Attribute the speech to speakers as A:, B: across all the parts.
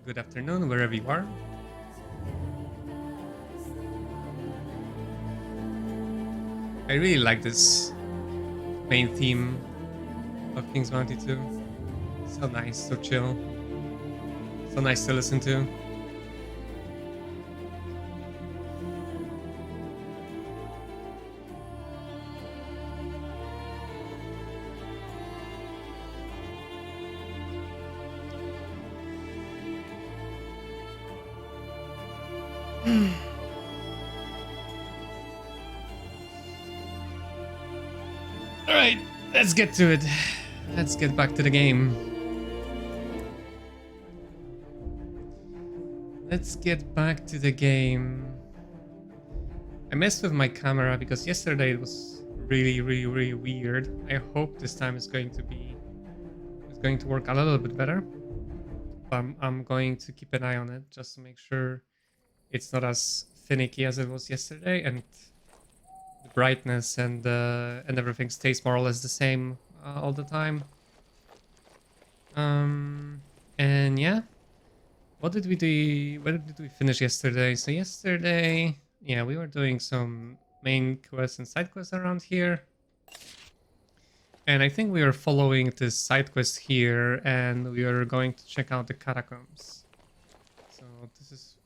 A: good afternoon, wherever you are. I really like this main theme of King's Bounty 2. So nice, so chill. So nice to listen to. Alright, let's get to it. Let's get back to the game. Let's get back to the game. I messed with my camera because yesterday it was really weird. I hope this time it's going to work a little bit better. But I'm going to keep an eye on it just to make sure it's not as finicky as it was yesterday, and the brightness and everything stays more or less the same all the time. And yeah, what did we do? Where did we finish yesterday? So yesterday, yeah, we were doing some main quests and side quests around here. And I think we are following this side quest here, and we are going to check out the catacombs. So this is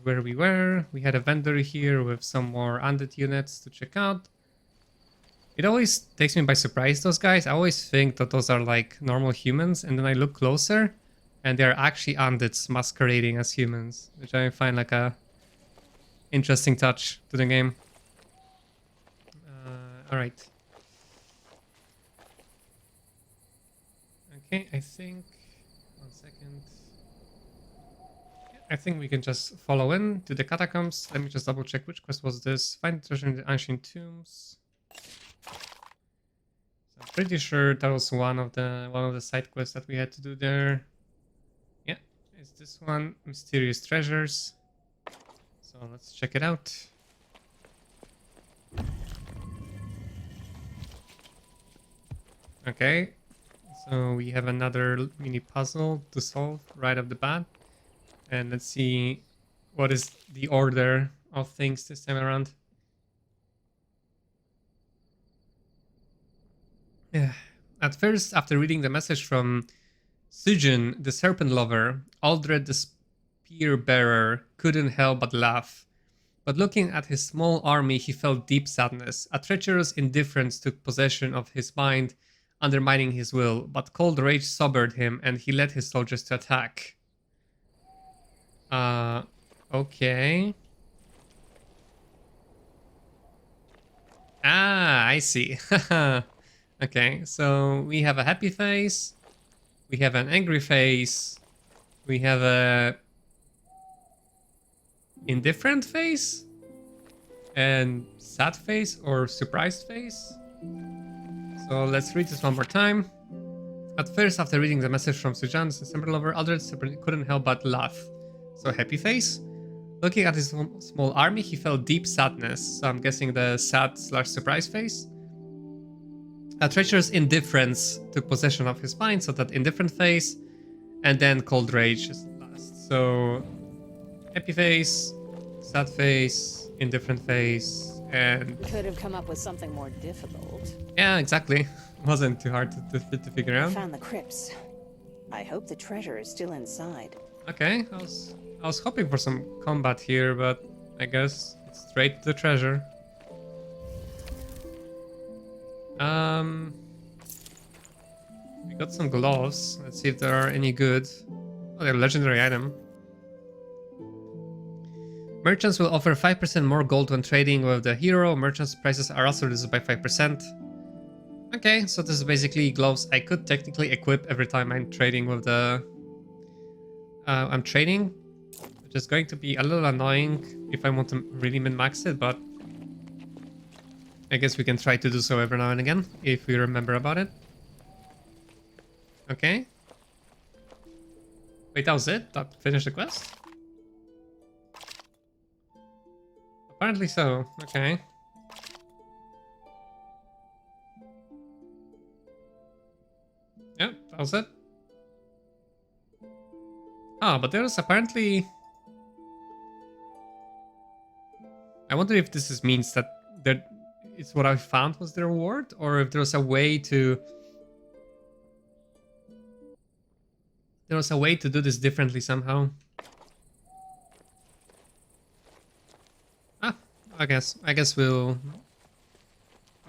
A: where we were. We had a vendor here with some more undead units to check out. It always takes me by surprise, those guys. I always think that those are like normal humans, and then I look closer, and they're actually undeads masquerading as humans, which I find like a interesting touch to the game. All right. Okay, I think, 1 second. I think we can just follow in to the catacombs. Let me just double check which quest was this. Find treasure in the ancient tombs. So I'm pretty sure that was one of the side quests that we had to do there. Yeah, it's this one, mysterious treasures. So let's check it out. Okay, so we have another mini puzzle to solve right off the bat. And let's see what is the order of things this time around. Yeah. At first, after reading the message from Sujin, the serpent lover, Aldred the spear bearer couldn't help but laugh. But looking at his small army, he felt deep sadness. A treacherous indifference took possession of his mind, undermining his will, but cold rage sobered him and he led his soldiers to attack. Okay. Ah, I see. Okay, so we have a happy face, we have an angry face, we have a indifferent face, and sad face or surprised face. So let's read this one more time. At first, after reading the message from Sujan, the serpent lover, Aldred couldn't help but laugh. So happy face. Looking at his small army, he felt deep sadness. So I'm guessing the sad/surprise face. A treacherous indifference took possession of his mind, so that indifferent face, and then cold rage is last. So happy face, sad face, indifferent face, and
B: Could have come up with something more difficult.
A: yeah, exactly. Wasn't too hard to figure out.
B: Found the crypts. I hope the treasure is still inside.
A: Okay, I was hoping for some combat here, but I guess it's straight to the treasure. We got some gloves. Let's see if there are any good. Oh, they're a legendary item. Merchants will offer 5% more gold when trading with the hero. Merchants' prices are also reduced by 5%. Okay, so this is basically gloves I could technically equip every time I'm trading with the... I'm trading, which is going to be a little annoying if I want to really min-max it, but I guess we can try to do so every now and again, if we remember about it. Okay. Wait, that was it? That finished the quest? Apparently so, okay. Yep, that was it. Ah, but there's apparently... I wonder if means that it's what I found was the reward, or if there's a way to... There was a way to do this differently somehow. Ah, I guess we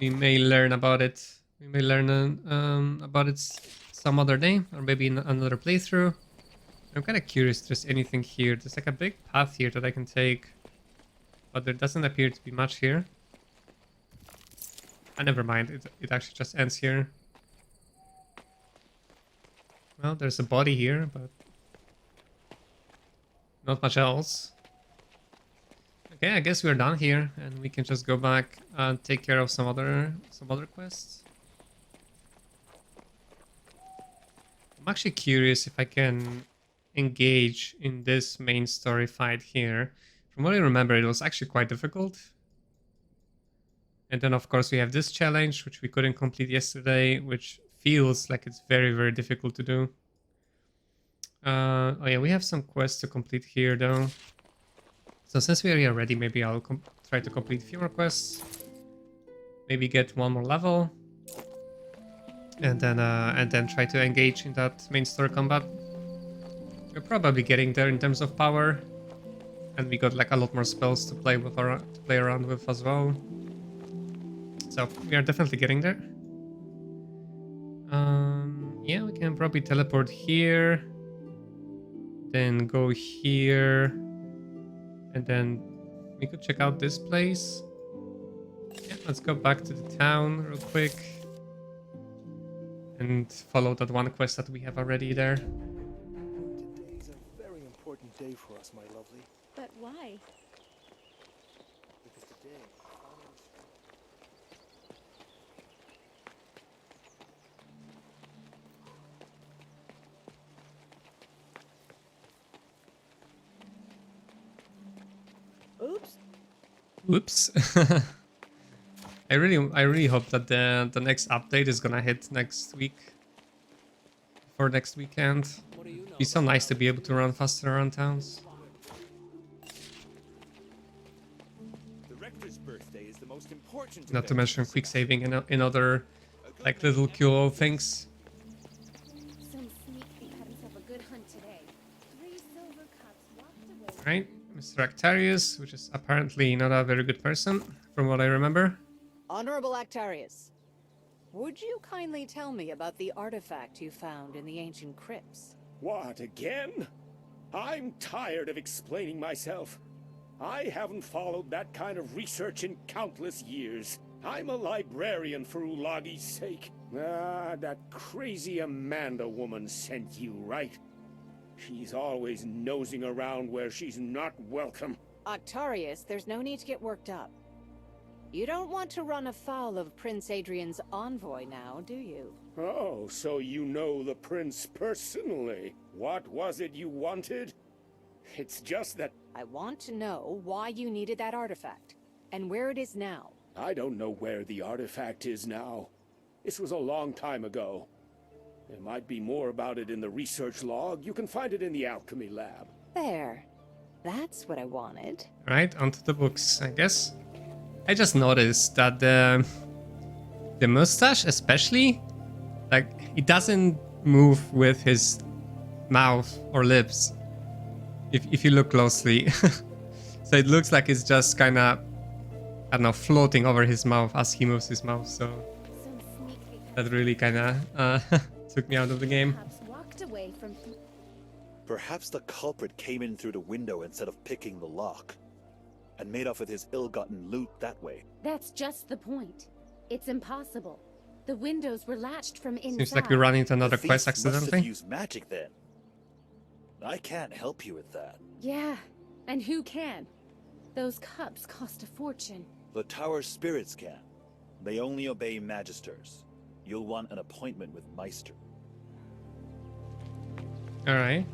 A: may learn about it. We may learn about it some other day, or maybe in another playthrough. I'm kind of curious if there's anything here. There's like a big path here that I can take, but there doesn't appear to be much here. Never mind. It actually just ends here. Well, there's a body here, but not much else. Okay, I guess we're done here, and we can just go back and take care of some other quests. I'm actually curious if I can engage in this main story fight here. From what I remember, it was actually quite difficult. And then, of course, we have this challenge, which we couldn't complete yesterday, which feels like it's very, very difficult to do. Oh yeah, we have some quests to complete here, though. So since we are here ready, maybe I'll try to complete a few more quests. Maybe get one more level. And then try to engage in that main story combat. We're probably getting there in terms of power. And we got like a lot more spells to play with play around with as well. So we are definitely getting there. Yeah, we can probably teleport here. Then go here. And then we could check out this place. Yeah, let's go back to the town real quick. And follow that one quest that we have already there.
C: Today's a very important day for us, my lovely.
D: But why?
C: Because today,
B: Oops.
A: Whoops. I really hope that the next update is gonna hit next week. For next weekend. It'd be so nice to be able to run faster around towns.
E: The rector's birthday is the most important.
A: Not to mention quick saving in other like little cool things.
D: Some sneak thief had himself a good hunt today. 3 silver cups walked away.
A: Right, Mr. Actarius, which is apparently not a very good person, from what I remember.
B: Honorable Actarius, would you kindly tell me about the artifact you found in the ancient crypts?
E: What, again? I'm tired of explaining myself. I haven't followed that kind of research in countless years. I'm a librarian for Ulagi's sake. Ah, that crazy Amanda woman sent you, right? She's always nosing around where she's not welcome.
B: Actarius, there's no need to get worked up. You don't want to run afoul of Prince Adrian's envoy now, do you?
E: Oh, so you know the prince personally. What was it you wanted? It's just that
B: I want to know why you needed that artifact, and where it is now.
E: I don't know where the artifact is now. This was a long time ago. There might be more about it in the research log. You can find it in the alchemy lab.
B: There. That's what I wanted.
A: Right, onto the books, I guess. I just noticed that the mustache, especially, like, it doesn't move with his mouth or lips. If you look closely. So it looks like it's just kind of, I don't know, floating over his mouth as he moves his mouth. So
D: Some sneak thief
A: that really kind of took me out of the game.
D: perhaps walked away from.
F: Perhaps the culprit came in through the window instead of picking the lock, and made off with his ill-gotten loot that way.
D: That's just the point. It's impossible. The windows were latched from inside.
A: Seems like we run into another
F: The thief
A: quest
F: must have
A: accidentally.
F: used magic then. I can't help you with that.
D: Yeah, and who can? Those cups cost a fortune.
F: The tower spirits can. They only obey magisters. You'll want an appointment with Meister.
A: All right.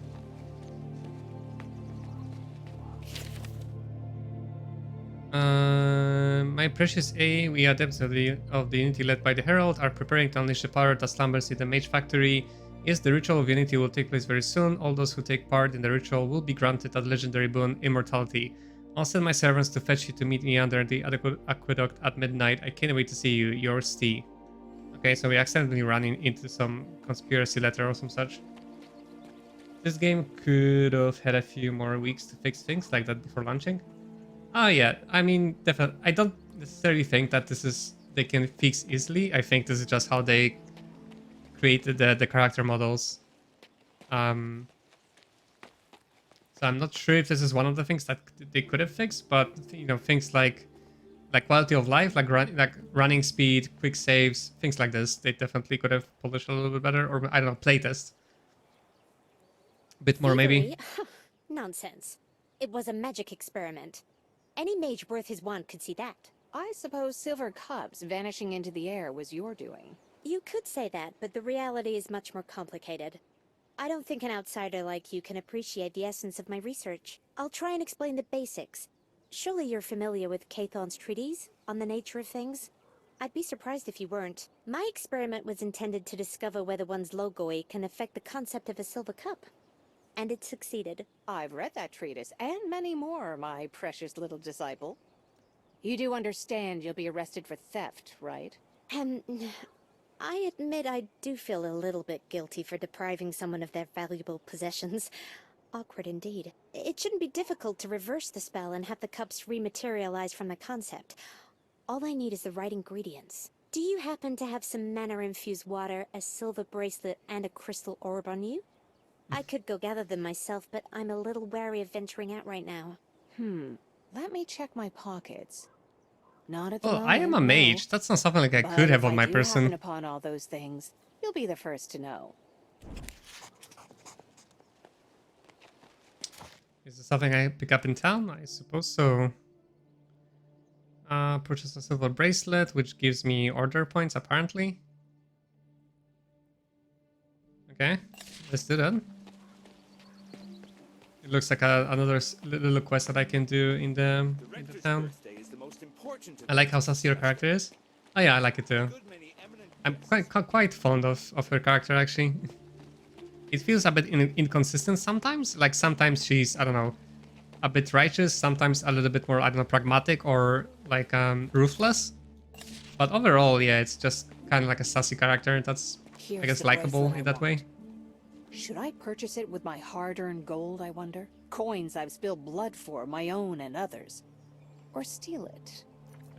A: My precious A, we adepts of the Unity led by the Herald are preparing to unleash the power that slumbers in the Mage factory. Yes, the ritual of unity will take place very soon. All those who take part in the ritual will be granted a legendary boon, immortality. I'll send my servants to fetch you to meet me under the aqueduct at midnight. I can't wait to see you. Yours, T. Okay, so we accidentally ran into some conspiracy letter or some such. This game could have had a few more weeks to fix things like that before launching. Oh yeah, I mean, definitely. I don't necessarily think that they can fix easily. I think this is just how they created the character models. So I'm not sure if this is one of the things that they could have fixed, but you know, things like quality of life, like running speed, quick saves, things like this, they definitely could have polished a little bit better, or I don't know, playtest a bit more maybe.
G: Thievery? Nonsense. It was a magic experiment. Any mage worth his wand could see that.
B: I suppose silver cups vanishing into the air was your doing.
G: You could say that, but the reality is much more complicated. I don't think an outsider like you can appreciate the essence of my research. I'll try and explain the basics. Surely you're familiar with Cathon's treatise on the nature of things? I'd be surprised if you weren't. My experiment was intended to discover whether one's logoi can affect the concept of a silver cup. And it succeeded.
B: I've read that treatise, and many more, my precious little disciple. You do understand you'll be arrested for theft, right?
G: I admit I do feel a little bit guilty for depriving someone of their valuable possessions. Awkward indeed. It shouldn't be difficult to reverse the spell and have the cups rematerialize from the concept. All I need is the right ingredients. Do you happen to have some mana-infused water, a silver bracelet, and a crystal orb on you? I could go gather them myself, but I'm a little wary of venturing out right now.
B: Let me check my pockets. Not at the
A: Well,
B: moment,
A: I am a
B: no.
A: mage. That's not something like I
B: But
A: could have
B: if
A: on my
B: I do
A: person.
B: happen upon all those things, you'll be the first to know.
A: Is this something I pick up in town? I suppose so. Purchase a silver bracelet, which gives me order points, apparently. Okay, let's do that. It looks like another little quest that I can do in the town. I like how sassy your character is. Oh yeah, I like it too. I'm quite fond of her character, actually. It feels a bit inconsistent sometimes. Like sometimes she's, I don't know, a bit righteous, sometimes a little bit more, I don't know, pragmatic or like ruthless. But overall, yeah, it's just kind of like a sassy character that's, I guess, likable in that way.
B: Should I purchase it with my hard-earned gold, I wonder? Coins I've spilled blood for, my own and others. Or steal it?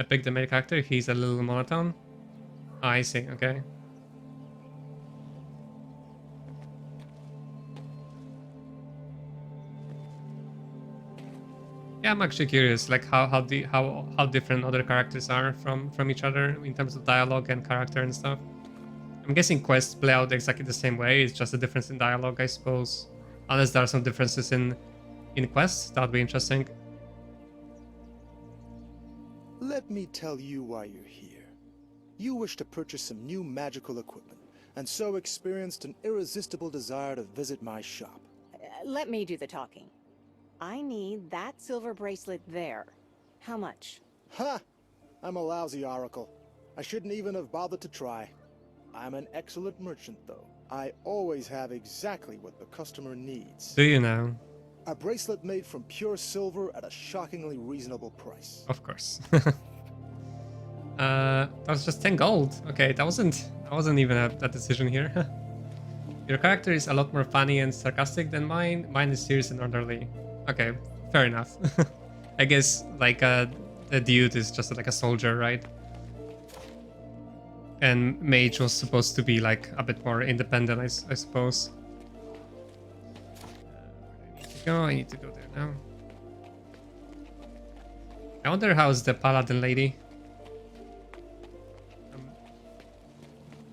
A: I picked the main character, he's a little monotone. Oh, I see, okay. Yeah, I'm actually curious, like how different other characters are from each other in terms of dialogue and character and stuff. I'm guessing quests play out exactly the same way. It's just a difference in dialogue, I suppose. Unless there are some differences in quests, that would be interesting.
C: Let me tell you why you're here. You wish to purchase some new magical equipment, and so experienced an irresistible desire to visit my shop.
B: Let me do the talking. I need that silver bracelet there. How much?
C: Ha! I'm a lousy oracle. I shouldn't even have bothered to try. I'm an excellent merchant, though. I always have exactly what the customer needs.
A: Do you know?
C: A bracelet made from pure silver at a shockingly reasonable price.
A: Of course. That was just 10 gold. Okay, that wasn't even a decision here. Your character is a lot more funny and sarcastic than mine. Mine is serious and orderly. Okay, fair enough. I guess like the dude is just like a soldier, right? And Mage was supposed to be like a bit more independent, I suppose. I need to go there now. I wonder how's the paladin lady.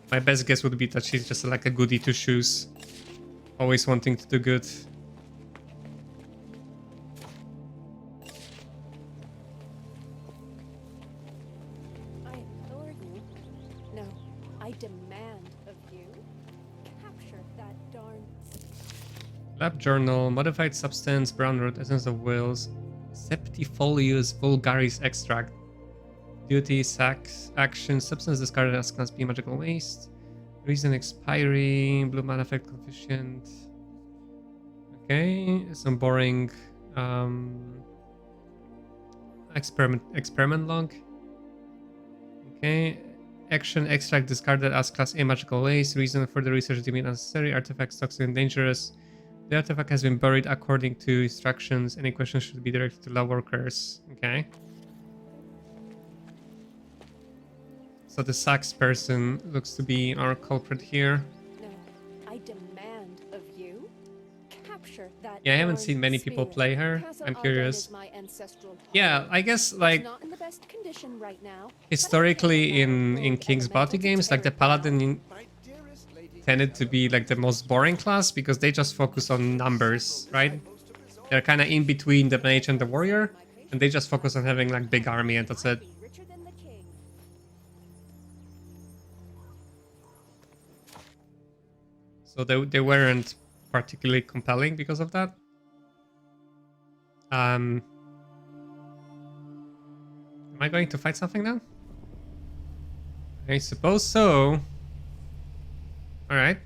A: My best guess would be that she's just like a goody two shoes, always wanting to do good.
D: I implore you. No, I demand of you. Capture that darn...
A: Lab journal, modified substance, brown root, essence of wills, septifolius vulgaris extract. Duty, sax, action, substance discarded as class B magical waste. Reason expiry, blue mana effect coefficient. Okay, some boring experiment log. Okay, action extract discarded as class A magical waste. Reason for the research deemed unnecessary. Artifacts toxic and dangerous. The artifact has been buried according to instructions. Any questions should be directed to lab workers. Okay. So the sax person looks to be our culprit here.
B: No, I demand of you, capture that.
A: Yeah, I haven't
B: darn
A: seen many people
B: spear.
A: play her.
B: Castle
A: I'm
B: Arden
A: curious.
B: is my ancestral
A: Yeah,
B: home.
A: I guess
B: It's
A: like
B: not in the best condition right now, but I
A: historically
B: can't allow
A: in
B: rogue
A: King's
B: elemental
A: Bounty
B: to
A: games,
B: tear
A: like the
B: it down.
A: paladin tended to be like the most boring class because they just focus on numbers, right? They're kind of in between the mage and the warrior, and they just focus on having like big army and that's it.
B: Richer than the king.
A: So they weren't particularly compelling because of that. Am I going to fight something now? I suppose so. Alright.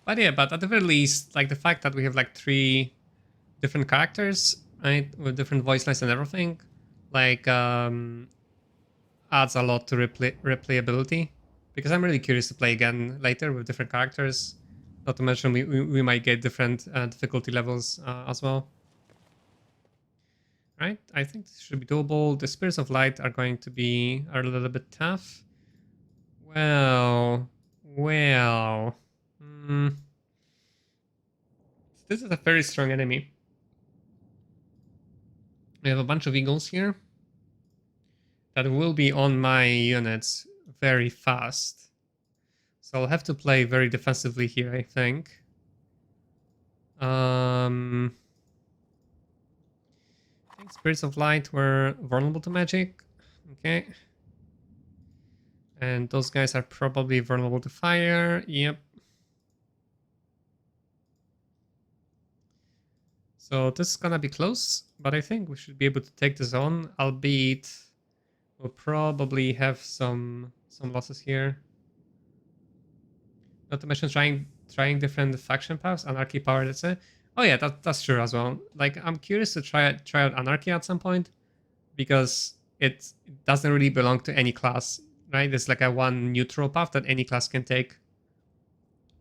A: But yeah, but at the very least, like the fact that we have like 3 different characters, right, with different voice lines and everything, like adds a lot to replayability. Because I'm really curious to play again later with different characters. Not to mention we might get different difficulty levels as well. Right, I think this should be doable. The Spirits of Light are going to be a little bit tough. Well. This is a very strong enemy. We have a bunch of eagles here that will be on my units very fast. So I'll have to play very defensively here, I think. I think Spirits of Light were vulnerable to magic. Okay. And those guys are probably vulnerable to fire. Yep. So this is gonna be close, but I think we should be able to take this on, albeit we'll probably have some losses here. Not to mention trying different faction paths, Anarchy power, that's it. Oh yeah, that's true as well. Like I'm curious to try out Anarchy at some point, because it doesn't really belong to any class, right? It's like a one neutral path that any class can take.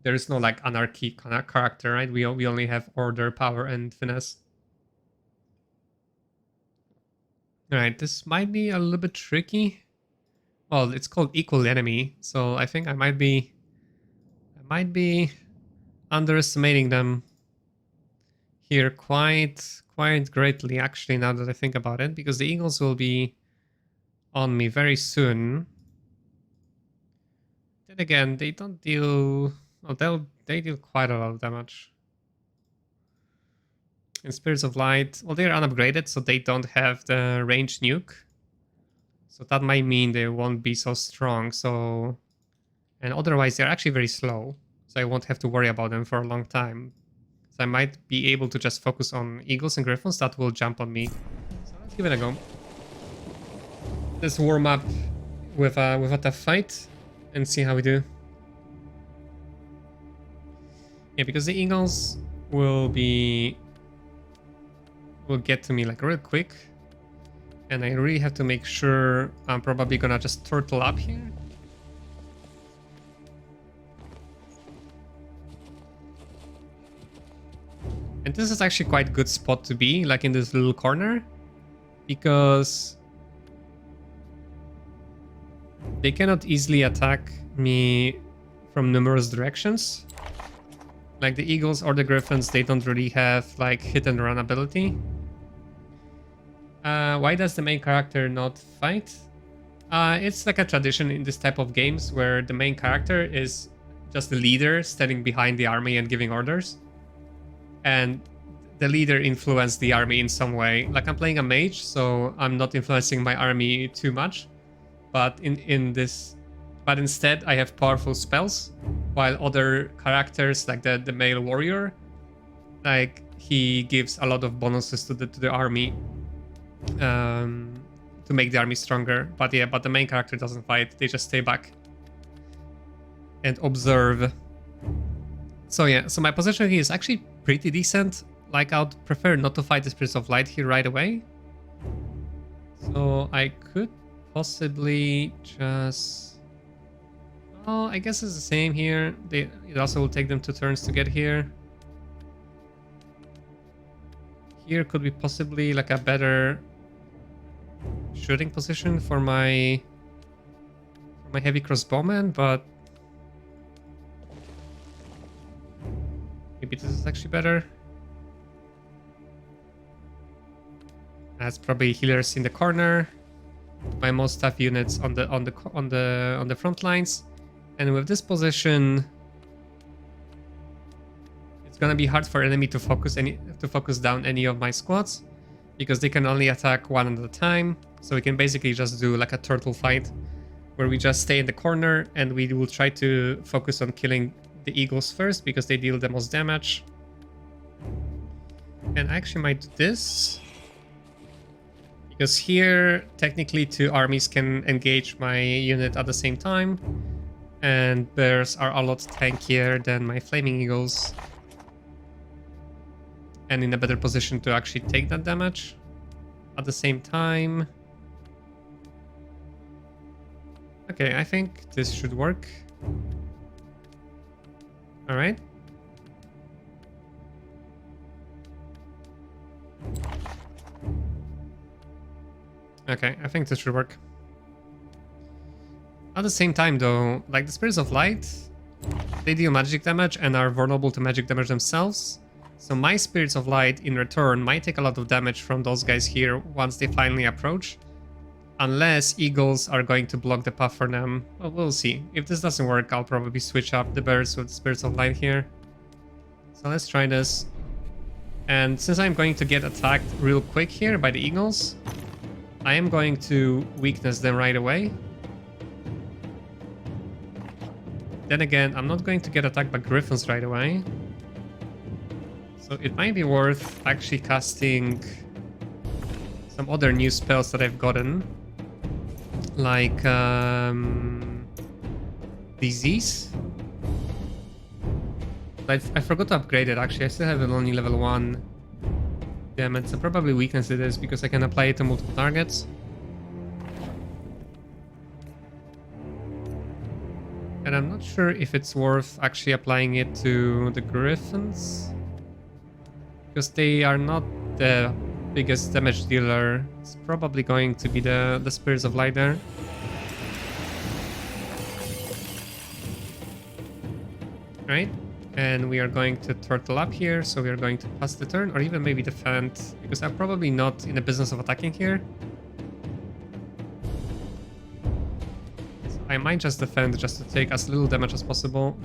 A: There is no like Anarchy kind of character, right? We only have order, power, and finesse. Alright, this might be a little bit tricky. Well, it's called Equal Enemy, so I think I might be underestimating them here quite greatly, actually, now that I think about it, because the eagles will be on me very soon. Then again, they don't deal... Well, they deal quite a lot of damage. And Spirits of Light, well, they're unupgraded, so they don't have the ranged nuke. So that might mean they won't be so strong, so... And otherwise, they're actually very slow, so I won't have to worry about them for a long time. So I might be able to just focus on Eagles and Griffons that will jump on me. So let's give it a go. Let's warm up with a tough fight and see how we do. Yeah, because the Eagles will get to me like real quick. And I really have to make sure I'm probably gonna just turtle up here. And this is actually quite a good spot to be, like in this little corner, because they cannot easily attack me from numerous directions. Like the Eagles or the Griffins, they don't really have like hit and run ability. Why does the main character not fight? It's like a tradition in this type of games where the main character is just the leader standing behind the army and giving orders. And the leader influenced the army in some way. Like I'm playing a mage, so I'm not influencing my army too much. But but instead I have powerful spells, while other characters, like the male warrior, like he gives a lot of bonuses to the army, to make the army stronger. But yeah, but the main character doesn't fight; they just stay back and observe. So yeah, so my position here is actually pretty decent. Like, I'd prefer not to fight the Spirits of Light here right away. So I could possibly just... Oh, I guess it's the same here. It also will take them 2 turns to get here. Here could be possibly like a better shooting position for my heavy crossbowmen, but maybe this is actually better. That's probably healers in the corner. My most tough units on the front lines, and with this position, it's gonna be hard for enemy to focus down any of my squads, because they can only attack one at a time. So we can basically just do like a turtle fight, where we just stay in the corner and we will try to focus on killing the eagles first because they deal the most damage. And I actually might do this, because here technically 2 armies can engage my unit at the same time, and bears are a lot tankier than my flaming eagles and in a better position to actually take that damage at the same time. Okay, I think this should work. All right. Okay, I think this should work. At the same time though, like the Spirits of Light, they deal magic damage and are vulnerable to magic damage themselves. So my Spirits of Light in return might take a lot of damage from those guys here once they finally approach. Unless eagles are going to block the path for them. Well, we'll see. If this doesn't work, I'll probably switch up the bears with Spirits of Light here. So let's try this. And since I'm going to get attacked real quick here by the eagles, I am going to weakness them right away. Then again, I'm not going to get attacked by griffins right away. So it might be worth actually casting some other new spells that I've gotten. Like Disease. I forgot to upgrade it actually. I still have it only level 1. Damn it, so probably weakness it is because I can apply it to multiple targets. And I'm not sure if it's worth actually applying it to the griffins, because they are not the biggest damage dealer. It's probably going to be the Spirits of Light there. Right? And we are going to turtle up here, so we are going to pass the turn, or even maybe defend, because I'm probably not in the business of attacking here. So I might just defend just to take as little damage as possible.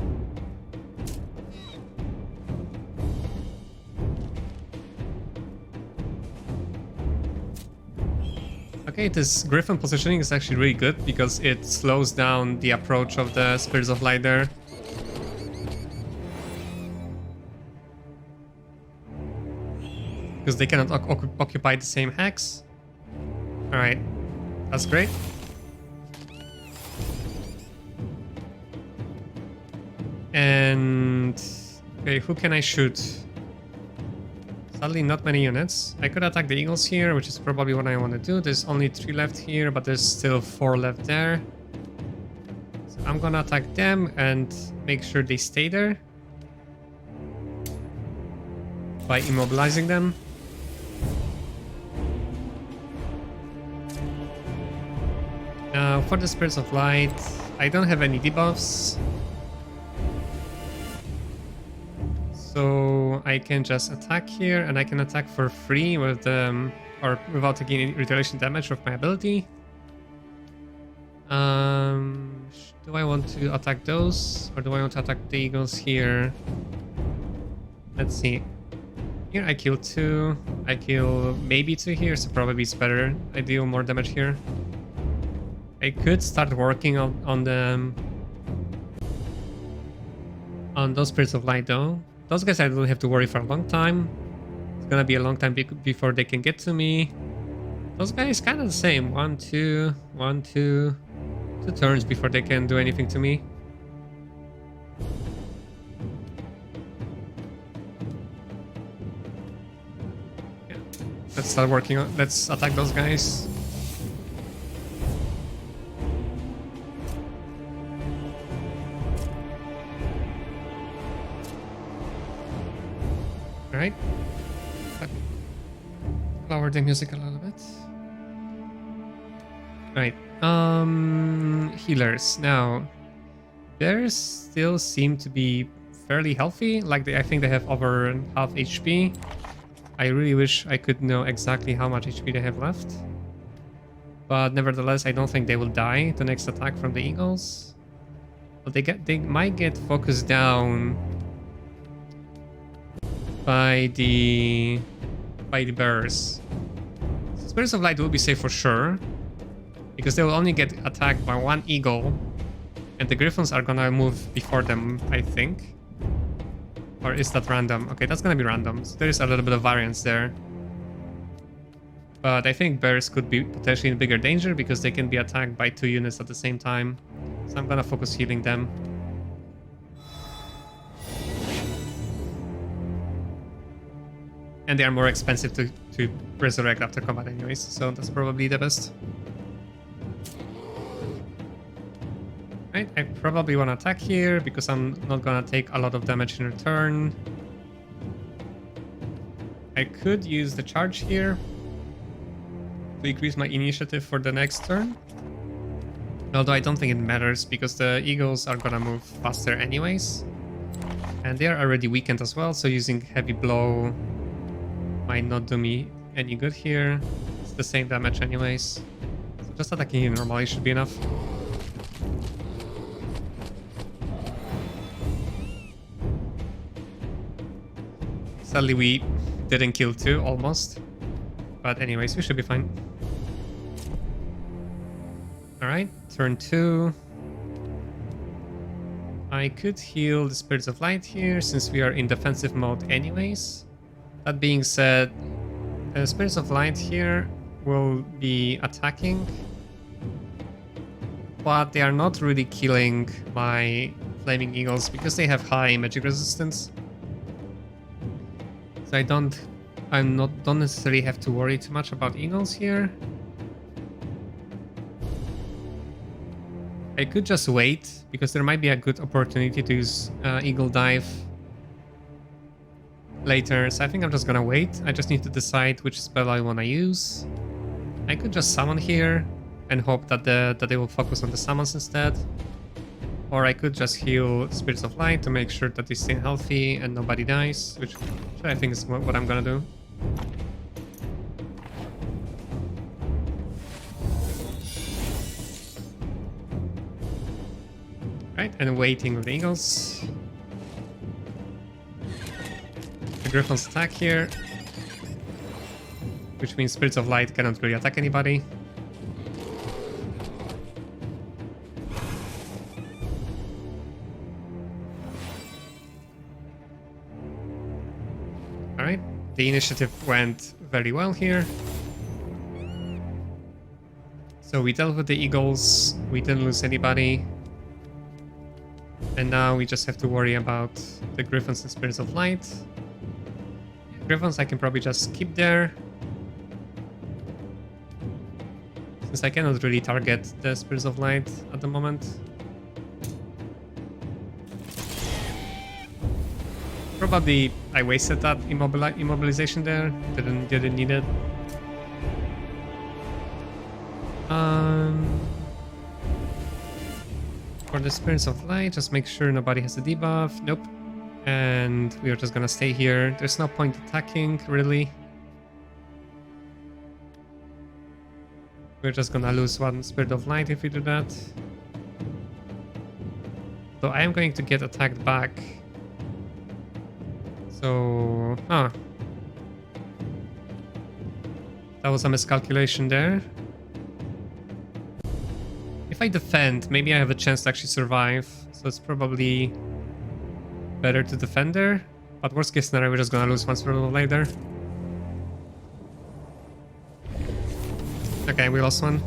A: Okay, this Griffin positioning is actually really good because it slows down the approach of the Spirits of Light there. Because they cannot occupy the same hex. Alright, that's great. And... okay, who can I shoot? Sadly, not many units. I could attack the eagles here, which is probably what I want to do. There's only 3 left here, but there's still 4 left there. So I'm gonna attack them and make sure they stay there by immobilizing them. Now, for the Spirits of Light, I don't have any debuffs. So I can just attack here, and I can attack for free with them, or without taking any retaliation damage with my ability. Do I want to attack those, or do I want to attack the eagles here? Let's see. Here I kill 2. I kill maybe 2 here, so probably it's better. I deal more damage here. I could start working on those Spirits of Light though. Those guys I don't have to worry for a long time. It's gonna be a long time before they can get to me. Those guys kind of the same. 1, 2, 1, 2. 2 turns before they can do anything to me. Yeah. Let's start working on. Let's attack those guys. Alright. Lower the music a little bit. Right. Healers. Now, bears still seem to be fairly healthy. Like I think they have over half HP. I really wish I could know exactly how much HP they have left. But nevertheless, I don't think they will die the next attack from the eagles. But they might get focused down by the bears. So Spirits of Light will be safe for sure, because they will only get attacked by 1 eagle, and the griffins are gonna move before them, I think. Or is that random? Okay, that's gonna be random. So there is a little bit of variance there. But I think bears could be potentially in bigger danger because they can be attacked by 2 units at the same time. So I'm gonna focus healing them. And they are more expensive to resurrect after combat anyways, so that's probably the best. Right, I probably want to attack here because I'm not gonna take a lot of damage in return. I could use the charge here to increase my initiative for the next turn. Although I don't think it matters because the eagles are gonna move faster anyways. And they are already weakened as well, so using heavy blow might not do me any good here. It's the same damage anyways. So just attacking him normally should be enough. Sadly we didn't kill 2 almost. But anyways, we should be fine. Alright, turn 2. I could heal the Spirits of Light here since we are in defensive mode anyways. That being said, the Spirits of Light here will be attacking, but they are not really killing my Flaming Eagles because they have high magic resistance. So I don't necessarily have to worry too much about Eagles here. I could just wait because there might be a good opportunity to use Eagle Dive later, so I think I'm just gonna wait. I just need to decide which spell I want to use. I could just summon here and hope that they will focus on the summons instead. Or I could just heal Spirits of Light to make sure that they stay healthy and nobody dies, which I think is what I'm gonna do. Right, and waiting with the eagles. The griffins attack here, which means Spirits of Light cannot really attack anybody. Alright, the initiative went very well here. So we dealt with the eagles, we didn't lose anybody. And now we just have to worry about the griffins and Spirits of Light. Griffins I can probably just keep there, since I cannot really target the Spirits of Light at the moment. Probably I wasted that immobilization there, didn't need it. For the Spirits of Light, just make sure nobody has a debuff. Nope. And we are just gonna stay here. There's no point attacking, really. We're just gonna lose 1 Spirit of Light if we do that. So I am going to get attacked back. So... that was a miscalculation there. If I defend, maybe I have a chance to actually survive. So it's probably better to defend there. But worst case scenario, we're just gonna lose 1 Spirit of Light there. Okay, we lost one.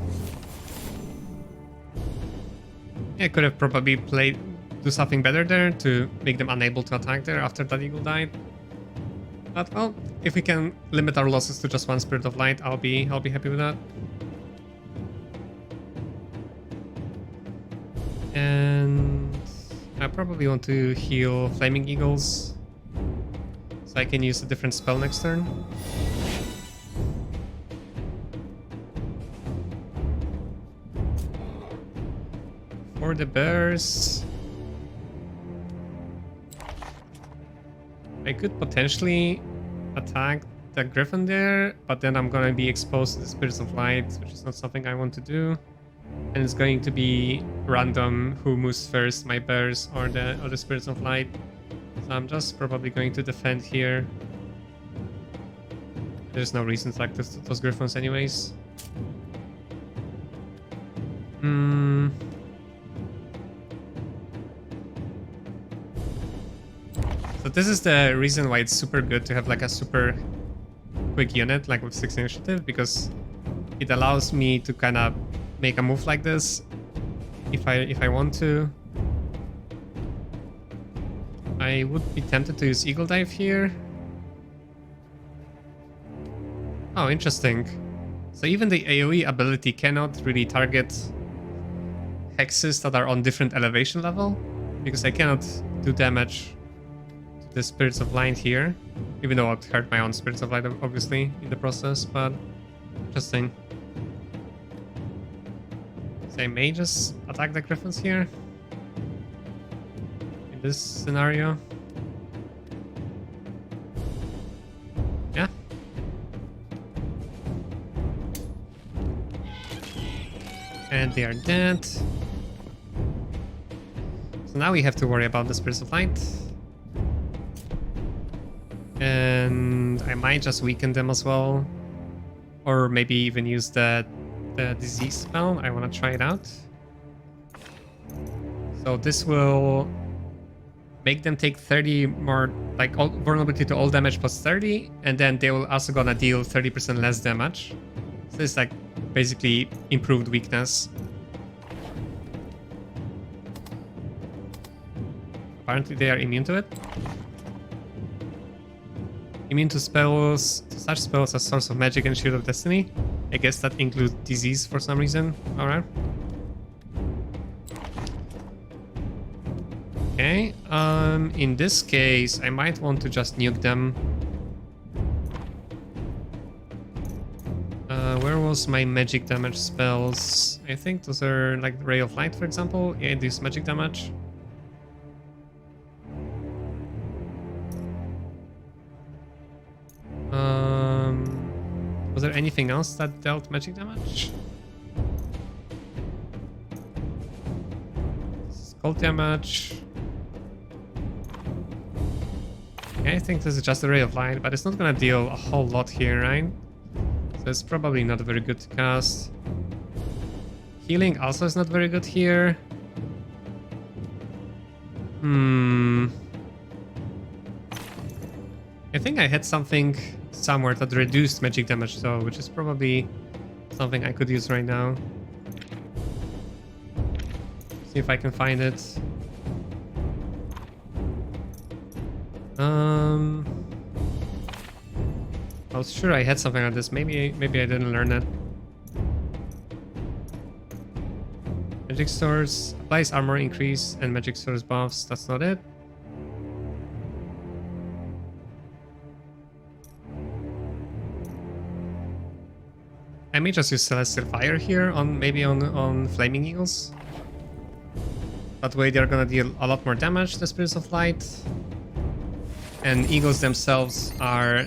A: Yeah, could have probably do something better there to make them unable to attack there after that eagle died. But well, if we can limit our losses to just one Spirit of Light, I'll be happy with that. And I probably want to heal Flaming Eagles so I can use a different spell next turn. For the bears, I could potentially attack the griffin there, but then I'm gonna be exposed to the Spirits of Light, which is not something I want to do. And it's going to be random who moves first, my bears or the Spirits of Light. So I'm just probably going to defend here. There's no reason to attack those griffins anyways. So this is the reason why it's super good to have like a super quick unit like with 6 initiative, because it allows me to kind of make a move like this if I want to. I would be tempted to use Eagle Dive here. Oh, interesting. So even the AoE ability cannot really target hexes that are on different elevation level, because I cannot do damage to the Spirits of Light here, even though I'd hurt my own Spirits of Light obviously in the process, but interesting. Say Mages attack the Griffins here in this scenario. Yeah. And they are dead. So now we have to worry about the Spirits of Light. And I might just weaken them as well. Or maybe even use the disease spell. I want to try it out. So this will make them take 30 more, like vulnerability to all damage plus 30, and then they will also gonna deal 30% less damage. So it's like basically improved weakness. Apparently they are immune to it. Immune to spells, to such spells as Source of Magic and Shield of Destiny. I guess that includes disease for some reason. Alright. Okay, in this case, I might want to just nuke them. Where was my magic damage spells? I think those are like Ray of Light, for example. Yeah, it does magic damage. Was there anything else that dealt magic damage? Cold damage. Okay, I think this is just a Ray of Light, but it's not gonna deal a whole lot here, right? So it's probably not very good to cast. Healing also is not very good here. I think I had something somewhere that reduced magic damage though, which is probably something I could use right now. See if I can find it. I was sure I had something like this. Maybe I didn't learn it. Magic Source applies armor increase and Magic Source buffs. That's not it. I may just use Celestial Fire here on on Flaming Eagles. That way they're gonna deal a lot more damage to Spirits of Light. And Eagles themselves are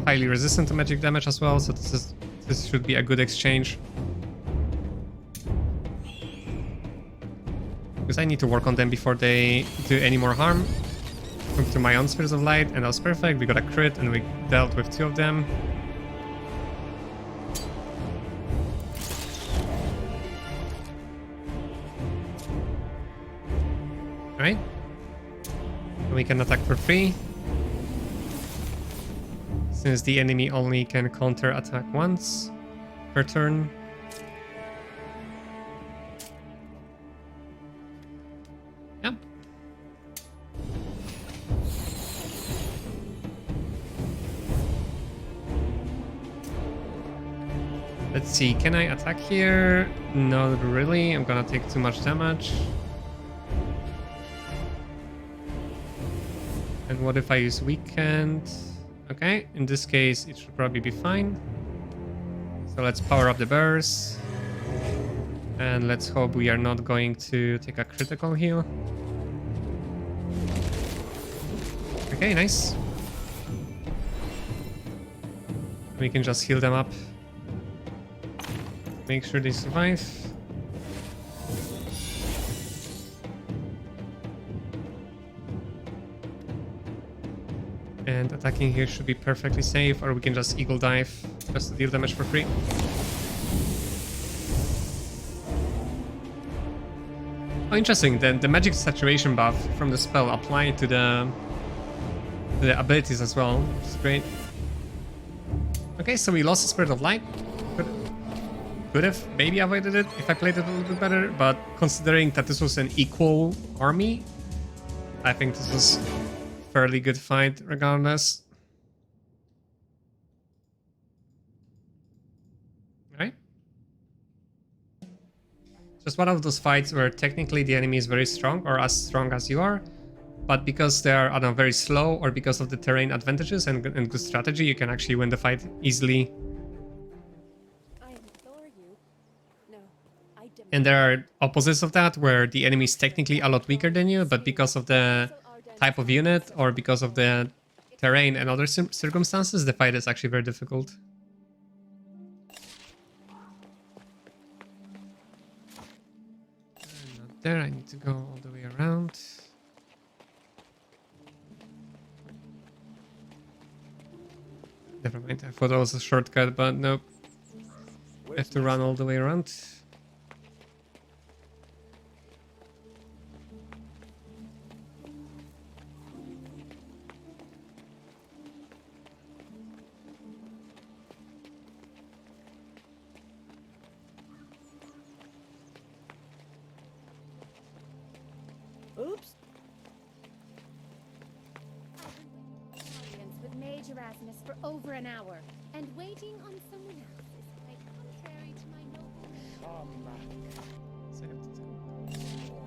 A: highly resistant to magic damage as well, so this should be a good exchange. Because I need to work on them before they do any more harm to my own Spirits of Light, and that was perfect. We got a crit and we dealt with 2 of them. Alright. We can attack for free. Since the enemy only can counter attack once. per turn. Yep. Let's see, can I attack here? Not really, I'm gonna take too much damage. And what if I use Weekend? Okay, in this case it should probably be fine. So let's power up the burst. And let's hope we are not going to take a critical heal. Okay, nice. We can just heal them up. Make sure they survive. And attacking here should be perfectly safe, or we can just eagle dive just to deal damage for free. Oh, interesting. The magic saturation buff from the spell applied to the abilities as well, which is great. Okay, so we lost the Spirit of Light. Could have maybe avoided it if I played it a little bit better, but considering that this was an equal army, I think this was a fairly good fight regardless. Right? Just one of those fights where technically the enemy is very strong or as strong as you are, but because they are, I don't know, very slow or because of the terrain advantages and good strategy, you can actually win the fight easily. And there are opposites of that, where the enemy is technically a lot weaker than you, but because of the type of unit or because of the terrain and other circumstances, the fight is actually very difficult. I'm not there, I need to go all the way around. Never mind, I thought that was a shortcut, but nope. I have to run all the way around.
B: Oops.
D: Audience with Mage Erasmus for over an hour, and waiting on someone else is quite contrary to my noble.
A: So I have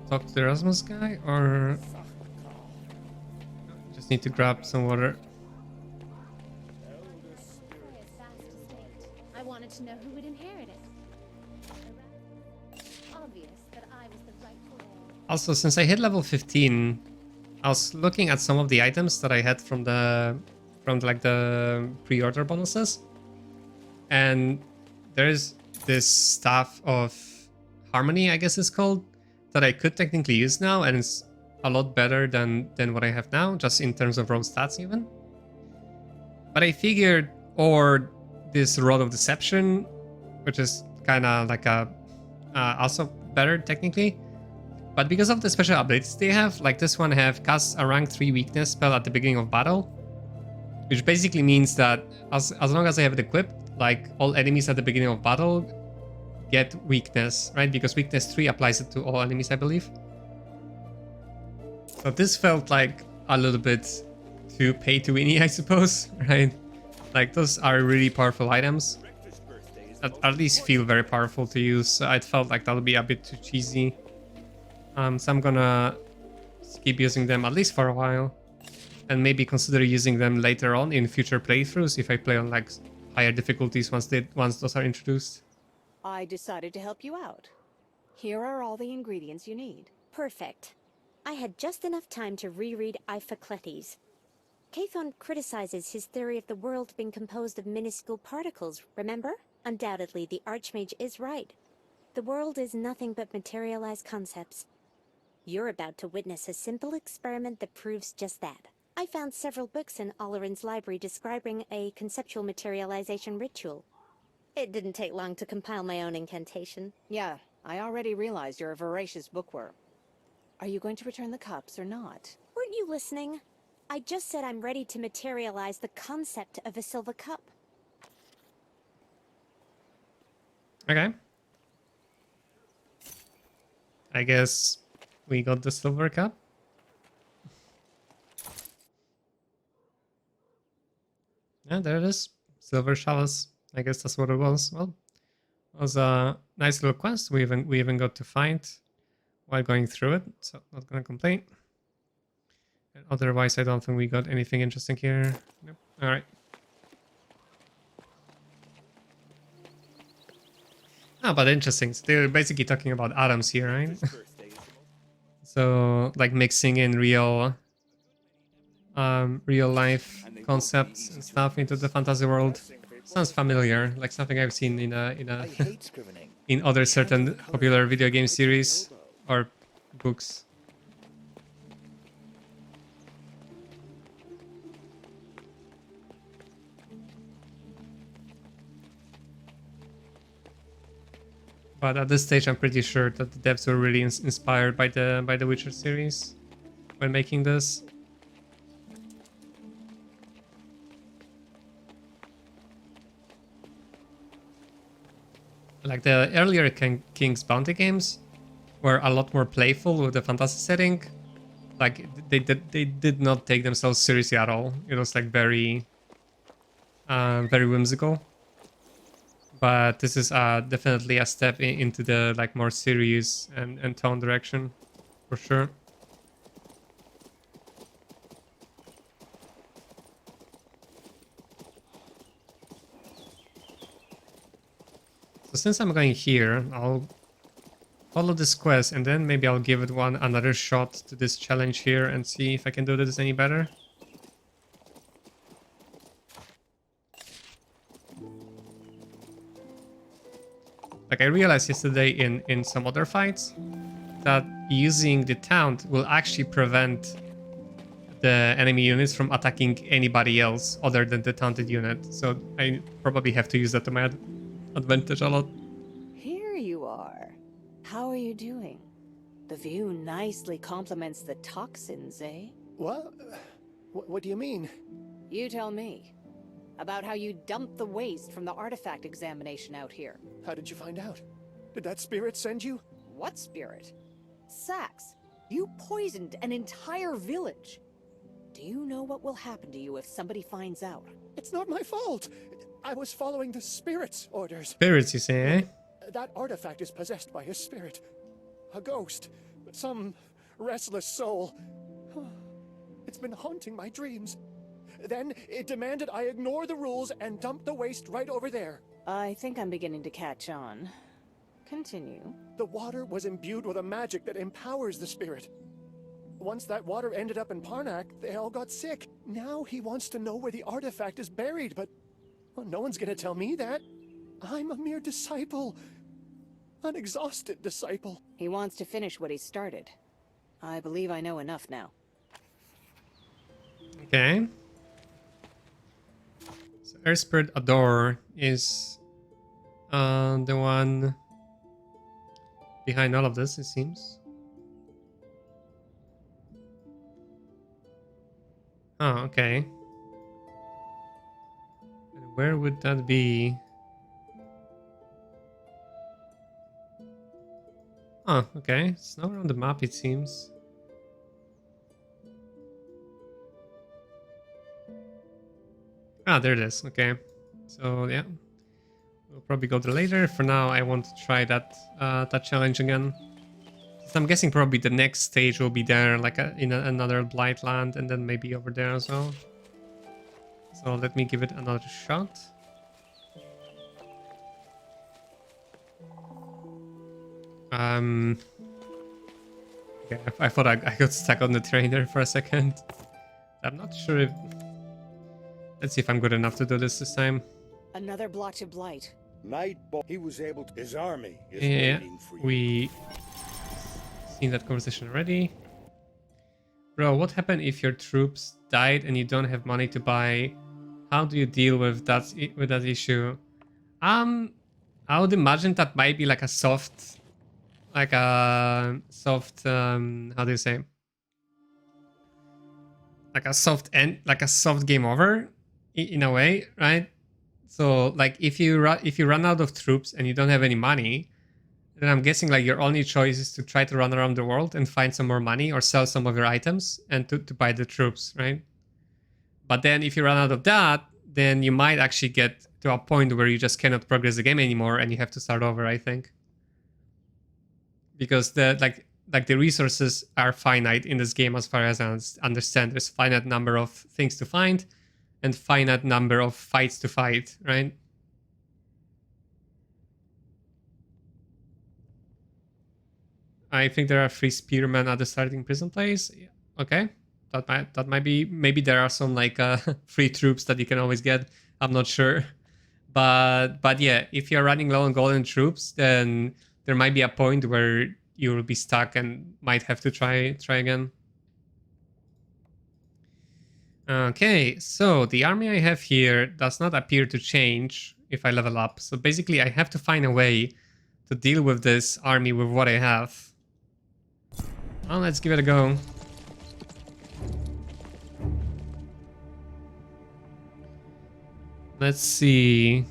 A: to talk to the Erasmus guy, or just need to grab some water.
D: I wanted to know who would inherit it. Obvious that I was the rightful heir.
A: Also, since I hit level 15, I was looking at some of the items that I had from the pre-order bonuses, and there's this Staff of Harmony, I guess it's called, that I could technically use now, and it's a lot better than what I have now, just in terms of raw stats even. But I figured, or this Rod of Deception, which is kind of like a also better technically. But because of the special abilities they have, like this one have cast a rank 3 weakness spell at the beginning of battle, which basically means that as long as I have it equipped, like all enemies at the beginning of battle get weakness, right? Because weakness 3 applies it to all enemies, I believe. So this felt like a little bit too pay-to-winny, I suppose, right? Like those are really powerful items that at least feel very powerful to use. So I felt like that would be a bit too cheesy. So I'm gonna keep using them at least for a while, and maybe consider using them later on in future playthroughs if I play on like higher difficulties once those are introduced.
B: I decided to help you out. Here are all the ingredients you need.
G: Perfect. I had just enough time to reread Iphicletes. Cathon criticizes his theory of the world being composed of minuscule particles, remember? Undoubtedly, the Archmage is right. The world is nothing but materialized concepts. You're about to witness a simple experiment that proves just that. I found several books in Oleron's library describing a conceptual materialization ritual. It didn't take long to compile my own incantation.
B: Yeah, I already realized you're a voracious bookworm. Are you going to return the cups or not?
G: Weren't you listening? I just said I'm ready to materialize the concept of a silver cup.
A: Okay. I guess we got the silver cup. Yeah, there it is. Silver chalice. I guess that's what it was. Well, it was a nice little quest. We even got to find while going through it, so not gonna complain. And otherwise, I don't think we got anything interesting here. Nope. All right. Ah, but interesting. So they're basically talking about atoms here, right? So like mixing in real life concepts and stuff into the fantasy world. Sounds familiar, like something I've seen
F: I hate scrivening.
A: in other
F: Can't do
A: certain
F: the color
A: popular video game
F: like the
A: series
F: elbow.
A: or books. But at this stage, I'm pretty sure that the devs were really inspired by the Witcher series when making this. Like the earlier King's Bounty games were a lot more playful with the fantasy setting. Like they did not take themselves seriously at all. It was like very whimsical. But this is definitely a step into the like more serious and tone direction, for sure. So since I'm going here, I'll follow this quest and then maybe I'll give it another shot to this challenge here and see if I can do this any better. Like I realized yesterday in some other fights that using the taunt will actually prevent the enemy units from attacking anybody else other than the taunted unit. So I probably have to use that to my advantage a lot.
B: Here you are. How are you doing? The view nicely complements the toxins, eh?
H: What? What do you mean?
B: You tell me. About how you dumped the waste from the artifact examination out here.
H: How did you find out? Did that spirit send you?
B: What spirit? Sax, you poisoned an entire village. Do you know what will happen to you if somebody finds out?
H: It's not my fault. I was following the spirit's orders.
A: Spirits, you say, eh?
H: That artifact is possessed by a spirit. A ghost. Some restless soul. It's been haunting my dreams. Then it demanded I ignore the rules and dump the waste right over there.
B: I think I'm beginning to catch on. Continue.
H: The water was imbued with a magic that empowers the spirit. Once that water ended up in Parnak, they all got sick. Now he wants to know where the artifact is buried, but well, no one's gonna tell me that. I'm a mere disciple. An exhausted disciple.
B: He wants to finish what he started. I believe I know enough now.
A: Okay. So Air Spirit Adore is the one behind all of this, it seems. Oh, okay. And where would that be? Oh, okay. It's nowhere on the map, it seems. Ah, there it is. Okay. So, yeah. We'll probably go there later. For now, I want to try that challenge again. So I'm guessing probably the next stage will be there, like in another Blightland, and then maybe over there as well. So let me give it another shot. Okay, I thought I got stuck on the train there for a second. I'm not sure if... Let's see if I'm good enough to do this time.
B: Another blotch of blight.
E: He was able to... His army is
A: Yeah,
E: waiting for you.
A: we seen that conversation already. Bro, what happened if your troops died and you don't have money to buy? How do you deal with that issue? I would imagine that might be like a soft, how do you say? Like a soft end, like a soft game over, in a way, right? So like if you run out of troops and you don't have any money, then I'm guessing like your only choice is to try to run around the world and find some more money or sell some of your items and to buy the troops, right? But then if you run out of that, then you might actually get to a point where you just cannot progress the game anymore and you have to start over, I think. Because the like the resources are finite in this game as far as I understand. There's finite number of things to find and finite number of fights to fight, right? I think there are 3 spearmen at the starting prison place. Yeah. Okay, that might be. Maybe there are some like free troops that you can always get. I'm not sure, but yeah, if you're running low on golden troops, then there might be a point where you will be stuck and might have to try again. Okay, so the army I have here does not appear to change if I level up. So basically, I have to find a way to deal with this army with what I have. Well, let's give it a go. Let's see.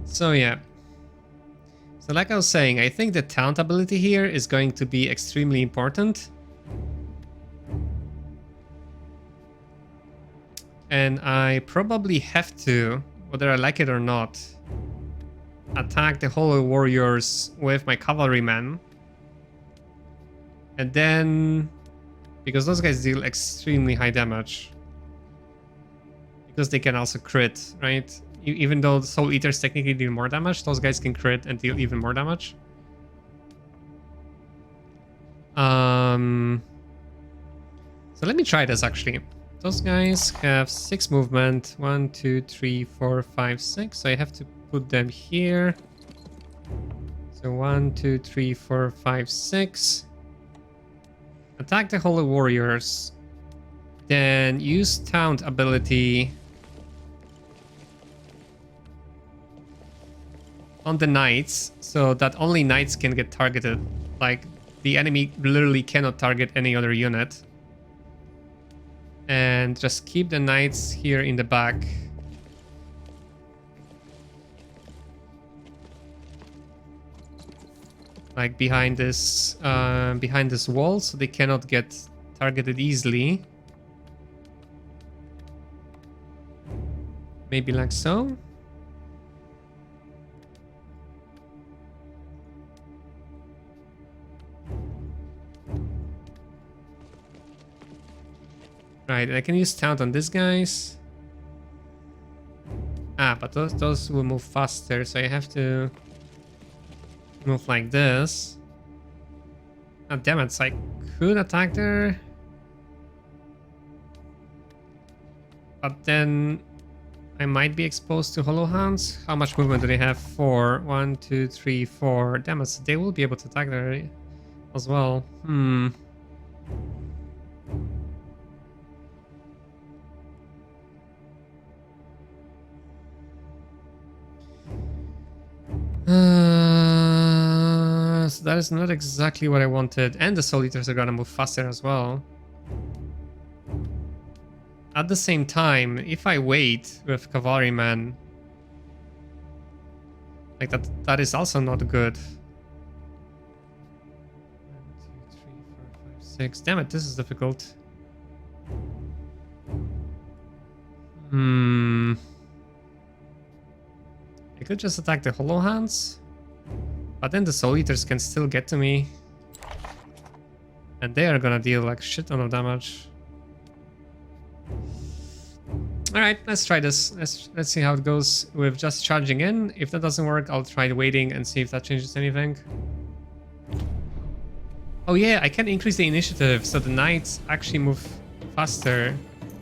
A: So yeah. So like I was saying, I think the taunt ability here is going to be extremely important. And I probably have to, whether I like it or not, attack the Holy Warriors with my cavalrymen. And then, because those guys deal extremely high damage. Because they can also crit, right? Even though the Soul Eaters technically deal more damage, those guys can crit and deal even more damage. So let me try this actually. Those guys have 6 movement. 1, 2, 3, 4, 5, 6. So I have to put them here. So 1, 2, 3, 4, 5, 6. Attack the Holy Warriors. Then use taunt ability on the knights, so that only knights can get targeted. Like, the enemy literally cannot target any other unit. And just keep the knights here in the back. Like behind this wall, so they cannot get targeted easily. Maybe like so. Right, I can use taunt on these guys. Ah, but those will move faster, so I have to move like this. Ah, damn it, so I could attack there. But then I might be exposed to Hollow Hounds. How much movement do they have? 4. 1, 2, 3, 4. Damn it, so they will be able to attack there as well. So that is not exactly what I wanted. And the Soul Eaters are gonna move faster as well. At the same time, if I wait with Cavalryman, like that is also not good. 1, 2, 3, 4, 5, 6. Damn it, this is difficult. I could just attack the Hollow Hands, but then the Soul Eaters can still get to me. And they are gonna deal like shit ton of damage. Alright, let's try this. Let's see how it goes with just charging in. If that doesn't work, I'll try waiting and see if that changes anything. Oh yeah, I can increase the initiative so the knights actually move faster.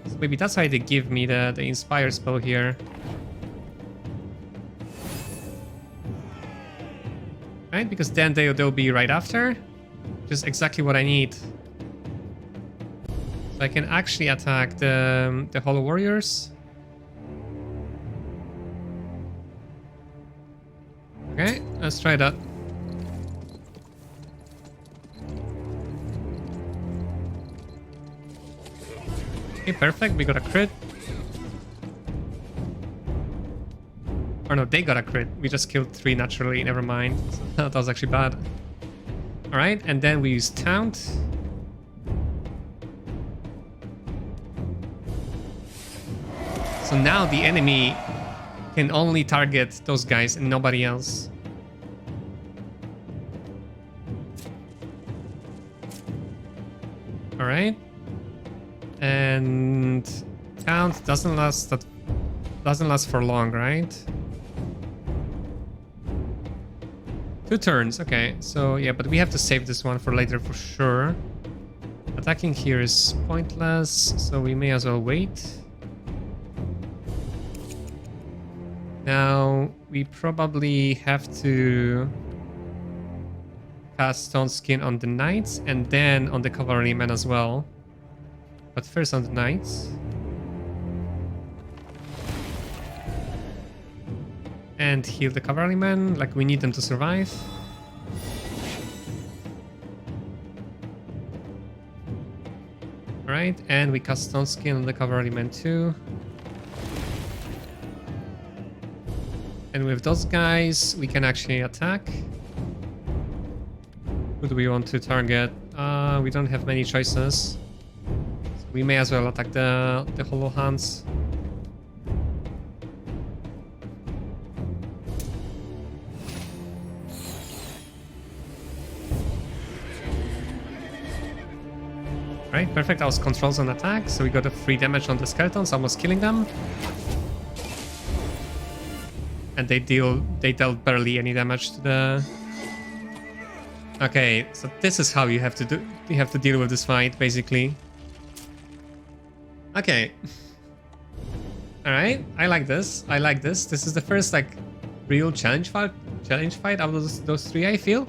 A: So maybe that's why they give me the Inspire spell here. Right, because then they'll be right after. Which is exactly what I need. So I can actually attack the Hollow Warriors. Okay, let's try that. Okay, perfect, we got a crit. Or no, they got a crit. We just killed 3 naturally, never mind. So that was actually bad. Alright, and then we use Taunt. So now the enemy can only target those guys and nobody else. Alright. And Taunt doesn't last for long, right? 2 turns, okay. So yeah, but we have to save this one for later for sure. Attacking here is pointless, so we may as well wait. Now we probably have to cast Stone Skin on the knights and then on the cavalrymen as well. But first on the knights. And heal the cavalrymen, like we need them to survive. Alright, and we cast Stone Skin on the cavalrymen too. And with those guys, we can actually attack. Who do we want to target? We don't have many choices. So we may as well attack the Hollow Hands. Right, perfect. That was controls on attack, so we got a free damage on the skeletons, almost killing them. And they dealt barely any damage to the... Okay, so this is how you have to deal with this fight, basically. Okay. Alright, I like this. I like this. This is the first like real challenge fight out of those 3, I feel.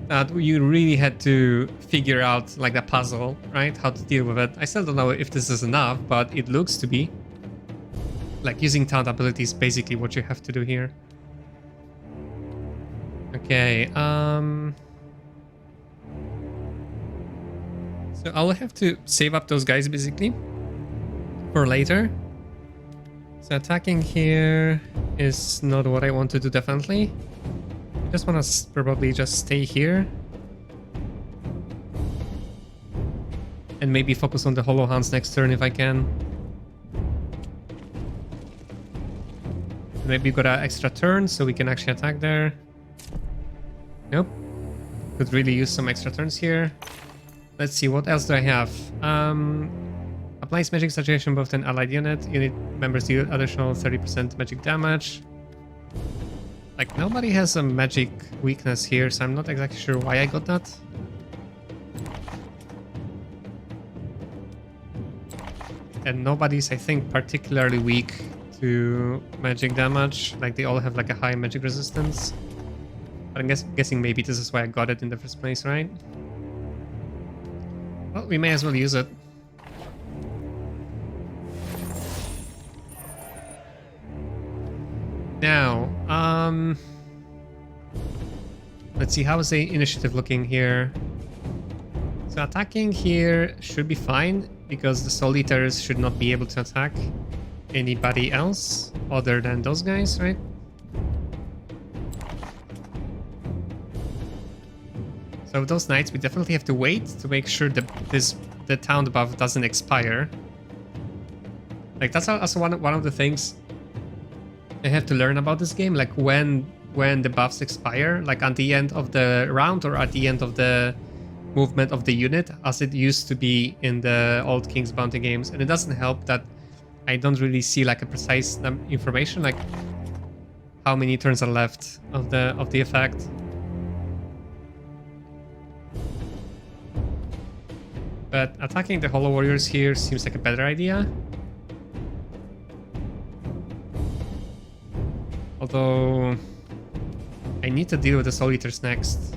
A: That you really had to figure out like the puzzle, right? How to deal with it. I still don't know if this is enough, but it looks to be. Like using taunt ability is basically what you have to do here. Okay, so I'll have to save up those guys basically for later. So attacking here is not what I want to do, definitely. I just want to probably just stay here. And maybe focus on the Hollow Hands next turn if I can. Maybe we got an extra turn so we can actually attack there. Nope. Could really use some extra turns here. Let's see, what else do I have? Applies magic saturation buff to an allied unit. Unit members deal additional 30% magic damage. Like, nobody has a magic weakness here, so I'm not exactly sure why I got that. And nobody's, I think, particularly weak to magic damage. Like, they all have like a high magic resistance. But I'm guessing maybe this is why I got it in the first place, right? Well, we may as well use it. Now, let's see, how is the initiative looking here? So attacking here should be fine, because the Soul Eaters should not be able to attack anybody else other than those guys, right? So with those knights, we definitely have to wait to make sure that the town buff doesn't expire. Like, that's also one of the things I have to learn about this game, like when the buffs expire, like at the end of the round or at the end of the movement of the unit, as it used to be in the old King's Bounty games. And it doesn't help that I don't really see like a precise information, like how many turns are left of the effect. But attacking the Hollow Warriors here seems like a better idea. Although I need to deal with the Soul Eaters next.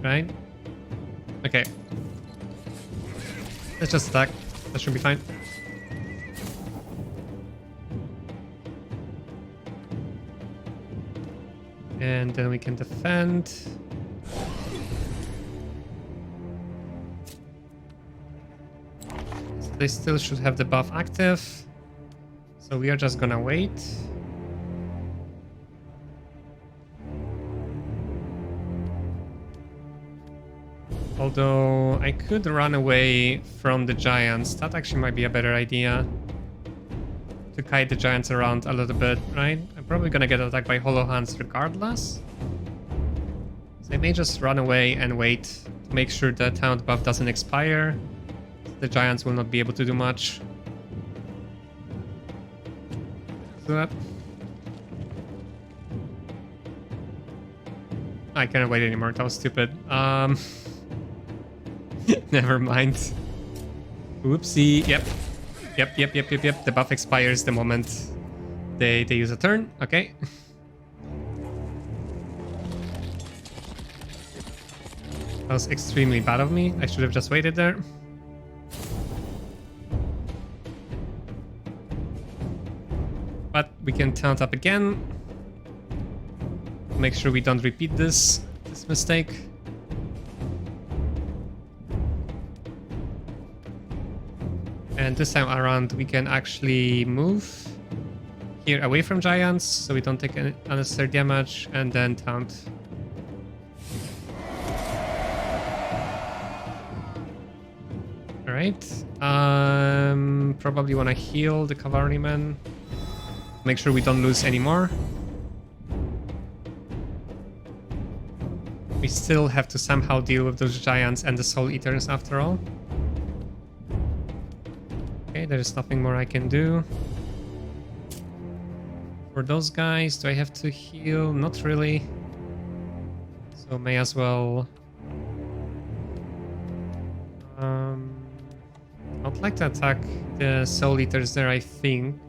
A: Right? Okay. Let's just attack. That should be fine. And then we can defend. So they still should have the buff active. So we are just gonna wait. Although I could run away from the giants. That actually might be a better idea. To kite the giants around a little bit, right? I'm probably gonna get attacked by hollow hands regardless. So I may just run away and wait to make sure the talent buff doesn't expire. The giants will not be able to do much. So that... I can't wait anymore, that was stupid. Never mind. Oopsie, yep. Yep. The buff expires the moment they use a turn. Okay. That was extremely bad of me. I should have just waited there. But we can taunt up again. Make sure we don't repeat this mistake. And this time around we can actually move here away from giants so we don't take any unnecessary damage, and then taunt. Alright. Probably want to heal the cavalrymen. Make sure we don't lose any more. We still have to somehow deal with those giants and the soul eaters after all. Okay, there is nothing more I can do. For those guys, do I have to heal? Not really. So may as well... I'd like to attack the soul eaters there, I think.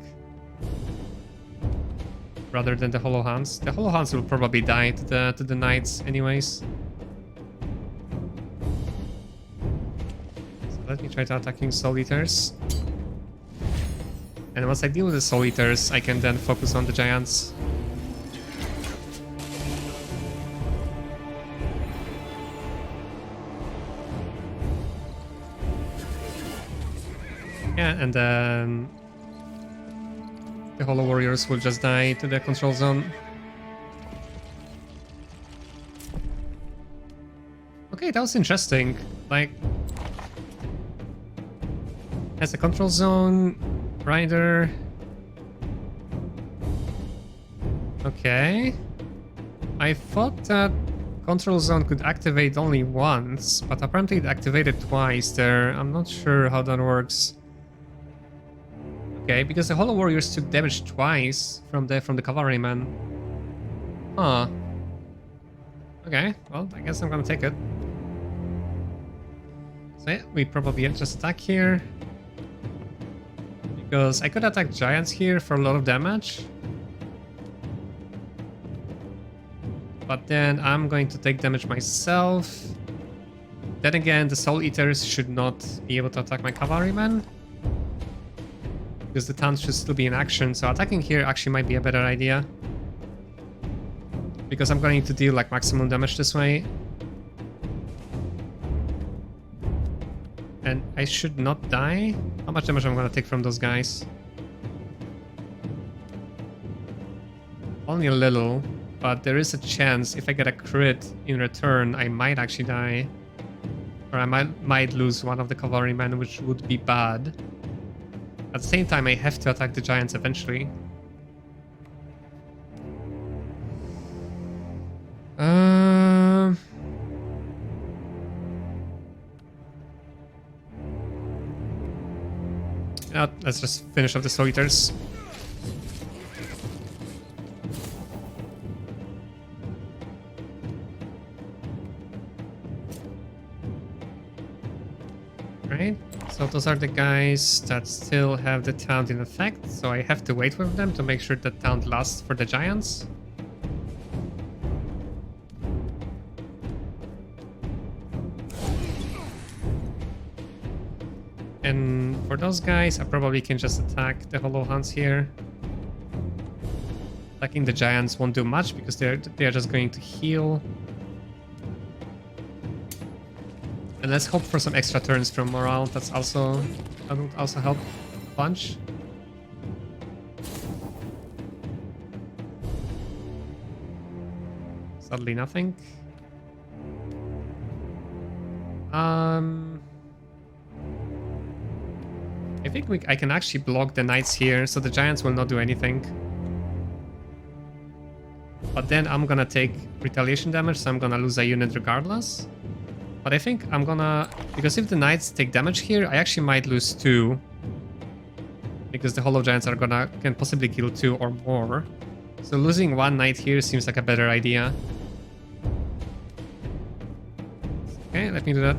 A: Rather than the hollow hands. The hollow hands will probably die to the knights anyways. So let me try to attacking soul eaters. And once I deal with the soul eaters, I can then focus on the giants. Yeah, and then the Hollow Warriors will just die to the control zone. Okay, that was interesting. Like, has a control zone, rider. Okay. I thought that control zone could activate only once, but apparently it activated twice there. I'm not sure how that works. Okay, because the Hollow Warriors took damage twice from the cavalrymen. Huh. Okay, well, I guess I'm gonna take it. So yeah, we probably just attack here. Because I could attack giants here for a lot of damage. But then I'm going to take damage myself. Then again, the Soul Eaters should not be able to attack my cavalrymen. Because the taunt should still be in action, so attacking here actually might be a better idea. Because I'm going to deal like maximum damage this way. And I should not die. How much damage I'm gonna take from those guys? Only a little, but there is a chance if I get a crit in return, I might actually die. Or I might lose one of the cavalrymen, which would be bad. At the same time, I have to attack the giants eventually. Let's just finish off the Soul Eaters. Right, so those are the guys that still have the taunt in effect, so I have to wait with them to make sure the taunt lasts for the giants. And for those guys, I probably can just attack the Hollow Hands here. Attacking the giants won't do much because they're just going to heal. And let's hope for some extra turns from morale. That would also help a bunch. Sadly, nothing. I think I can actually block the knights here, so the giants will not do anything. But then I'm gonna take retaliation damage, so I'm gonna lose a unit regardless. But I think I'm gonna... Because if the knights take damage here, I actually might lose 2. Because the hollow giants are can possibly kill 2 or more. So losing 1 knight here seems like a better idea. Okay, let me do that.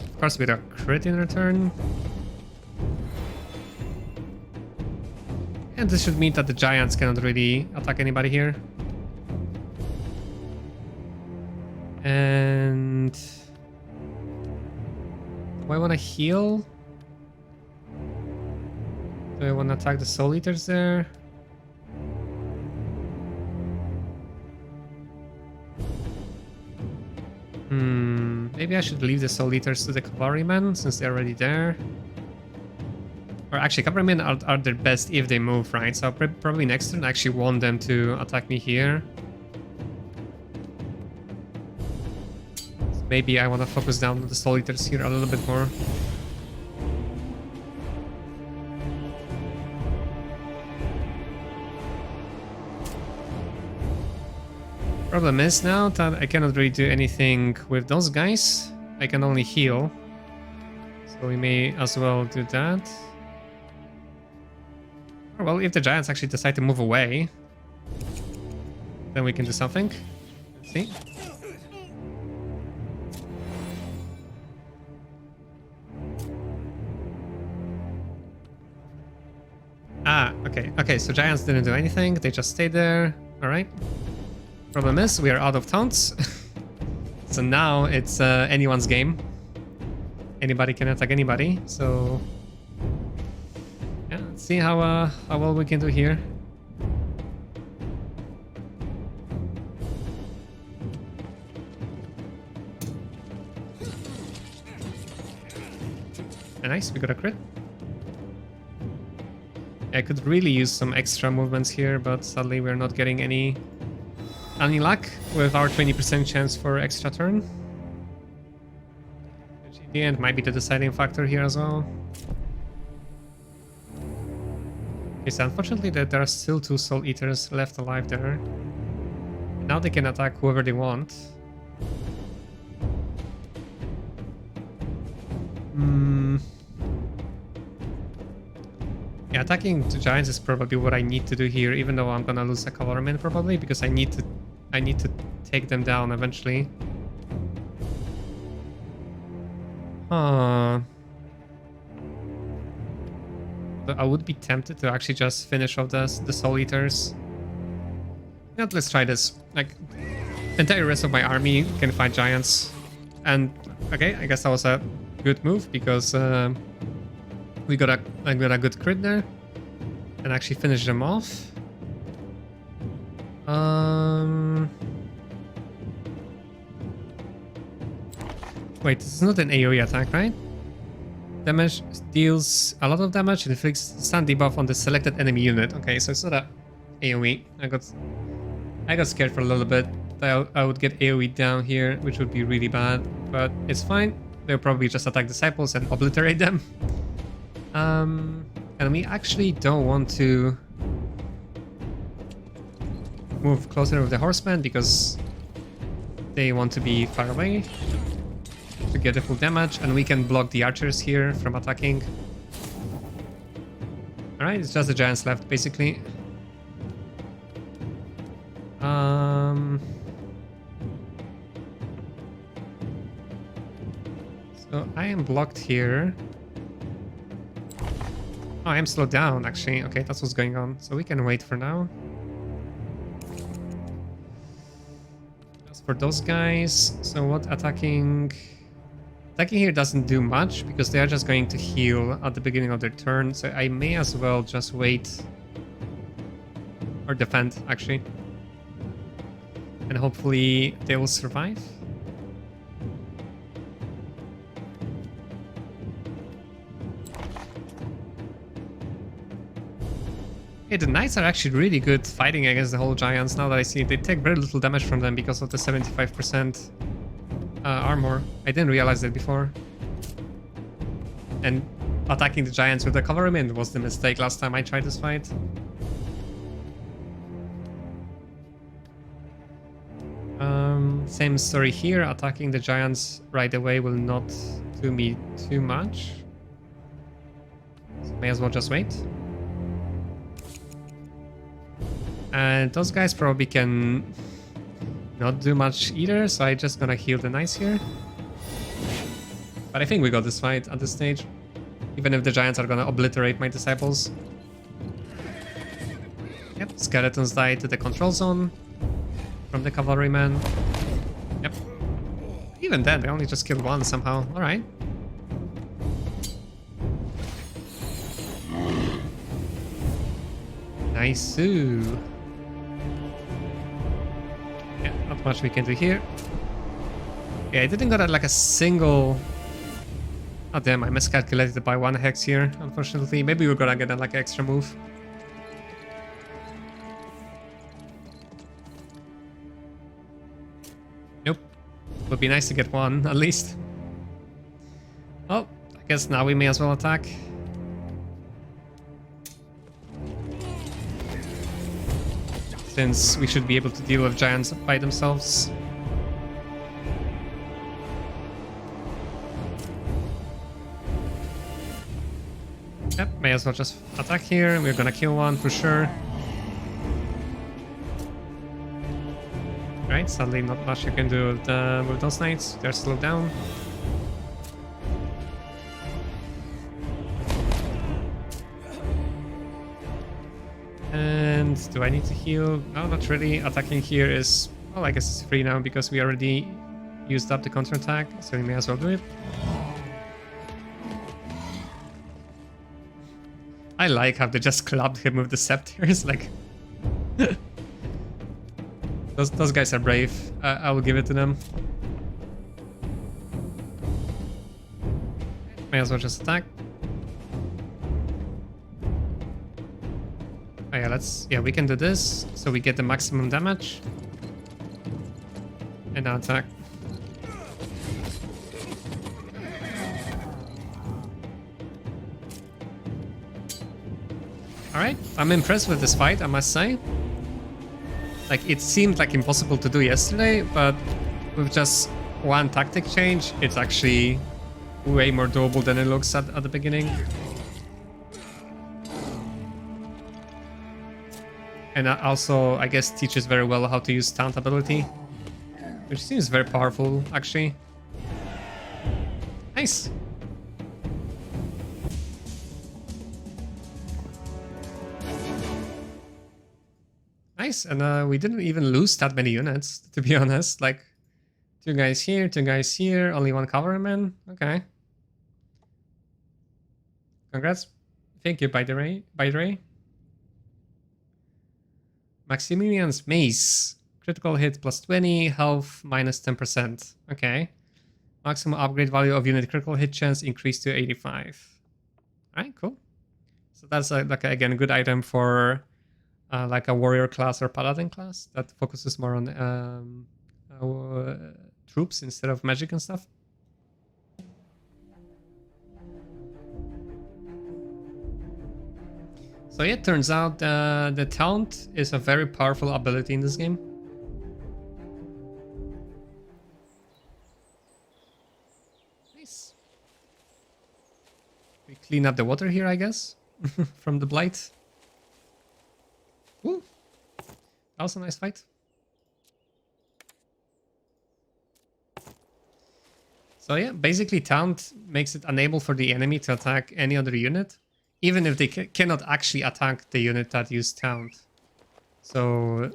A: Of course, with a crit in return. And this should mean that the giants cannot really attack anybody here. And... do I want to heal? Do I want to attack the Soul Eaters there? Maybe I should leave the Soul Eaters to the Cavalrymen since they're already there. Or actually, Cavalrymen are their best if they move, right? So I'll probably next turn I actually want them to attack me here. So maybe I want to focus down on the Soul Eaters here a little bit more. Problem is now that I cannot really do anything with those guys. I can only heal. So we may as well do that. Or well, if the giants actually decide to move away, then we can do something. Let's see. Ah, okay. Okay, so giants didn't do anything. They just stayed there. Alright. Problem is, we are out of taunts. So now it's anyone's game. Anybody can attack anybody, so... yeah, let's see how well we can do here. Nice, we got a crit. I could really use some extra movements here, but sadly we're not getting any luck with our 20% chance for extra turn. Which in the end might be the deciding factor here as well. Okay, so unfortunately there are still 2 Soul Eaters left alive there. Now they can attack whoever they want. Yeah, attacking the giants is probably what I need to do here, even though I'm gonna lose a cavalryman probably, because I need to take them down eventually. I would be tempted to actually just finish off the Soul Eaters. Yeah, let's try this. Like, the entire rest of my army can fight giants. And, okay, I guess that was a good move, because we got a good crit there. And actually finish them off. Wait, this is not an AoE attack, right? Damage deals a lot of damage and inflicts stun debuff on the selected enemy unit. Okay, so it's not a AoE. I got scared for a little bit. I would get AoE down here, which would be really bad, but it's fine. They'll probably just attack disciples and obliterate them. And we actually don't want to move closer with the horsemen because they want to be far away to get the full damage, and we can block the archers here from attacking. Alright, it's just the giants left basically. So I am blocked here. Oh, I am slowed down actually. Okay, that's what's going on. So we can wait for now. As for those guys, so what attacking? Attacking here doesn't do much because they are just going to heal at the beginning of their turn. So I may as well just wait or defend actually. And hopefully they will survive. Hey, the knights are actually really good fighting against the whole giants now that I see. They take very little damage from them because of the 75% armor. I didn't realize that before. And attacking the giants with the cavalrymen was the mistake last time I tried this fight. Same story here. Attacking the giants right away will not do me too much. So may as well just wait. And those guys probably can not do much either, so I'm just gonna heal the knights here. But I think we got this fight at this stage. Even if the giants are gonna obliterate my disciples. Yep, skeletons die to the control zone from the cavalrymen. Yep. Even then, they only just killed one somehow. Alright. Nice-oo. Yeah, not much we can do here. Yeah, I didn't got like a single... Oh damn, I miscalculated by 1 hex here, unfortunately. Maybe we're gonna get like an extra move. Nope. Would be nice to get one, at least. Oh, I guess now we may as well attack. Since we should be able to deal with giants by themselves. Yep, may as well just attack here. We're gonna kill one for sure. Right, sadly not much you can do with those knights. They're slowed down. And do I need to heal? No, not really. Attacking here is, well, I guess it's free now because we already used up the counterattack, so we may as well do it. I like how they just clubbed him with the scepters, like... Those guys are brave. I will give it to them. May as well just attack. Oh yeah, we can do this, so we get the maximum damage. And now attack. Alright, I'm impressed with this fight, I must say. Like, it seemed like impossible to do yesterday, but with just one tactic change, it's actually way more doable than it looks at the beginning. And also, I guess, teaches very well how to use taunt ability, which seems very powerful, actually. Nice! Nice, and we didn't even lose that many units, to be honest. Like, 2 guys here, 2 guys here, only 1 cavalryman. Okay. Congrats. Thank you, by the way. Maximilian's Mace. Critical hit plus 20, health minus 10%. Okay. Maximum upgrade value of unit critical hit chance increased to 85. Alright, cool. So that's like again a good item for like a warrior class or paladin class that focuses more on troops instead of magic and stuff. So yeah, it turns out the taunt is a very powerful ability in this game. Nice. We clean up the water here, I guess, from the blight. Ooh, that was a nice fight. So yeah, basically taunt makes it unable for the enemy to attack any other unit, even if they cannot actually attack the unit that used taunt. So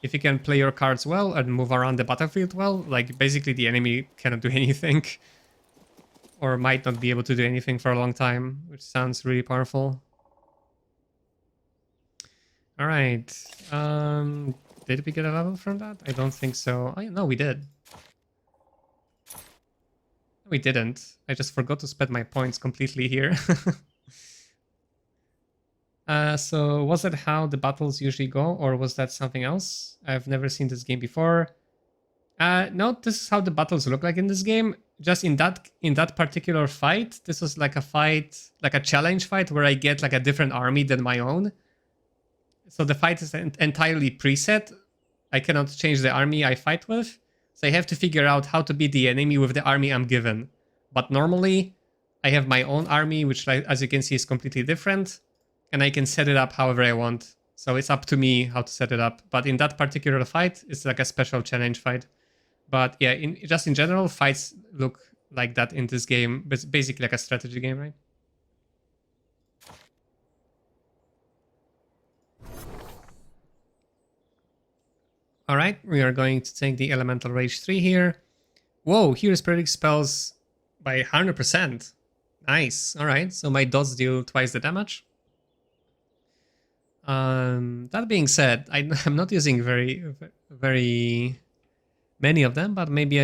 A: if you can play your cards well and move around the battlefield well, like basically the enemy cannot do anything, or might not be able to do anything for a long time, which sounds really powerful. All right, did we get a level from that? I don't think so. Oh, no, we did. We didn't. I just forgot to spend my points completely here. So was that how the battles usually go, or was that something else? I've never seen this game before. No, this is how the battles look like in this game. Just in that particular fight, this was like a fight, like a challenge fight, where I get like a different army than my own. So the fight is entirely preset. I cannot change the army I fight with. So I have to figure out how to beat the enemy with the army I'm given. But normally, I have my own army, which, like, as you can see, is completely different. And I can set it up however I want. So it's up to me how to set it up. But in that particular fight, it's like a special challenge fight. But yeah, just in general, fights look like that in this game. But it's basically like a strategy game, right? Alright, we are going to take the Elemental Rage 3 here. Whoa, here is predicting spells by 100%. Nice, alright, so my dots deal twice the damage. That being said, I'm not using very many of them, but maybe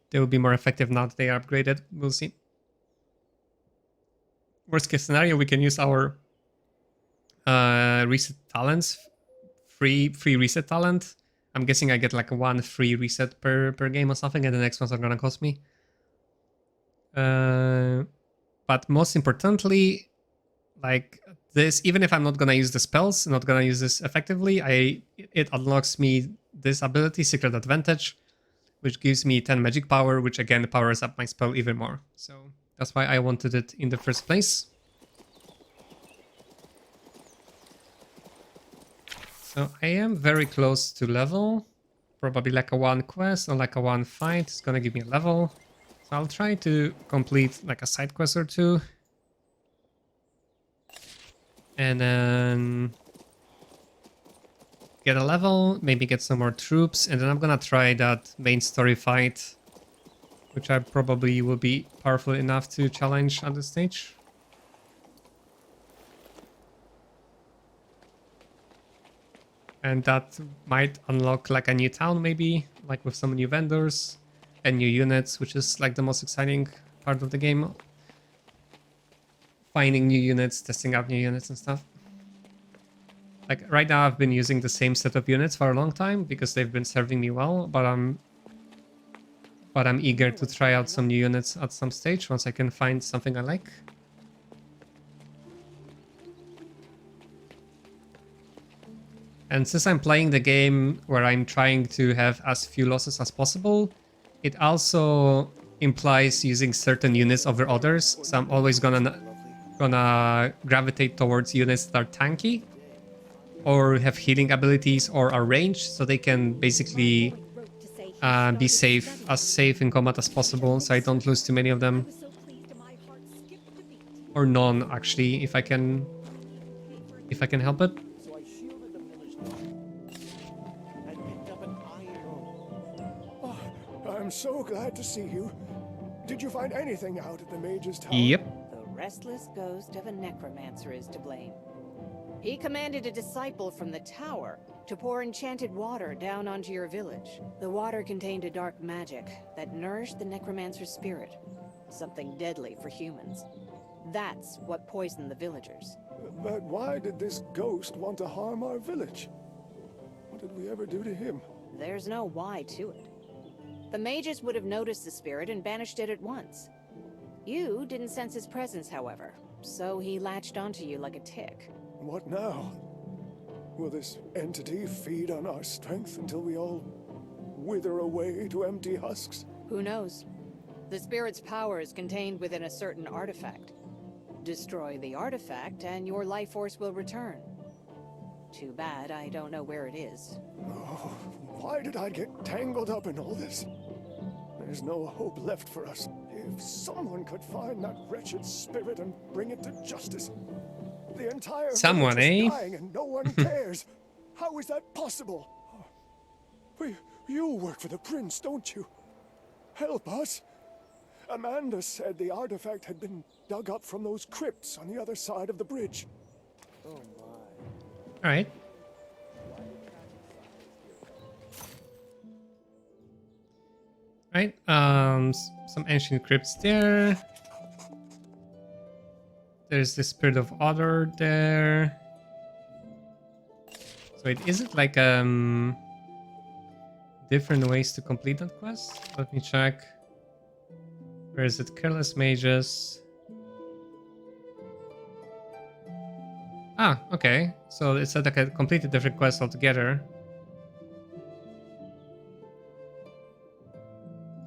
A: they will be more effective now that they are upgraded. We'll see. Worst case scenario, we can use our reset talents. Free reset talent. I'm guessing I get like one free reset per game or something, and the next ones are gonna cost me. But most importantly, like this, even if I'm not gonna use the spells, not gonna use this effectively, it unlocks me this ability, Secret Advantage, which gives me 10 magic power, which again powers up my spell even more. So that's why I wanted it in the first place. So I am very close to level. Probably like a one quest or like a one fight is gonna give me a level. So I'll try to complete like a side quest or two. And then get a level, maybe get some more troops, and then I'm gonna try that main story fight, which I probably will be powerful enough to challenge on this stage. And that might unlock like a new town maybe, like with some new vendors and new units, which is like the most exciting part of the game. Finding new units, testing out new units and stuff. Like right now I've been using the same set of units for a long time because they've been serving me well, but I'm eager to try out some new units at some stage once I can find something I like. And since I'm playing the game where I'm trying to have as few losses as possible, it also implies using certain units over others. So I'm always gonna gravitate towards units that are tanky or have healing abilities or are ranged, so they can basically be safe in combat as possible, so I don't lose too many of them. Or none, actually, if I can help it.
H: I'm so glad to see you. Did you find anything out at the Mage's tower?
A: Yep.
B: The restless ghost of a necromancer is to blame. He commanded a disciple from the tower to pour enchanted water down onto your village. The water contained a dark magic that nourished the necromancer's spirit. Something deadly for humans. That's what poisoned the villagers.
H: But why did this ghost want to harm our village? What did we ever do to him?
B: There's no why to it. The mages would have noticed the spirit and banished it at once. You didn't sense his presence, however, so he latched onto you like a tick.
H: What now? Will this entity feed on our strength until we all wither away to empty husks?
B: Who knows? The spirit's power is contained within a certain artifact. Destroy the artifact and your life force will return. Too bad I don't know where it is.
H: Oh, why did I get tangled up in all this? There's no hope left for us. If someone could find that wretched spirit and bring it to justice. The entire
A: Someone,
H: village is
A: eh?
H: dying and no one cares. How is that possible? You work for the prince, don't you? Help us. Amanda said the artifact had been dug up from those crypts on the other side of the bridge.
C: Oh my.
A: All right. Right. Some ancient crypts there. There's the Spirit of Otter there. So is it like different ways to complete that quest? Let me check. Where is it? Careless Mages. Ah, okay. So it's like a completely different quest altogether.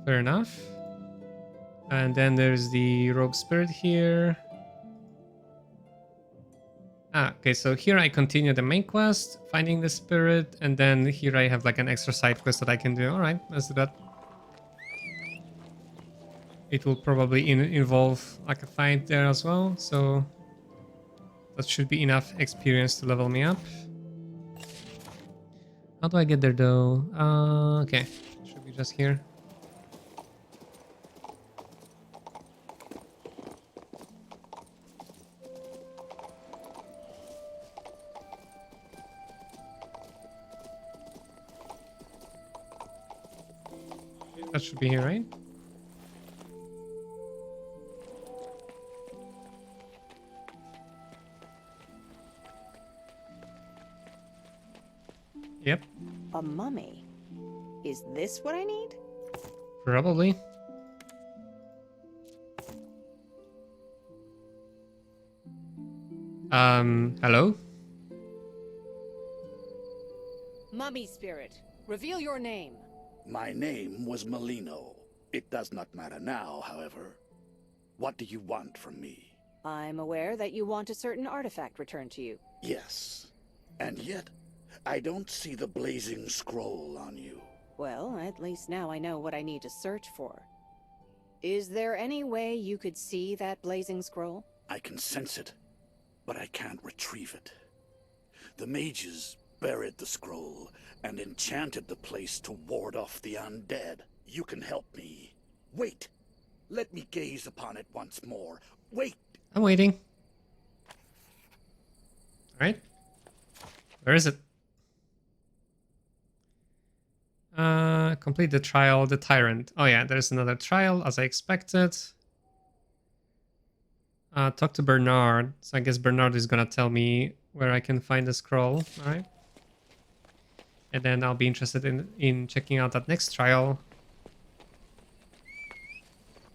A: Fair enough. And then there's the Rogue Spirit here. Ah, okay, so here I continue the main quest, finding the spirit, and then here I have like an extra side quest that I can do. Alright, let's do that. It will probably involve like a fight there as well, so that should be enough experience to level me up. How do I get there though? Okay, should be just here. That should be here, right? Yep.
B: A mummy? Is this what I need?
A: Probably. Hello?
B: Mummy spirit, reveal your name.
I: My name was Molino. It does not matter now, however. What do you want from me?
B: I'm aware that you want a certain artifact returned to you.
I: Yes. And yet, I don't see the blazing scroll on you.
B: Well, at least now I know what I need to search for. Is there any way you could see that blazing scroll?
I: I can sense it, but I can't retrieve it. The mages buried the scroll and enchanted the place to ward off the undead. You can help me. Wait. Let me gaze upon it once more. Wait.
A: I'm waiting. Alright. Where is it? Complete the trial, the tyrant. Oh yeah, there's another trial as I expected. Talk to Bernard. So I guess Bernard is gonna tell me where I can find the scroll. Alright. And then I'll be interested in checking out that next trial.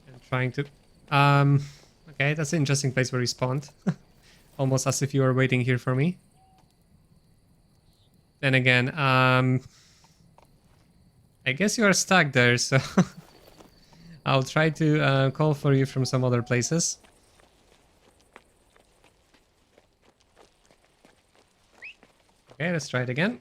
A: And trying to... Okay, that's an interesting place where you spawned. Almost as if you were waiting here for me. Then again, I guess you are stuck there, so... I'll try to call for you from some other places. Okay, let's try it again.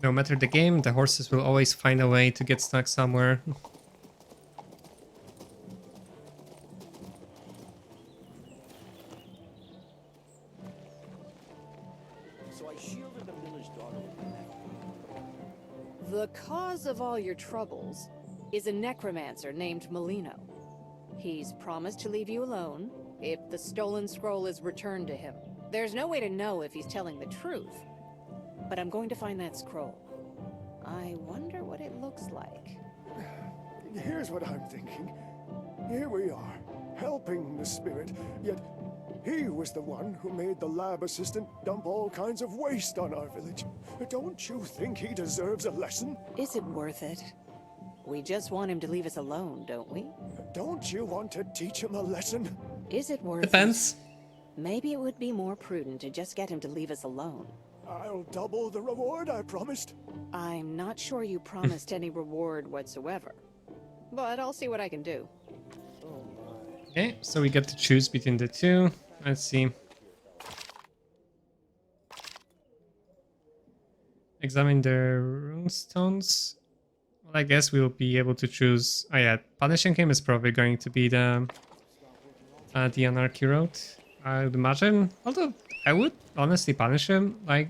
A: No matter the game, the horses will always find a way to get stuck somewhere.
E: So I shielded the miller's daughter with the necklace.
B: The cause of all your troubles is a necromancer named Molino. He's promised to leave you alone if the stolen scroll is returned to him. There's no way to know if he's telling the truth, but I'm going to find that scroll. I wonder what it looks like.
H: Here's what I'm thinking. Here we are, helping the spirit, yet he was the one who made the lab assistant dump all kinds of waste on our village. Don't you think he deserves a lesson?
B: Is it worth it? We just want him to leave us alone, don't we?
H: Don't you want to teach him a lesson?
B: Is it worth
A: Depends.
B: it? Maybe it would be more prudent to just get him to leave us alone.
H: I'll double the reward I promised.
B: I'm not sure you promised any reward whatsoever, but I'll see what I can do.
A: Okay, so we get to choose between the two. Let's see. Examine the runestones. Well, I guess we'll be able to choose... Oh yeah, punishing him is probably going to be the anarchy road, I would imagine. Although, I would honestly punish him. Like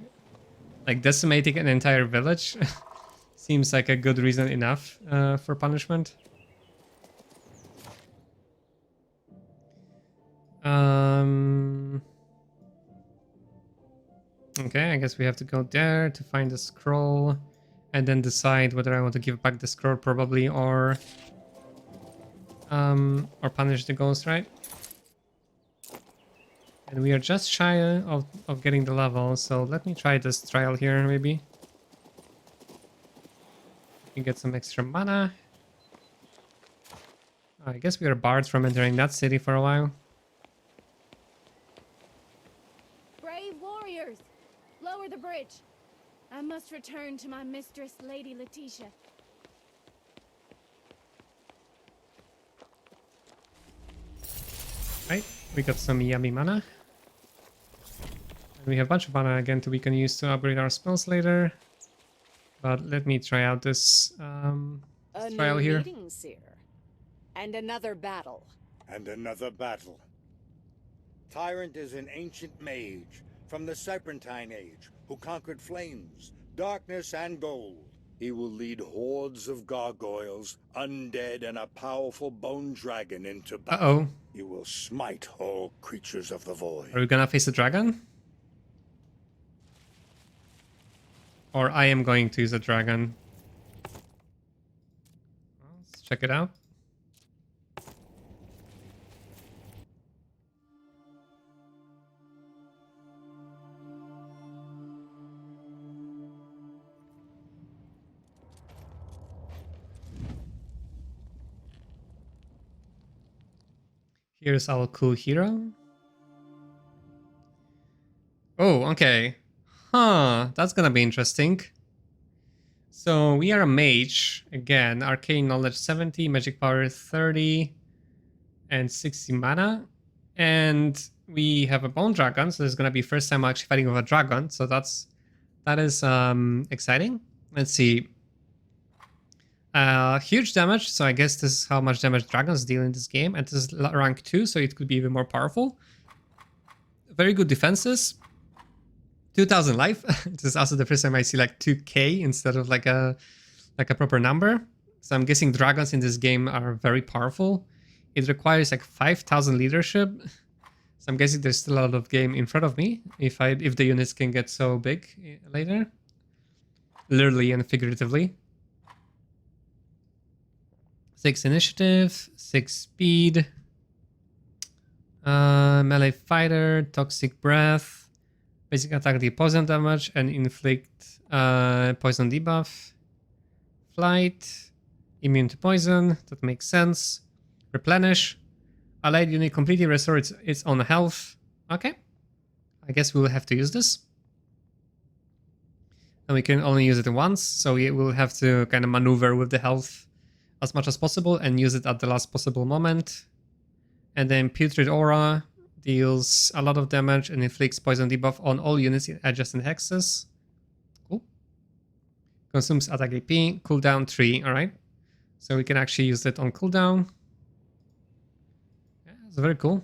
A: decimating an entire village seems like a good reason enough for punishment. Okay, I guess we have to go there to find the scroll and then decide whether I want to give back the scroll probably or punish the ghost, right? And we are just shy of getting the level, so let me try this trial here maybe. We can get some extra mana. I guess we are barred from entering that city for a while.
D: Brave warriors, lower the bridge. I must return to my mistress, Lady Letitia.
A: Right, we got some yummy mana. And we have a bunch of mana again we can use to upgrade our spells later. But let me try out this trial here.
B: Meeting, Seer. And another battle.
J: And another battle. Tyrant is an ancient mage from the Serpentine Age who conquered flames, darkness, and gold. He will lead hordes of gargoyles, undead, and a powerful bone dragon into battle.
A: Uh-oh.
J: He will smite all creatures of the void.
A: Are we gonna face a dragon? Or I am going to use a dragon. Let's check it out. Here's our cool hero. Oh, okay. Huh, that's gonna be interesting. So we are a mage. Again, arcane knowledge 70, magic power 30, and 60 mana. And we have a bone dragon, so this is gonna be first time actually fighting with a dragon. So that is exciting. Let's see. Huge damage, so I guess this is how much damage dragons deal in this game. And this is rank 2, so it could be even more powerful. Very good defenses. 2000 life. This is also the first time I see like 2k instead of like a proper number. So I'm guessing dragons in this game are very powerful. It requires like 5000 leadership. So I'm guessing there's still a lot of game in front of me if the units can get so big later. Literally and figuratively. 6 initiative, 6 speed. Melee fighter, toxic breath. Basic attack deal poison damage and inflict poison debuff. Flight, immune to poison, that makes sense. Replenish, allied unit completely restores its own health. Okay, I guess we'll have to use this. And we can only use it once, so we will have to kind of maneuver with the health as much as possible and use it at the last possible moment. And then Putrid Aura deals a lot of damage and inflicts poison debuff on all units in adjacent hexes. Cool. Consumes attack AP, cooldown 3, alright. So we can actually use it on cooldown. Yeah, it's very cool.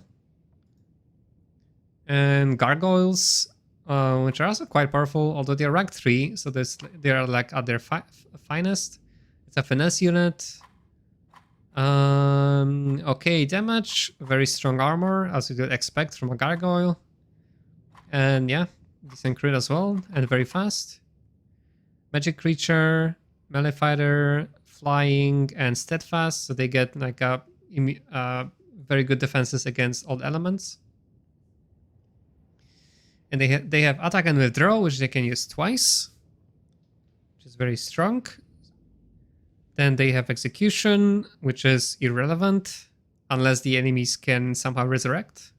A: And gargoyles, which are also quite powerful, although they are rank 3, so they are like at their finest. It's a finesse unit. Okay, damage, very strong armor, as you could expect from a gargoyle. And yeah, decent crit as well, and very fast. Magic creature, melee fighter, flying, and steadfast, so they get like a very good defenses against all elements. And they have attack and withdraw, which they can use twice, which is very strong. Then they have execution, which is irrelevant unless the enemies can somehow resurrect.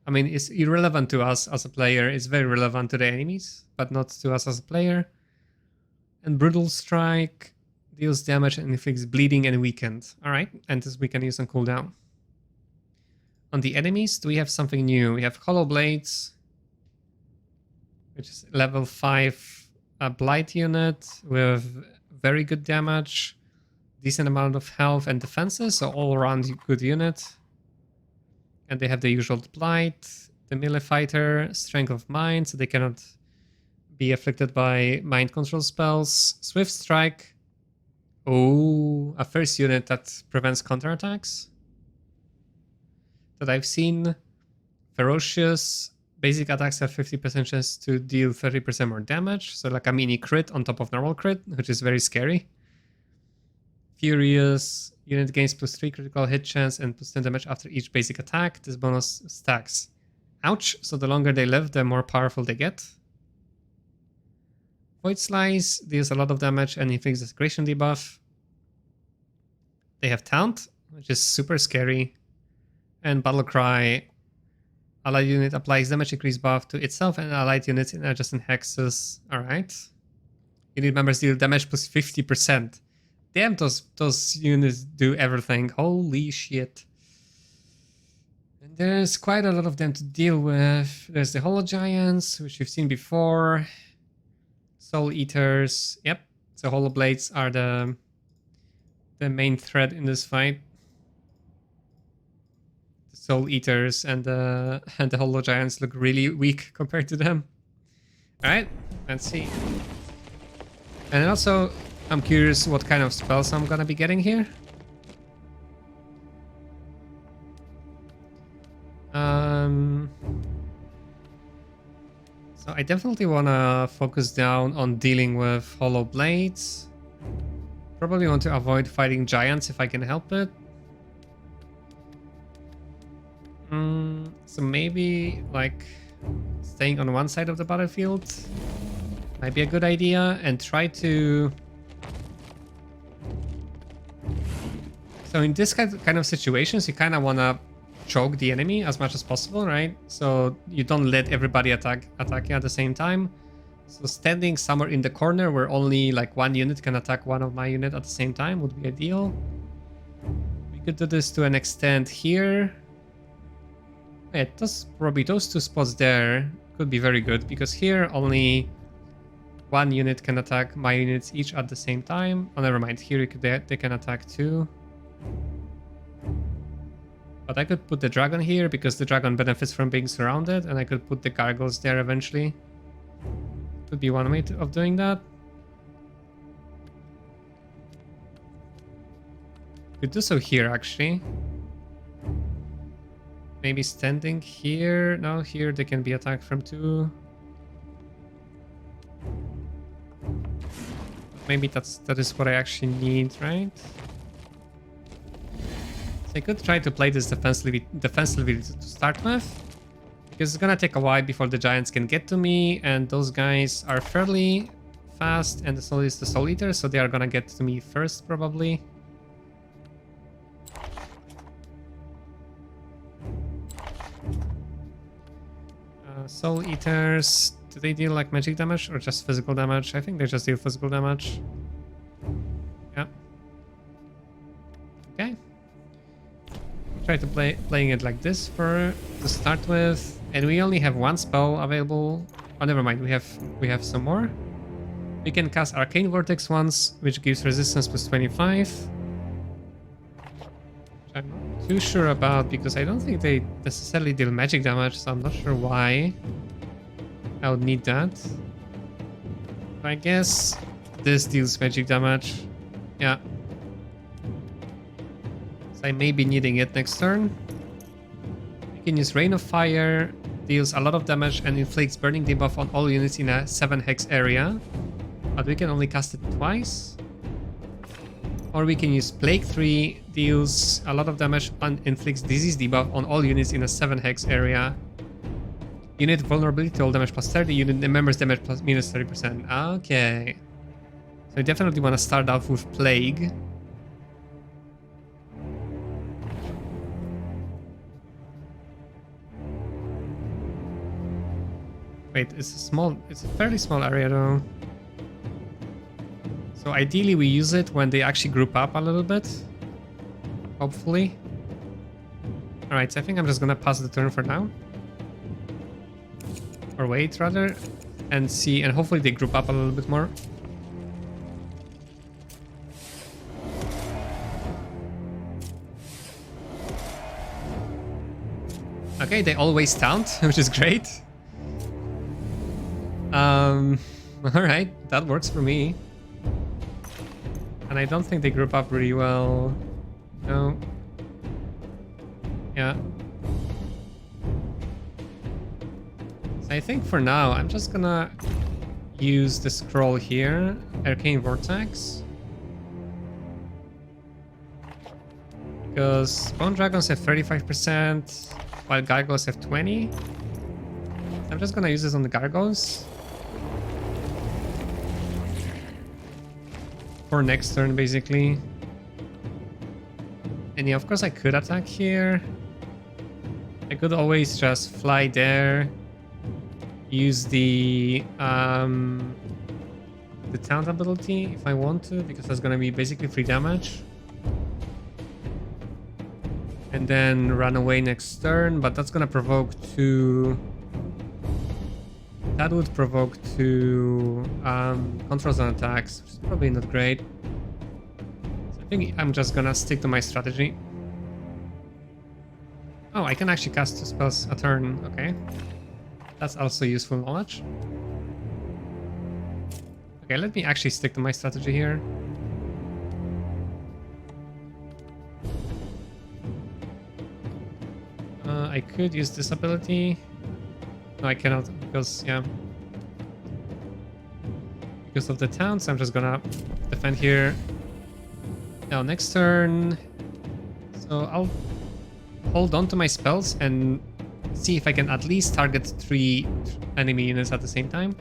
A: I mean, it's irrelevant to us as a player. It's very relevant to the enemies, but not to us as a player. And brutal strike deals damage and inflicts bleeding and weakened. All right, and this we can use on cooldown. On the enemies, do we have something new? We have Hollow Blades, which is level 5 blight unit with very good damage, decent amount of health and defenses, so all around good unit. And they have the usual blight, the melee fighter, strength of mind, so they cannot be afflicted by mind control spells. Swift strike. Oh, a first unit that prevents counterattacks that I've seen. Ferocious, basic attacks have 50% chance to deal 30% more damage. So like a mini crit on top of normal crit, which is very scary. Furious, unit gains +3 critical hit chance and +10 damage after each basic attack. This bonus stacks. Ouch, so the longer they live, the more powerful they get. Void Slice deals a lot of damage and inflicts desecration debuff. They have Taunt, which is super scary. And Battle Cry. Allied unit applies damage increase buff to itself and allied units in adjacent hexes. Alright. Unit members deal damage +50%. Damn, those units do everything. Holy shit. And there's quite a lot of them to deal with. There's the Hollow Giants, which we've seen before. Soul Eaters. Yep. So Hollow Blades are the main threat in this fight. The Soul Eaters and the Hollow Giants look really weak compared to them. Alright, let's see. And also, I'm curious what kind of spells I'm gonna be getting here. So I definitely wanna focus down on dealing with Hollow Blades. Probably want to avoid fighting giants if I can help it. So maybe like staying on one side of the battlefield might be a good idea, and try to... So in this kind of situations, you kind of want to choke the enemy as much as possible, right? So you don't let everybody attack you at the same time. So standing somewhere in the corner where only like one unit can attack one of my unit at the same time would be ideal. We could do this to an extent here. Yeah, probably those two spots there could be very good, because here only one unit can attack my units each at the same time. Oh, never mind. Here they can attack too. But I could put the dragon here because the dragon benefits from being surrounded, and I could put the gargoyles there eventually. Could be one way of doing that. Could do so here actually. Maybe standing here. No, here they can be attacked from two. Maybe that is what I actually need, right? So I could try to play this defensively to start with, because it's gonna take a while before the giants can get to me, and those guys are fairly fast, and the soul is the Soul Eater, so they are gonna get to me first probably. Soul Eaters, do they deal like magic damage or just physical damage? I think they just deal physical damage. Yeah. Okay. Try to playing it like this to start with, and we only have one spell available. Oh, never mind. We have some more. We can cast Arcane Vortex once, which gives resistance +25. I'm not too sure about, because I don't think they necessarily deal magic damage, so I'm not sure why I would need that. But I guess this deals magic damage. Yeah. So I may be needing it next turn. We can use Rain of Fire, deals a lot of damage and inflicts burning debuff on all units in a 7 hex area. But we can only cast it twice. Or we can use Plague 3, deals a lot of damage and inflicts disease debuff on all units in a 7 hex area. Unit vulnerability to all damage +30, unit members damage -30%. Okay. So I definitely want to start off with Plague. Wait, it's a fairly small area though. So ideally we use it when they actually group up a little bit. Hopefully. Alright, so I think I'm just gonna pass the turn for now. Or wait, rather. And see, and hopefully they group up a little bit more. Okay, they always taunt, which is great. Alright, that works for me. And I don't think they group up really well. No. Yeah. So I think for now, I'm just gonna use the scroll here, Arcane Vortex. Because Bone Dragons have 35%, while Gargoyles have 20%. I'm just gonna use this on the Gargoyles. For next turn, basically. And yeah, of course I could attack here. I could always just fly there. Use the taunt ability if I want to, because that's gonna be basically free damage. And then run away next turn, but that's gonna provoke 2... That would provoke 2 controls and attacks, which is probably not great. So I think I'm just gonna stick to my strategy. Oh, I can actually cast 2 spells a turn, okay. That's also useful knowledge. Okay, let me actually stick to my strategy here. I could use this ability. No, I cannot because, yeah. Because of the towns, I'm just gonna defend here. Now, next turn. So I'll hold on to my spells and see if I can at least target 3 enemy units at the same time.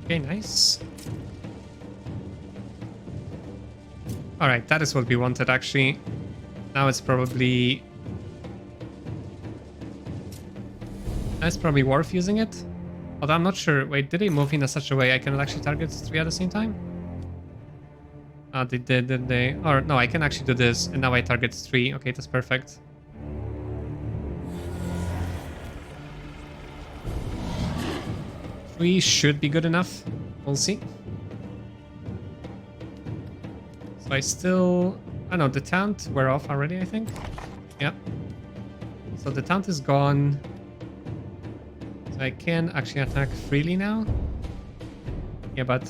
A: Okay, nice. Alright, that is what we wanted actually. Now it's probably... That's probably worth using it. Although I'm not sure. Wait, did they move in such a way I can actually target 3 at the same time? They did, didn't they? Or no, I can actually do this and now I target 3. Okay, that's perfect. We should be good enough. We'll see. So I still... I know, the taunt wear off already, I think. Yeah. So the taunt is gone. So I can actually attack freely now. Yeah, but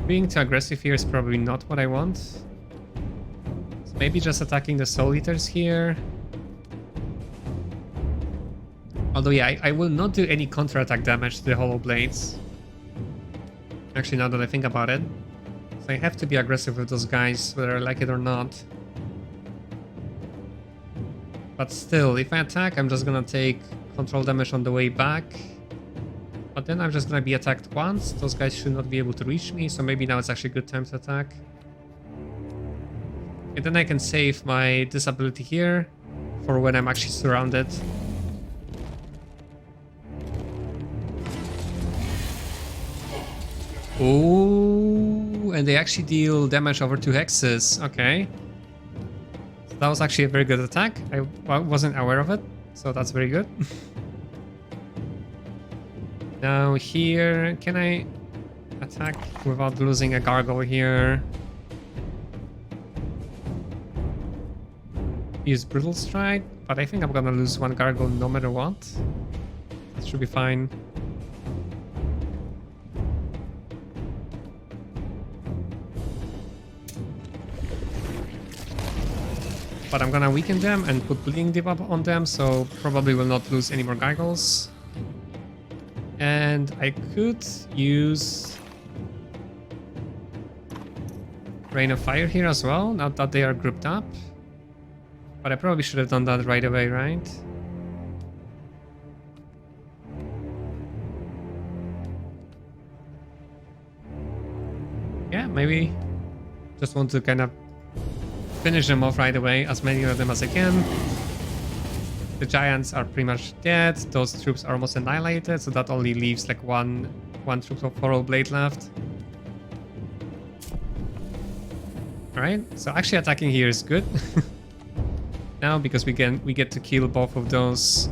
A: being too aggressive here is probably not what I want. So maybe just attacking the Soul Eaters here. Although, yeah, I will not do any counter-attack damage to the Hollow Blades. Actually, now that I think about it. So I have to be aggressive with those guys, whether I like it or not. But still, if I attack, I'm just gonna take control damage on the way back. But then I'm just gonna be attacked once. Those guys should not be able to reach me, so maybe now it's actually a good time to attack. And then I can save my disability here for when I'm actually surrounded. Oh, and they actually deal damage over 2 hexes. Okay. So that was actually a very good attack. I wasn't aware of it, so that's very good. Now here, can I attack without losing a gargoyle here? Use Brutal Strike, but I think I'm gonna lose 1 gargoyle no matter what. That should be fine. But I'm gonna weaken them and put Bleeding Debuff on them, so probably will not lose any more gargoyles. And I could use Rain of Fire here as well, now that they are grouped up. But I probably should have done that right away, right? Yeah, maybe just want to kind of finish them off right away, as many of them as I can. The giants are pretty much dead, those troops are almost annihilated, so that only leaves like one troop of Hollow Blade left. Alright, so actually attacking here is good. Now, because we get to kill both of those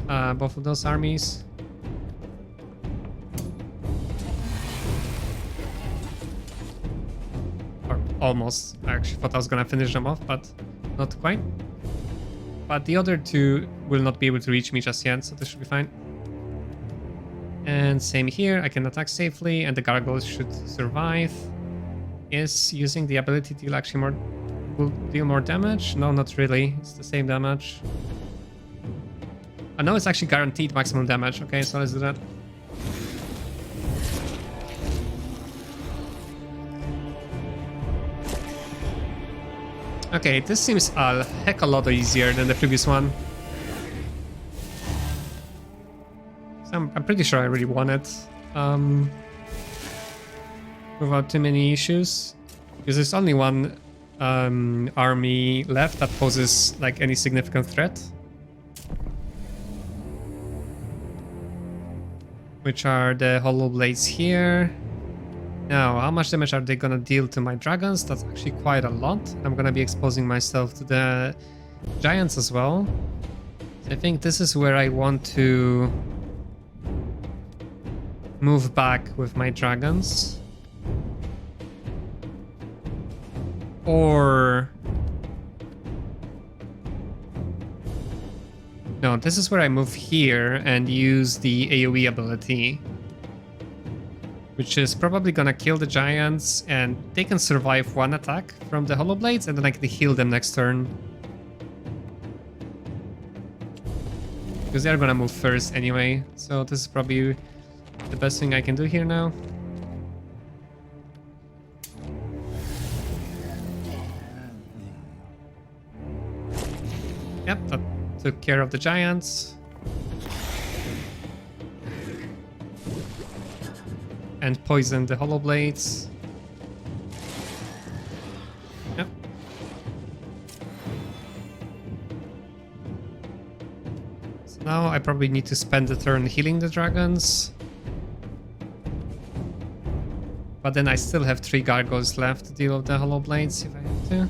A: armies. Almost. I actually thought I was gonna finish them off, but not quite. But the other 2 will not be able to reach me just yet, so this should be fine. And same here, I can attack safely and the gargoyles should survive. Is using the ability to deal actually more, will deal more damage? No, not really. It's the same damage. I know it's actually guaranteed maximum damage. Okay, so let's do that. Okay, this seems a heck a lot easier than the previous one. So I'm pretty sure I really won it. Without too many issues. Because there's only one army left that poses like any significant threat. Which are the hollow blades here. Now, how much damage are they gonna deal to my dragons? That's actually quite a lot. I'm gonna be exposing myself to the giants as well. So I think this is where I want to move back with my dragons. Or... no, this is where I move here and use the AoE ability. Which is probably gonna kill the giants, and they can survive one attack from the hollow blades, and then I can heal them next turn. Because they're gonna move first anyway, so this is probably the best thing I can do here now. Yep, that took care of the giants. And poison the hollow blades. Yep. So now I probably need to spend the turn healing the dragons. But then I still have 3 gargoyles left to deal with the hollow blades if I have to.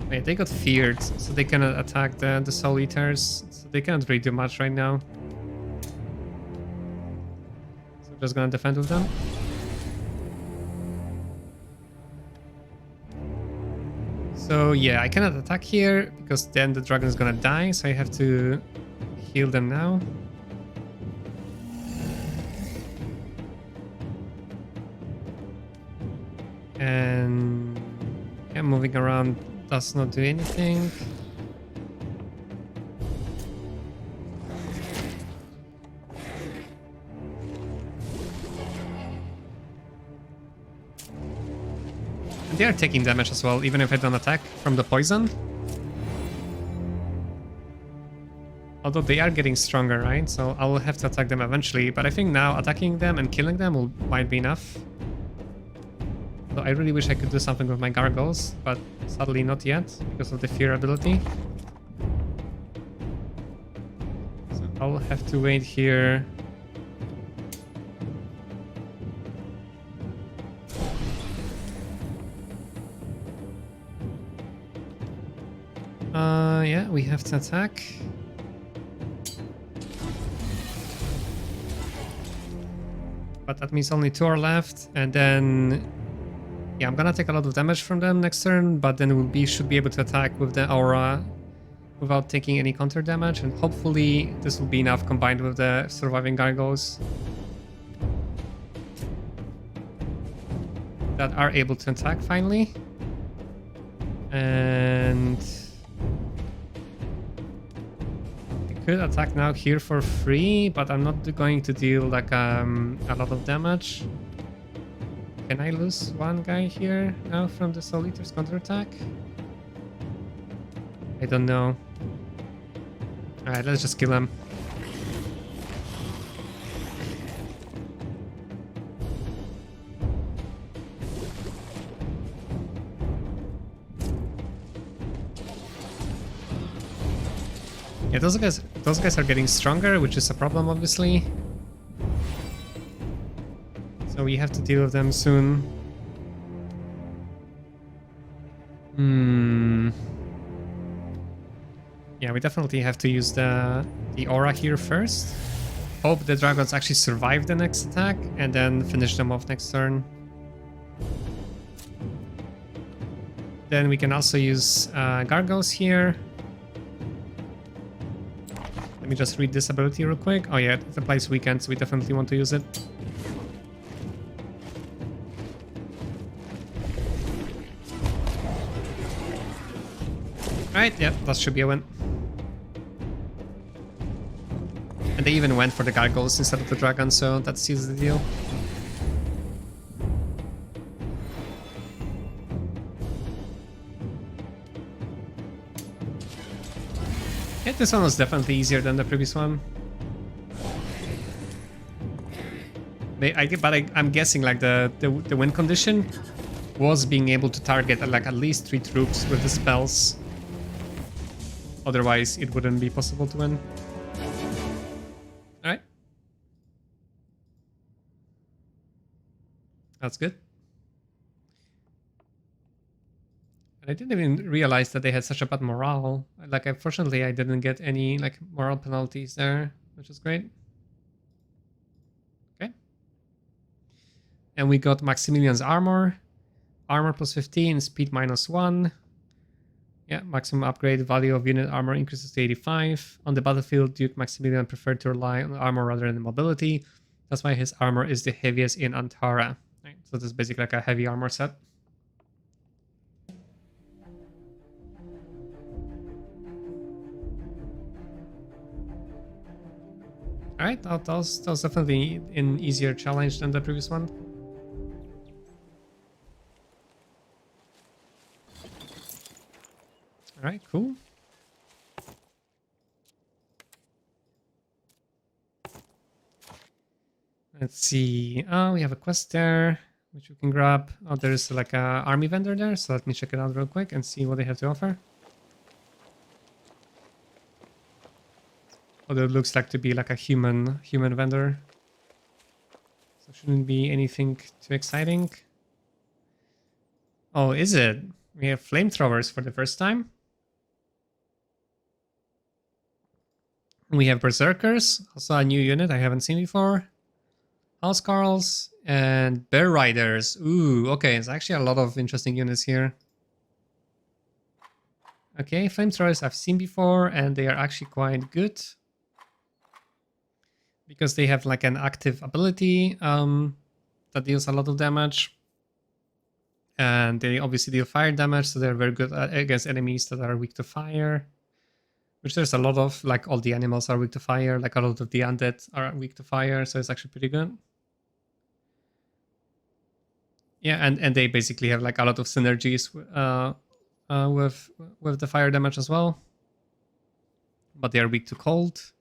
A: Wait, they got feared, so they cannot attack the Soul Eaters. So they can't really do much right now. So I'm just gonna defend with them. So yeah, I cannot attack here because then the dragon is gonna die, so I have to heal them now. And yeah, moving around does not do anything. And they are taking damage as well, even if I don't attack from the poison. Although they are getting stronger, right? So I will have to attack them eventually, but I think now attacking them and killing them might be enough. So I really wish I could do something with my gargoyles, but sadly not yet, because of the fear ability. So I'll have to wait here. Yeah, we have to attack. But that means only 2 are left, and then yeah, I'm gonna take a lot of damage from them next turn, but then should be able to attack with the aura without taking any counter damage, and hopefully this will be enough combined with the surviving gargoyles that are able to attack finally. And I could attack now here for free, but I'm not going to deal like a lot of damage. Can I lose one guy here now from the Soul Eater's counterattack? I don't know. Alright, let's just kill him. Yeah, those guys are getting stronger, which is a problem, obviously. So we have to deal with them soon. Yeah, we definitely have to use the aura here first. Hope the dragons actually survive the next attack, and then finish them off next turn. Then we can also use gargoyles here. Let me just read this ability real quick. Oh yeah, it applies weekend, so we definitely want to use it. Right, yeah, that should be a win. And they even went for the gargoyles instead of the dragon, so that seals the deal. Yeah, this one was definitely easier than the previous one. I'm guessing like the win condition was being able to target like at least 3 troops with the spells. Otherwise, it wouldn't be possible to win. Alright. That's good. And I didn't even realize that they had such a bad morale. Like, unfortunately, I didn't get any like morale penalties there, which is great. Okay. And we got Maximilian's armor. Armor plus 15, speed minus 1. Yeah, maximum upgrade, value of unit armor increases to 85. On the battlefield, Duke Maximilian preferred to rely on armor rather than mobility. That's why his armor is the heaviest in Antara. Right, so this is basically like a heavy armor set. Alright, that was definitely an easier challenge than the previous one. Alright, cool. Let's see. Oh, we have a quest there, which we can grab. Oh, there's like a army vendor there, so let me check it out real quick and see what they have to offer. Although it looks like to be like a human vendor. So shouldn't be anything too exciting. Oh, is it? We have Flamethrowers for the first time. We have Berserkers, also a new unit I haven't seen before. Housecarls and Bear Riders. Ooh, okay, it's actually a lot of interesting units here. Okay, Flamethrowers I've seen before, and they are actually quite good. Because they have like an active ability that deals a lot of damage. And they obviously deal fire damage, so they're very good against enemies that are weak to fire. Which there's a lot of, like all the animals are weak to fire, like a lot of the undead are weak to fire, so it's actually pretty good. Yeah, and they basically have like a lot of synergies with the fire damage as well. But they are weak to cold.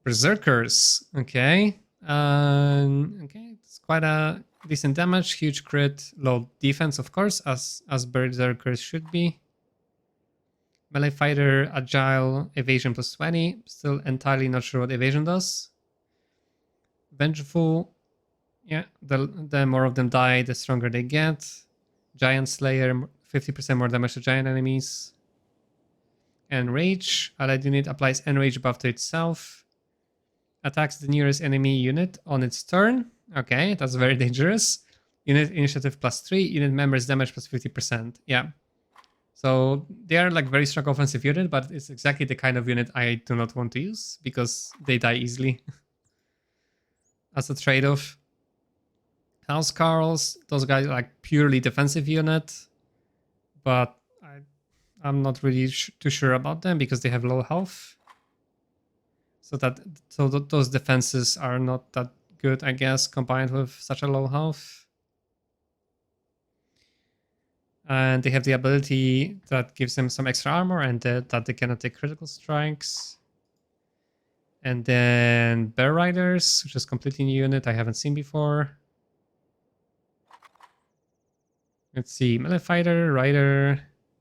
A: Berserkers, okay. Okay, it's quite a decent damage, huge crit, low defense, of course, as Berserkers should be. Melee fighter, agile, evasion plus 20. Still entirely not sure what evasion does. Vengeful. Yeah, the more of them die, the stronger they get. Giant Slayer, 50% more damage to giant enemies. Enrage. Allied unit applies Enrage buff to itself. Attacks the nearest enemy unit on its turn. Okay, that's very dangerous. Unit initiative plus 3. Unit members damage plus 50%. Yeah. So they are like very strong offensive unit, but it's exactly the kind of unit I do not want to use because they die easily. As a trade-off. Housecarls, those guys are like purely defensive unit, but I'm not really too sure about them because they have low health. So those defenses are not that good, I guess, combined with such a low health. And they have the ability that gives them some extra armor and that they cannot take critical strikes. And then Bear Riders, which is a completely new unit I haven't seen before. Let's see, melee fighter, rider,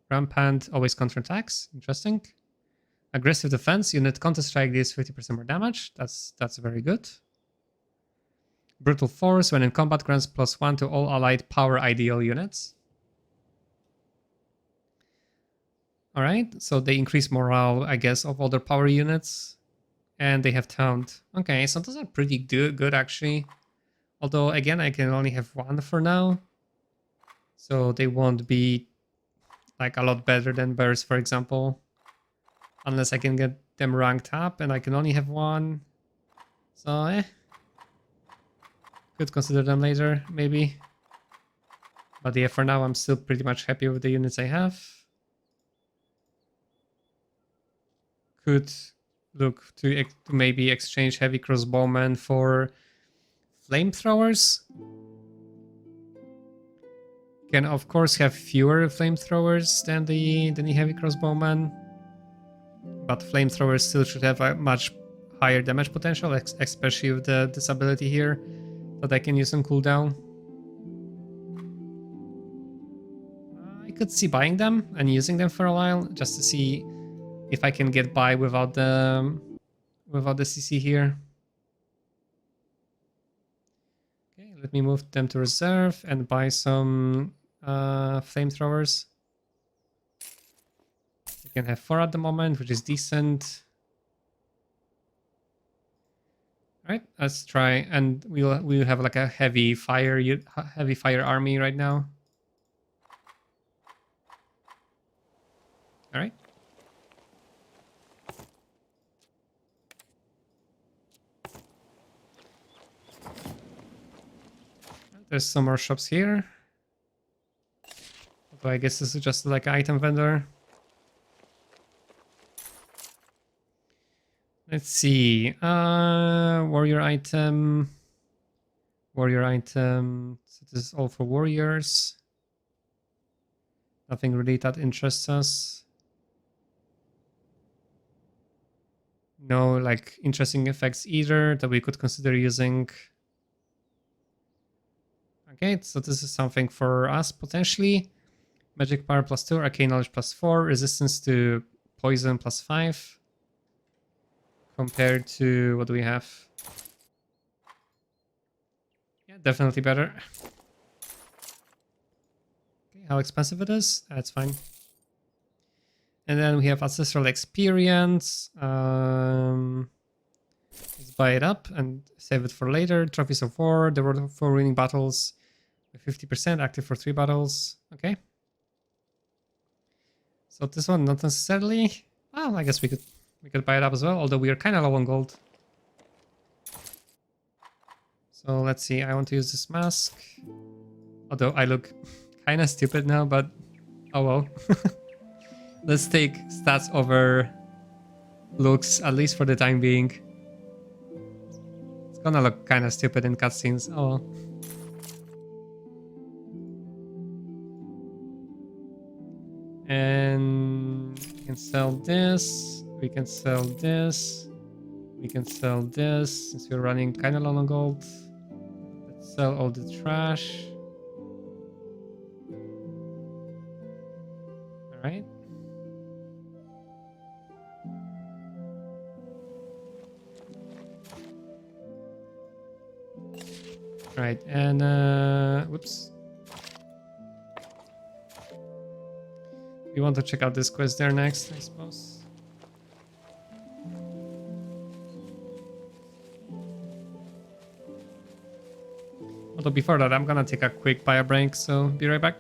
A: rampant, always counterattacks. Interesting. Aggressive defense, unit counter strike deals 50% more damage. That's very good. Brutal force, when in combat, grants +1 to all allied power ideal units. Alright, so they increase morale, I guess, of other power units. And they have taunt. Okay, so those are pretty good actually. Although, again, I can only have one for now. So they won't be like a lot better than bears, for example. Unless I can get them ranked up, and I can only have one. So, could consider them later, maybe. But yeah, for now, I'm still pretty much happy with the units I have. Could look to maybe exchange heavy crossbowmen for flamethrowers. Can of course have fewer flamethrowers than the heavy crossbowmen, but flamethrowers still should have a much higher damage potential, especially with this ability here that I can use on cooldown. I could see buying them and using them for a while just to see if I can get by without the CC here. Okay, let me move them to reserve and buy some flamethrowers. We can have 4 at the moment, which is decent. All right, let's try, and we'll have like a heavy fire army right now. All right. There's some more shops here. Although I guess this is just like an item vendor. Let's see. Warrior item. Warrior item. So this is all for warriors. Nothing really that interests us. No like interesting effects either that we could consider using. Okay, so this is something for us potentially. Magic power +2, arcane knowledge +4, resistance to poison +5. Compared to what do we have? Yeah, definitely better. Okay, how expensive it is? That's fine. And then we have ancestral experience. Let's buy it up and save it for later. Trophies of war, the reward for winning battles. 50% active for 3 battles. Okay. So this one not necessarily. Well, I guess we could buy it up as well, although we are kind of low on gold. So let's see. I want to use this mask. Although I look kind of stupid now, but oh well. Let's take stats over looks, at least for the time being. It's gonna look kind of stupid in cutscenes. Oh well. And we can sell this, we can sell this, we can sell this, since we're running kind of low on gold. Let's sell all the trash. Alright. Alright, and whoops. We want to check out this quest there next, I suppose. Although before that, I'm gonna take a quick bio break, so be right back.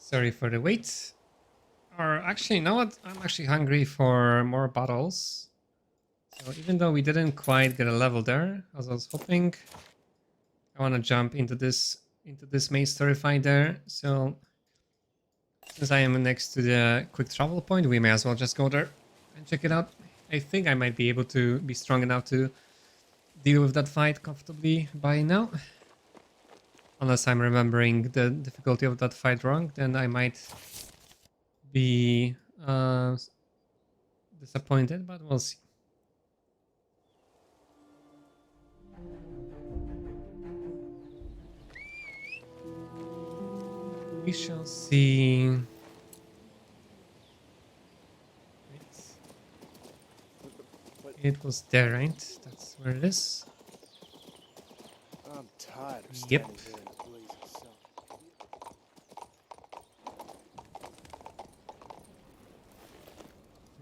A: Sorry for the wait. Or actually, you know what? I'm actually hungry for more bottles. So even though we didn't quite get a level there, as I was hoping, I want to jump into this main story finder. So since I am next to the quick travel point, we may as well just go there and check it out. I think I might be able to be strong enough to deal with that fight comfortably by now. Unless I'm remembering the difficulty of that fight wrong, then I might be disappointed, but we'll see. We shall see. It was there, right? That's where it is.
C: I'm tired of
A: Yep.
C: standing here in a blaze of sun.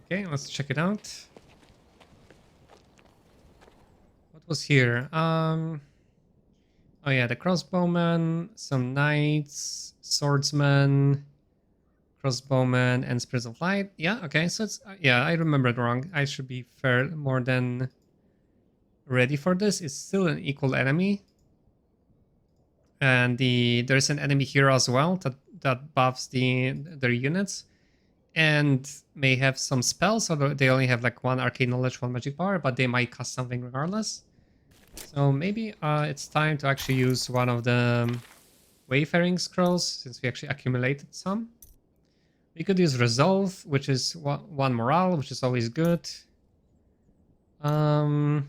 A: Okay, let's check it out. What was here? Oh yeah, the crossbowmen, some knights, swordsmen, crossbowmen, and spirits of light. Yeah, okay, so it's yeah, I remembered wrong. I should be fair more than ready for this. It's still an equal enemy, and there's an enemy here as well that buffs their units, and may have some spells. Although they only have like one arcane knowledge, one magic power, but they might cast something regardless. So maybe it's time to actually use one of the Wayfaring Scrolls, since we actually accumulated some. We could use Resolve, which is one morale, which is always good. Probably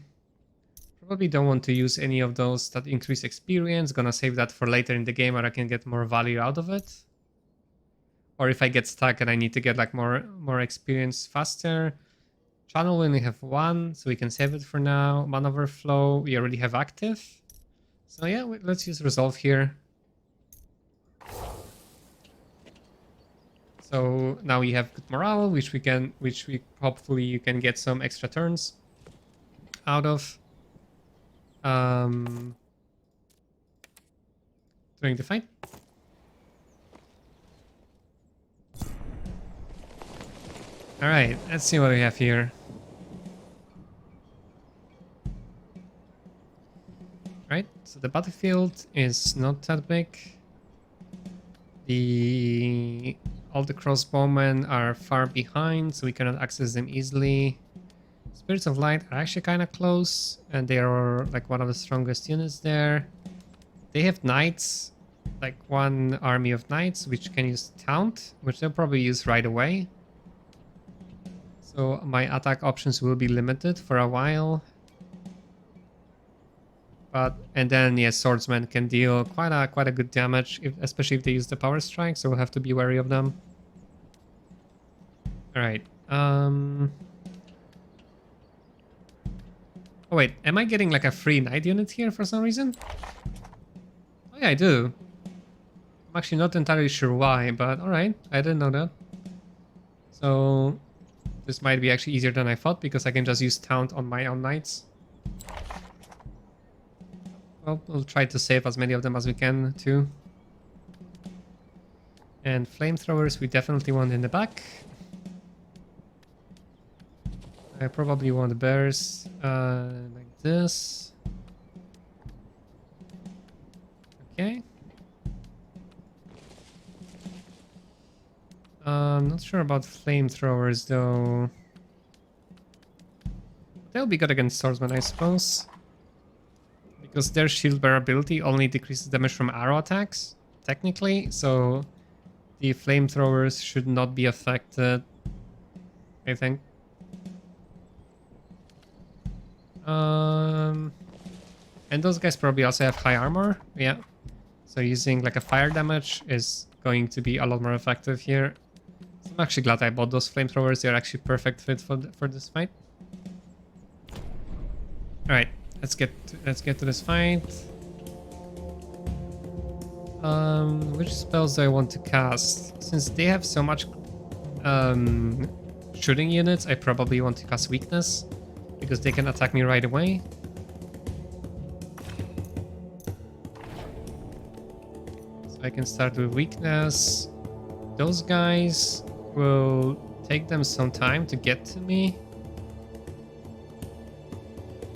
A: don't want to use any of those that increase experience. Gonna save that for later in the game where I can get more value out of it. Or if I get stuck and I need to get like more experience faster. Channel, we only have one, so we can save it for now. Mana Overflow, we already have active. So yeah, let's use Resolve here. So now we have good morale, which we hopefully you can get some extra turns out of during the fight. All right, let's see what we have here. Right, so the battlefield is not that big. All the crossbowmen are far behind, so we cannot access them easily. Spirits of Light are actually kind of close, and they are like one of the strongest units there. They have knights, like one army of knights, which can use Taunt, which they'll probably use right away. So my attack options will be limited for a while. And then yeah, swordsmen can deal quite a good damage, especially if they use the power strike. So we'll have to be wary of them. All right. Oh wait, am I getting like a free knight unit here for some reason? Oh yeah, I do. I'm actually not entirely sure why, but all right, I didn't know that. So this might be actually easier than I thought because I can just use Taunt on my own knights. Well, we'll try to save as many of them as we can, too. And Flamethrowers we definitely want in the back. I probably want bears like this. Okay. I'm not sure about Flamethrowers, though. They'll be good against swordsmen, I suppose. Because their shield bearer ability only decreases damage from arrow attacks, technically, so the flamethrowers should not be affected, I think. And those guys probably also have high armor, yeah. So using like a fire damage is going to be a lot more effective here. So I'm actually glad I bought those flamethrowers. They're actually perfect fit for this fight. All right. Let's get to this fight. Which spells do I want to cast? Since they have so much shooting units, I probably want to cast Weakness because they can attack me right away. So I can start with Weakness. those guys will take them some time to get to me.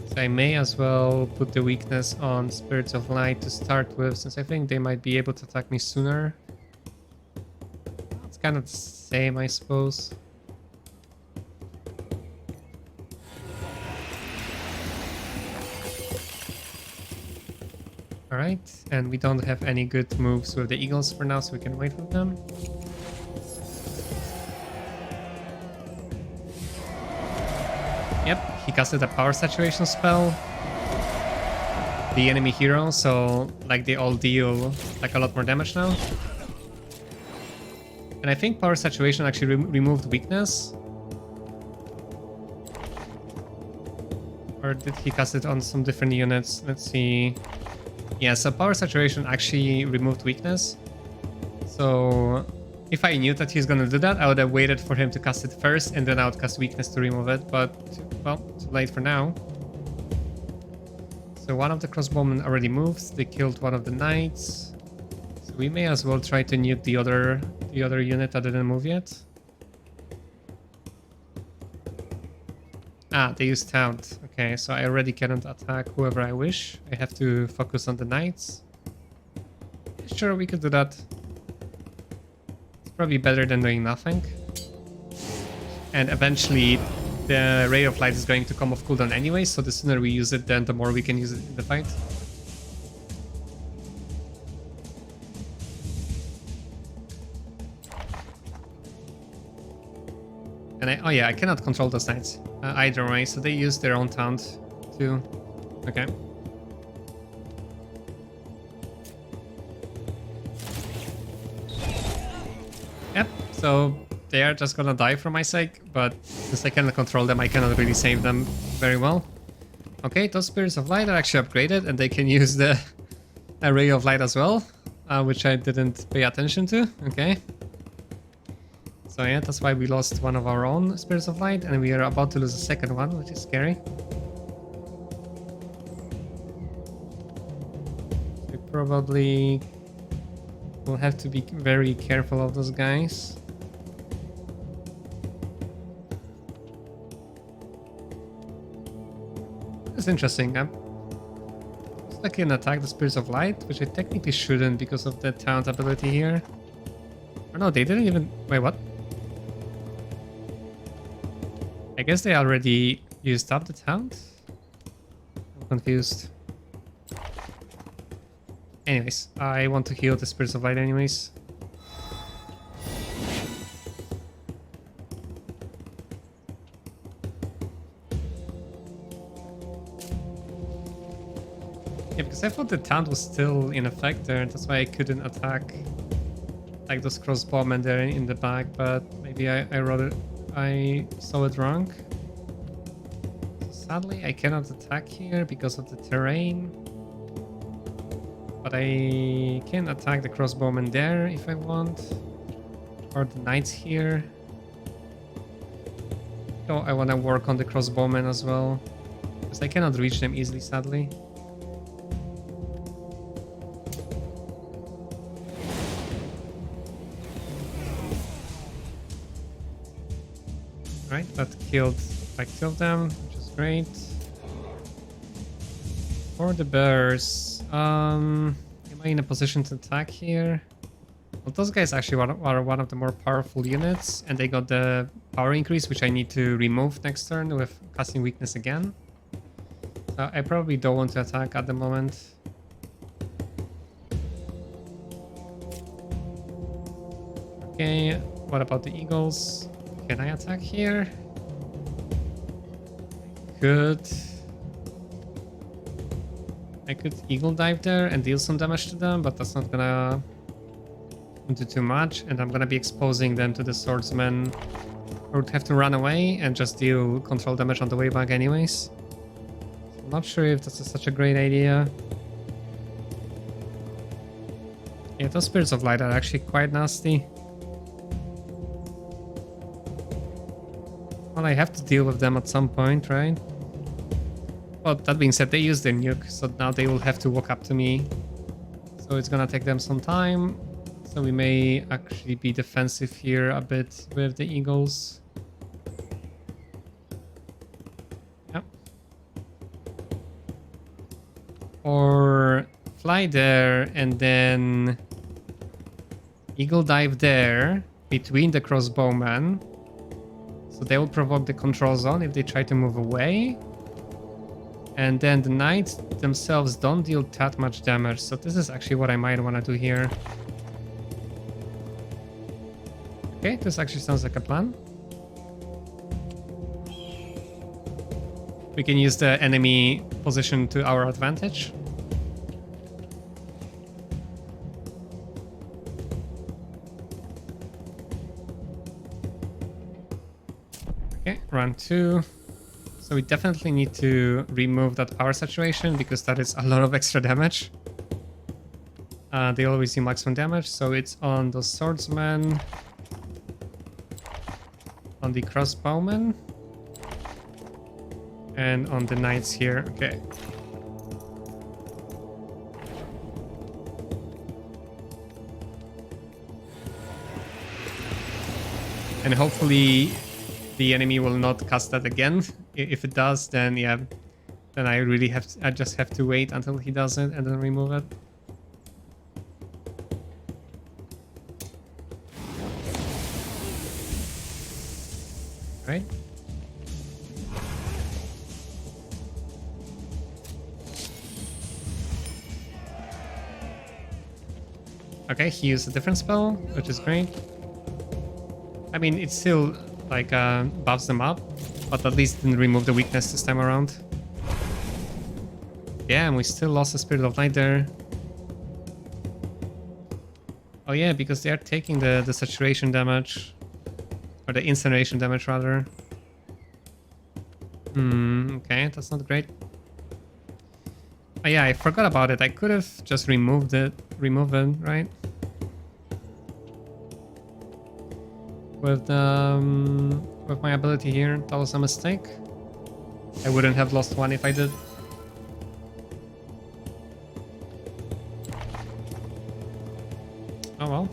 A: So I may as well put the weakness on Spirits of Light to start with, since I think they might be able to attack me sooner. It's kind of the same, I suppose. Alright, and we don't have any good moves with the eagles for now, so we can wait with them. Yep, he casted a power saturation spell. The enemy hero, so like they all deal like a lot more damage now. And I think power saturation actually removed weakness. Or did he cast it on some different units? Let's see. Yeah, so power saturation actually removed weakness. So if I knew that he's gonna do that, I would have waited for him to cast it first and then I would cast weakness to remove it, but well, too late for now. So one of the crossbowmen already moved, they killed one of the knights. So we may as well try to nuke the other unit that didn't move yet. Ah, they used Taunt. Okay, so I already cannot attack whoever I wish. I have to focus on the knights. Sure, we could do that. It's probably better than doing nothing. And eventually the Ray of Light is going to come off cooldown anyway, so the sooner we use it, then the more we can use it in the fight. And oh yeah, I cannot control those knights either way, so they use their own taunt too. Okay. Yep, so they are just gonna die for my sake, but since I cannot control them, I cannot really save them very well. Okay, those Spirits of Light are actually upgraded, and they can use the Ray of Light as well, which I didn't pay attention to. Okay. So yeah, that's why we lost one of our own Spirits of Light, and we are about to lose a second one, which is scary. We probably will have to be very careful of those guys. It's interesting. I can attack the Spirits of Light, which I technically shouldn't because of the taunt ability here. Or no, they didn't even... Wait, what? I guess they already used up the taunt? I'm confused. Anyways, I want to heal the Spirits of Light anyways. Yeah, because I thought the taunt was still in effect there, and that's why I couldn't attack like those crossbowmen there in the back, but maybe I saw it wrong. Sadly, I cannot attack here because of the terrain. But I can attack the crossbowmen there if I want. Or the knights here. So I want to work on the crossbowmen as well. Because I cannot reach them easily, sadly. Right, that killed like two of them, which is great. For the bears, am I in a position to attack here? Well, those guys actually are one of the more powerful units, and they got the power increase, which I need to remove next turn with casting weakness again. So I probably don't want to attack at the moment. Okay, what about the eagles? Can I attack here? I could eagle dive there and deal some damage to them, but that's not gonna do too much, and I'm gonna be exposing them to the swordsman. I would have to run away and just deal control damage on the way back anyways. I'm not sure if this is such a great idea. Yeah, those Spirits of Light are actually quite nasty. Well, I have to deal with them at some point, right? But that being said, they use their nuke, so now they will have to walk up to me. So it's gonna take them some time. So we may actually be defensive here a bit with the eagles. Yep. Or fly there and then eagle dive there between the crossbowmen. So they will provoke the control zone if they try to move away. And then the knights themselves don't deal that much damage. So this is actually what I might want to do here. Okay, this actually sounds like a plan. We can use the enemy position to our advantage. Okay, round 2. So we definitely need to remove that power saturation because that is a lot of extra damage. They always do maximum damage, so it's on the swordsman, on the crossbowmen, and on the knights here. Okay. And hopefully the enemy will not cast that again. If it does, then yeah, then I really have to, I just have to wait until he does it and then remove it. Right? Okay, he used a different spell, which is great. I mean, it still like buffs them up, but at least didn't remove the weakness this time around. Yeah, and we still lost the Spirit of Light there. Oh yeah, because they are taking the saturation damage. Or the incineration damage, rather. Okay, that's not great. Oh yeah, I forgot about it. I could have just remove it, right? With my ability here, that was a mistake. I wouldn't have lost one if I did. Oh well.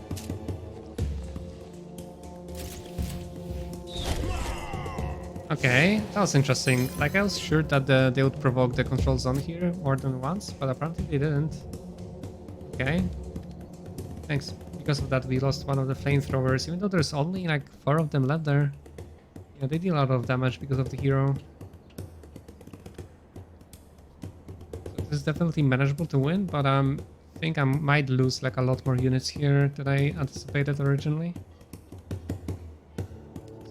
A: Okay, that was interesting. Like, I was sure that they would provoke the control zone here more than once, but apparently they didn't. Okay. Thanks. Because of that, we lost one of the Flamethrowers, even though there's only like 4 of them left there. Yeah, they deal a lot of damage because of the hero. So this is definitely manageable to win, but I think I might lose like a lot more units here than I anticipated originally.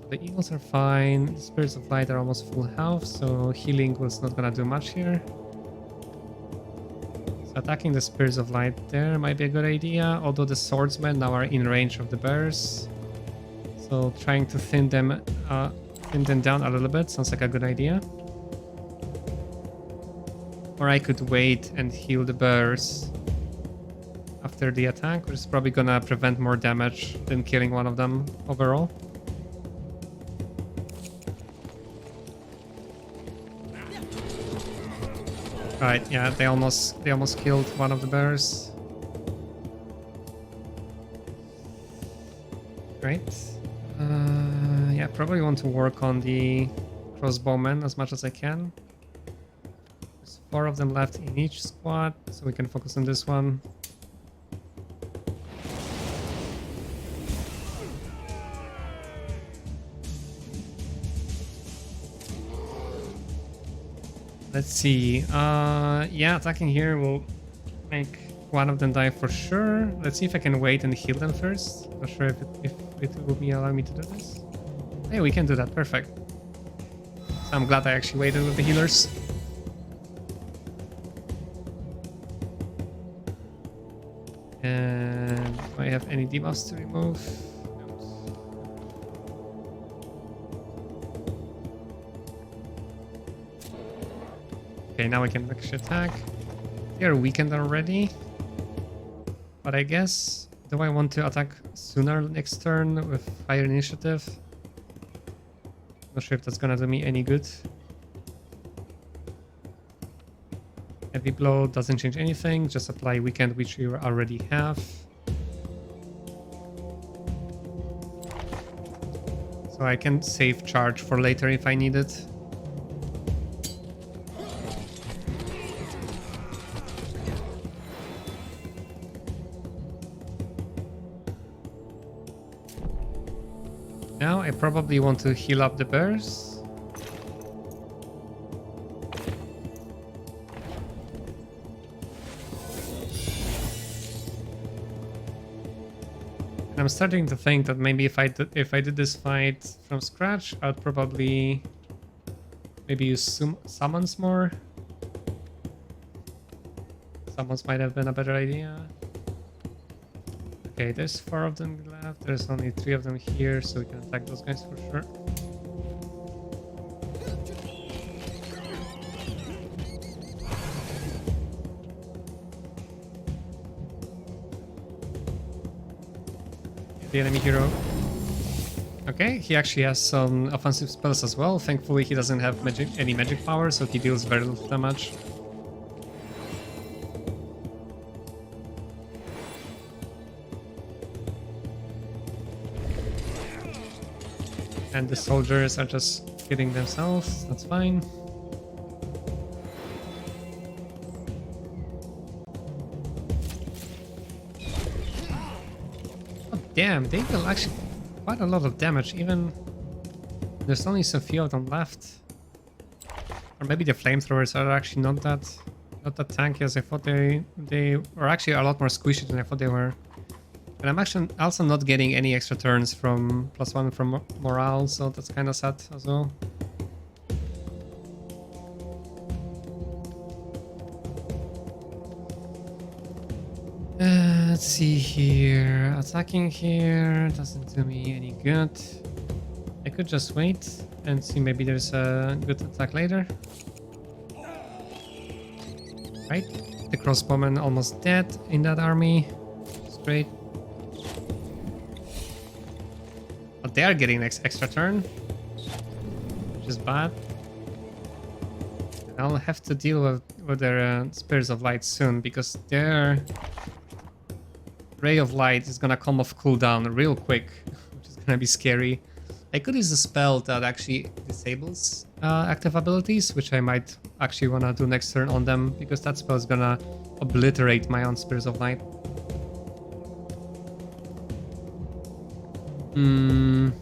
A: The eagles are fine, the spirits of light are almost full health, so healing was not gonna do much here. So attacking the spirits of light there might be a good idea, although the swordsmen now are in range of the bears. So trying to thin them down a little bit sounds like a good idea. Or I could wait and heal the bears after the attack, which is probably gonna prevent more damage than killing one of them overall. Right, yeah, they almost killed one of the bears. Great. Yeah, probably want to work on the crossbowmen as much as I can. There's 4 of them left in each squad, so we can focus on this one. Let's see. Yeah, attacking here will make one of them die for sure. Let's see if I can wait and heal them first. Not sure if it will allow me to do this. Hey, we can do that. Perfect. So I'm glad I actually waited with the healers. And do I have any debuffs to remove? Okay, now we can actually attack. They are weakened already. But I guess, do I want to attack sooner next turn with higher initiative? Not sure if that's gonna do me any good. Heavy blow doesn't change anything, just apply weakened, which you already have. So I can save charge for later if I need it. Now I probably want to heal up the bears. And I'm starting to think that maybe if I did this fight from scratch, I'd probably maybe use summons more. Summons might have been a better idea. Okay, there's 4 of them left. There's only 3 of them here, so we can attack those guys for sure. The enemy hero. Okay, he actually has some offensive spells as well. Thankfully, he doesn't have any magic power, so he deals very little damage. And the soldiers are just hitting themselves, that's fine. Oh damn, they deal actually quite a lot of damage, even there's only so few of them left. Or maybe the flamethrowers are actually not that tanky as I thought they were actually a lot more squishy than I thought they were. And I'm actually also not getting any extra turns from +1 from morale, so that's kind of sad as well. Let's see here. Attacking here doesn't do me any good. I could just wait and see maybe there's a good attack later. Right? The crossbowmen almost dead in that army. It's great. But they are getting an extra turn, which is bad. And I'll have to deal with their Spirits of Light soon, because their Ray of Light is gonna come off cooldown real quick, which is gonna be scary. I could use a spell that actually disables active abilities, which I might actually wanna do next turn on them, because that spell is gonna obliterate my own Spirits of Light. And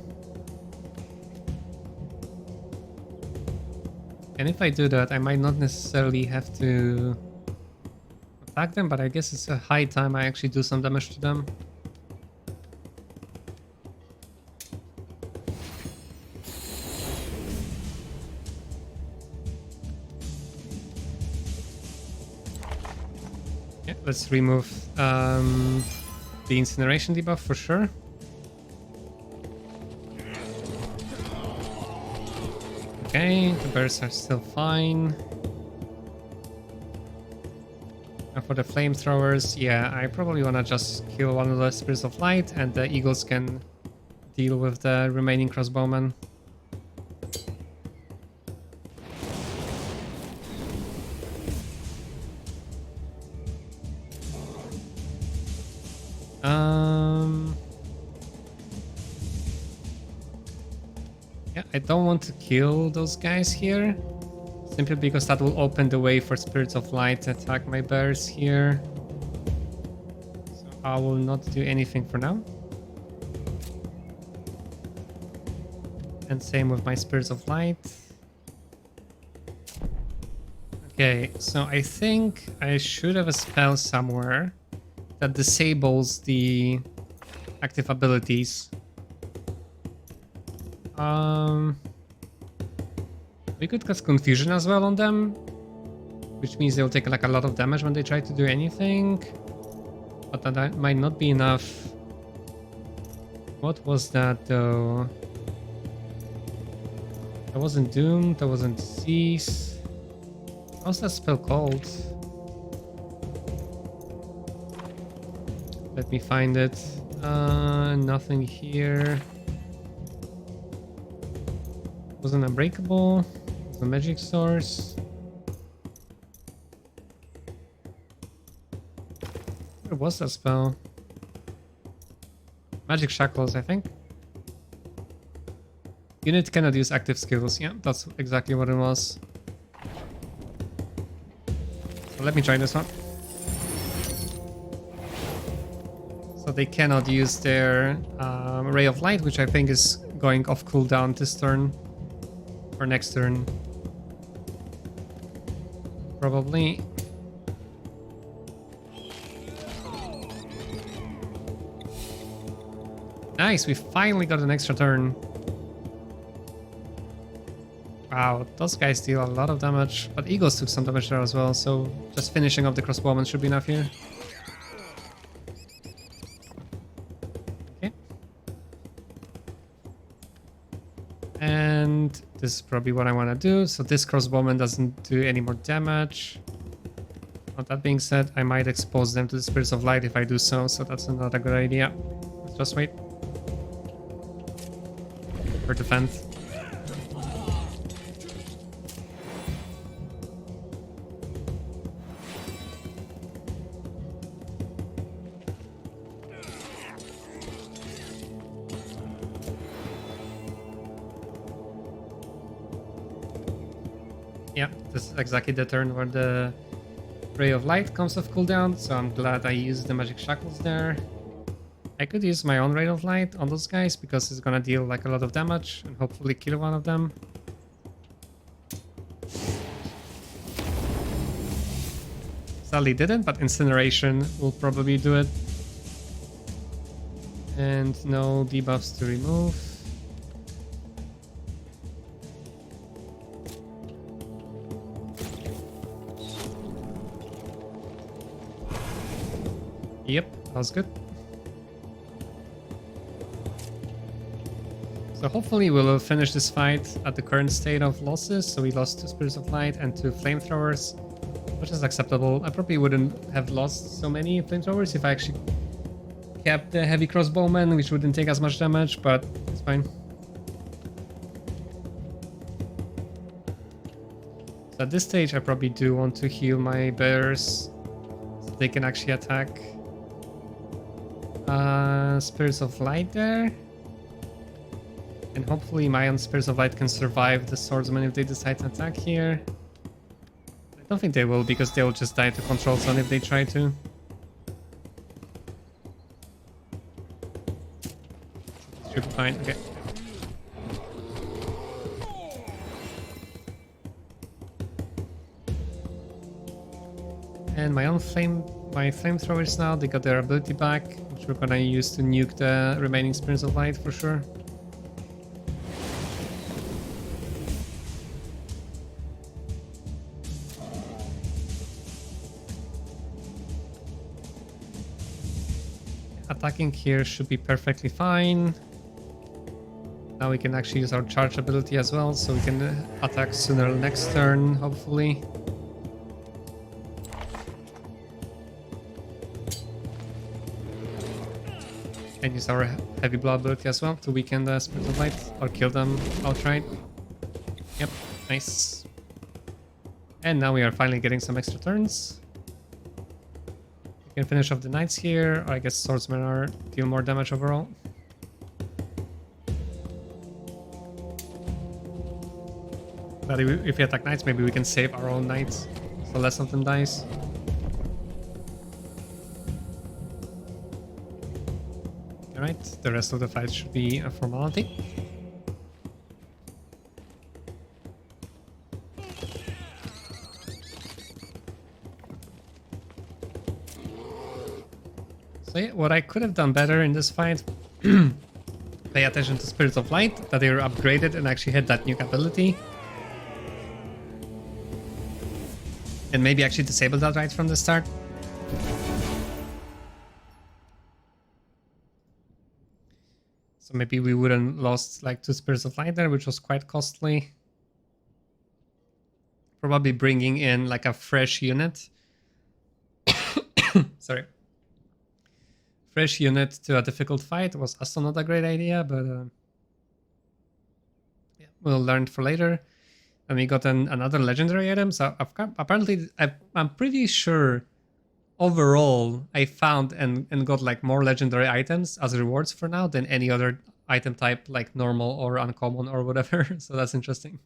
A: if I do that, I might not necessarily have to attack them, but I guess it's a high time I actually do some damage to them. Yeah, let's remove the incineration debuff for sure. Okay, the bears are still fine. And for the flamethrowers, yeah, I probably want to just kill one of the Spirits of Light, and the eagles can deal with the remaining crossbowmen. Yeah, I don't want to kill those guys here, simply because that will open the way for Spirits of Light to attack my bears here. So I will not do anything for now. And same with my Spirits of Light. Okay, so I think I should have a spell somewhere that disables the active abilities. We could cast Confusion as well on them, which means they'll take like a lot of damage when they try to do anything, but that might not be enough. What was that though? That wasn't Doom, that wasn't Disease. How's that spell called? Let me find it. Nothing here. Wasn't Unbreakable. It was a magic source. Where was that spell? Magic Shackles, I think. Unit cannot use active skills. Yeah, that's exactly what it was. So let me try this one. So they cannot use their Ray of Light, which I think is going off cooldown this turn. Or next turn. Probably. Nice, we finally got an extra turn. Wow, those guys deal a lot of damage, but Eagles took some damage there as well, so just finishing up the Crossbowmen should be enough here. Okay. And this is probably what I want to do, so this Crossbowman doesn't do any more damage. But that being said, I might expose them to the Spirits of Light if I do so, so that's not a good idea. Let's just wait. For defense. Yeah, this is exactly the turn where the Ray of Light comes off cooldown, so I'm glad I used the Magic Shackles there. I could use my own Ray of Light on those guys because it's gonna deal like a lot of damage and hopefully kill one of them. Sadly didn't, but Incineration will probably do it. And no debuffs to remove. Yep, that was good. So hopefully we'll finish this fight at the current state of losses. So we lost 2 Spirits of Light and 2 Flamethrowers, which is acceptable. I probably wouldn't have lost so many Flamethrowers if I actually kept the heavy Crossbowmen, which wouldn't take as much damage, but it's fine. So at this stage I probably do want to heal my bears so they can actually attack. Spirits of Light there. And hopefully my own Spirits of Light can survive the Swordsman if they decide to attack here. I don't think they will, because they will just die to Control Zone if they try to. Should be fine, okay. And my Flamethrowers now, they got their ability back, which we're gonna use to nuke the remaining Spirits of Light for sure. Attacking here should be perfectly fine. Now we can actually use our charge ability as well, so we can attack sooner next turn, hopefully. And use our heavy blow ability as well to weaken the Spirit of Light or kill them outright. Yep, nice. And now we are finally getting some extra turns. We can finish off the Knights here, or I guess Swordsmen are deal more damage overall. But if we attack Knights, maybe we can save our own Knights, so less of them dies. Alright, the rest of the fight should be a formality. So yeah, what I could have done better in this fight, pay attention to Spirits of Light, that they were upgraded and actually had that nuke ability. And maybe actually disable that right from the start. So maybe we wouldn't lost like 2 Spirits of Light there, which was quite costly. Probably bringing in like a fresh unit. Sorry. Fresh unit to a difficult fight was also not a great idea, but yeah, we'll learn for later. And we got another legendary item. So apparently, I'm pretty sure overall I found and got like more legendary items as rewards for now than any other item type like normal or uncommon or whatever. So that's interesting.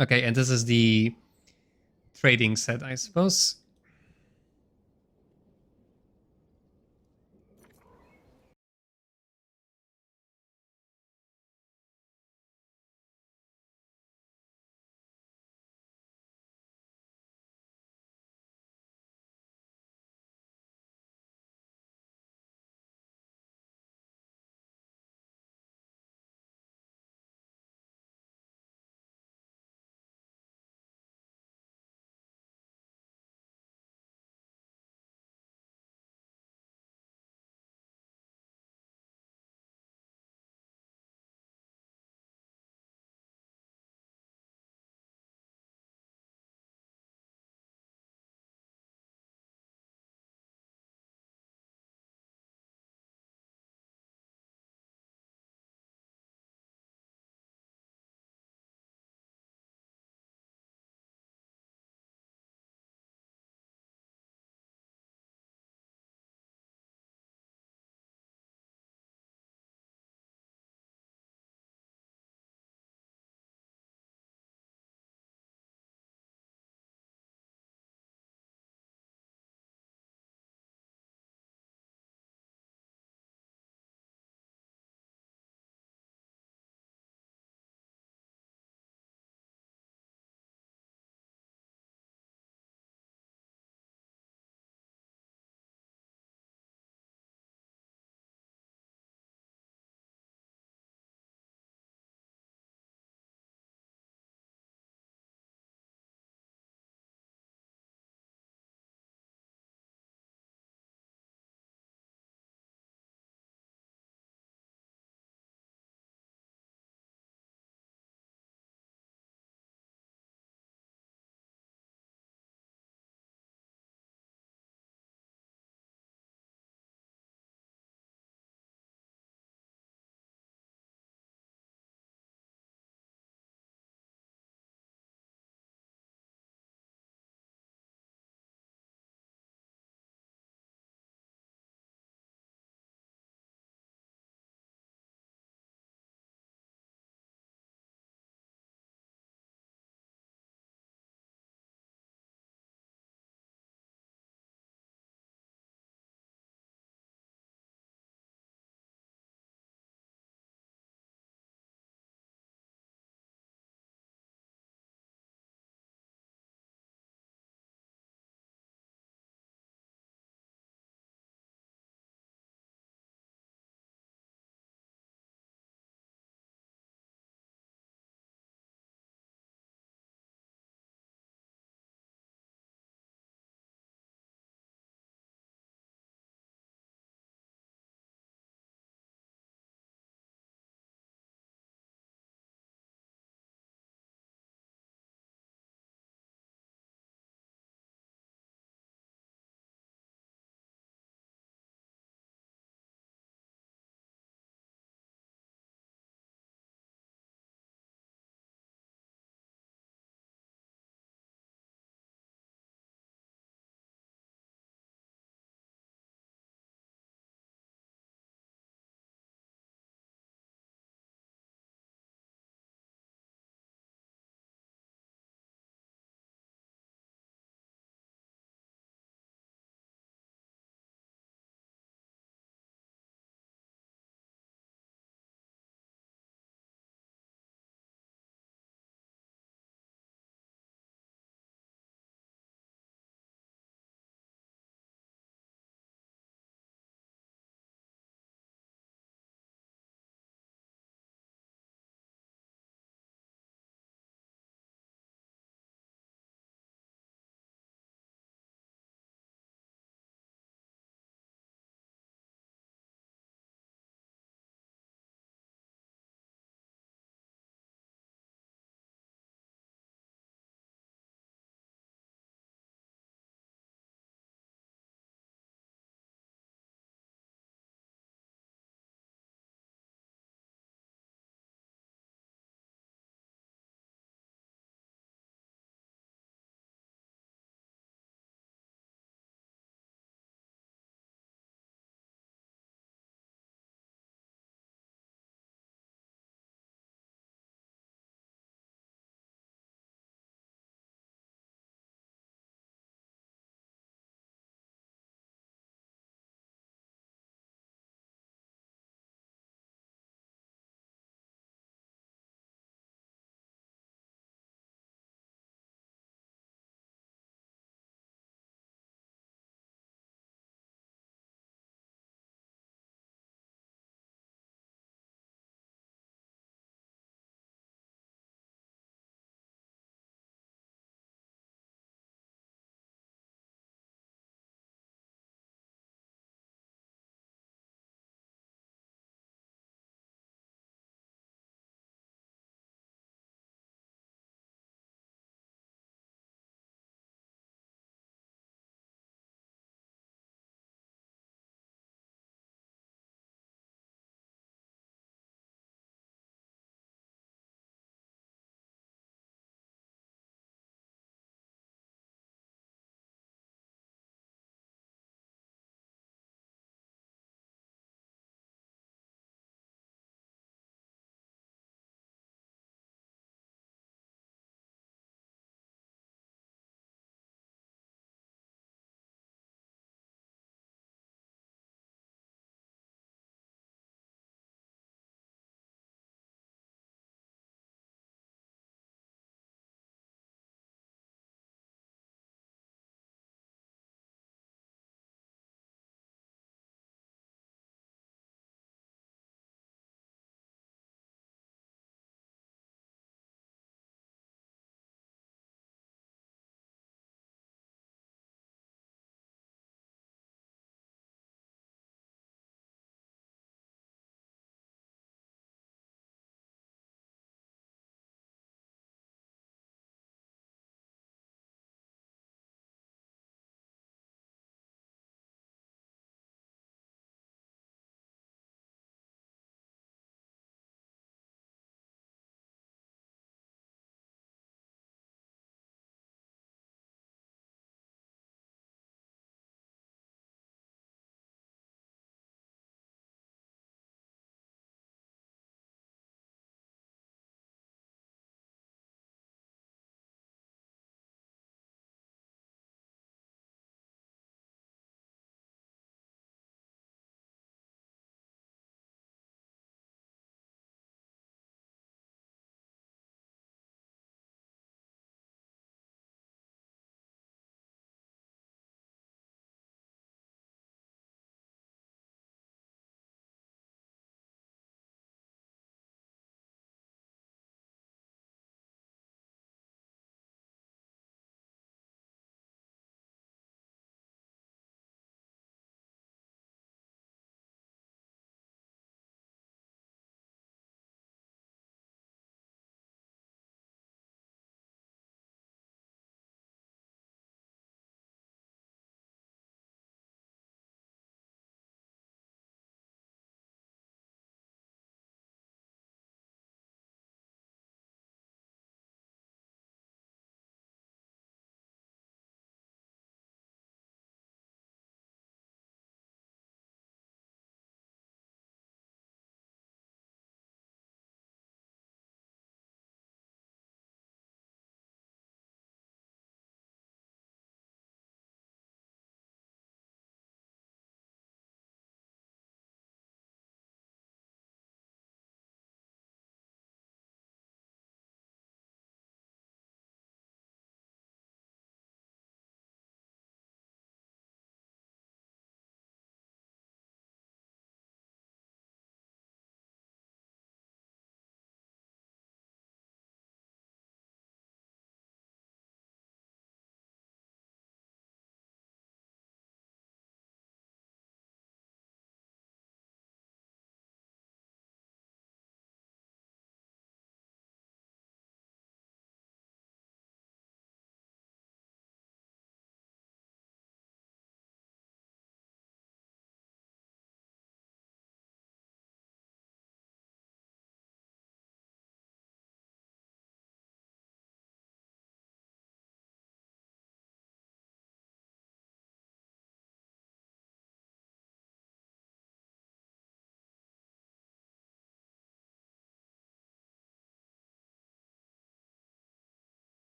A: Okay, and this is the trading set, I suppose.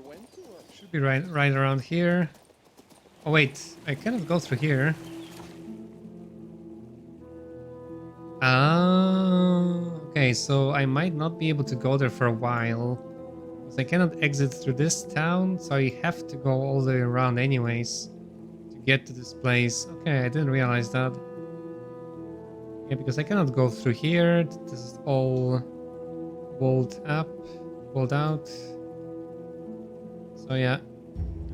H: went to her.
A: Should be right around here. Oh wait, I cannot go through here. Oh, okay, so I might not be able to go there for a while. Because I cannot exit through this town, so I have to go all the way around anyways to get to this place. Okay, I didn't realize that. Yeah, because I cannot go through here. This is all walled up, walled out. So yeah,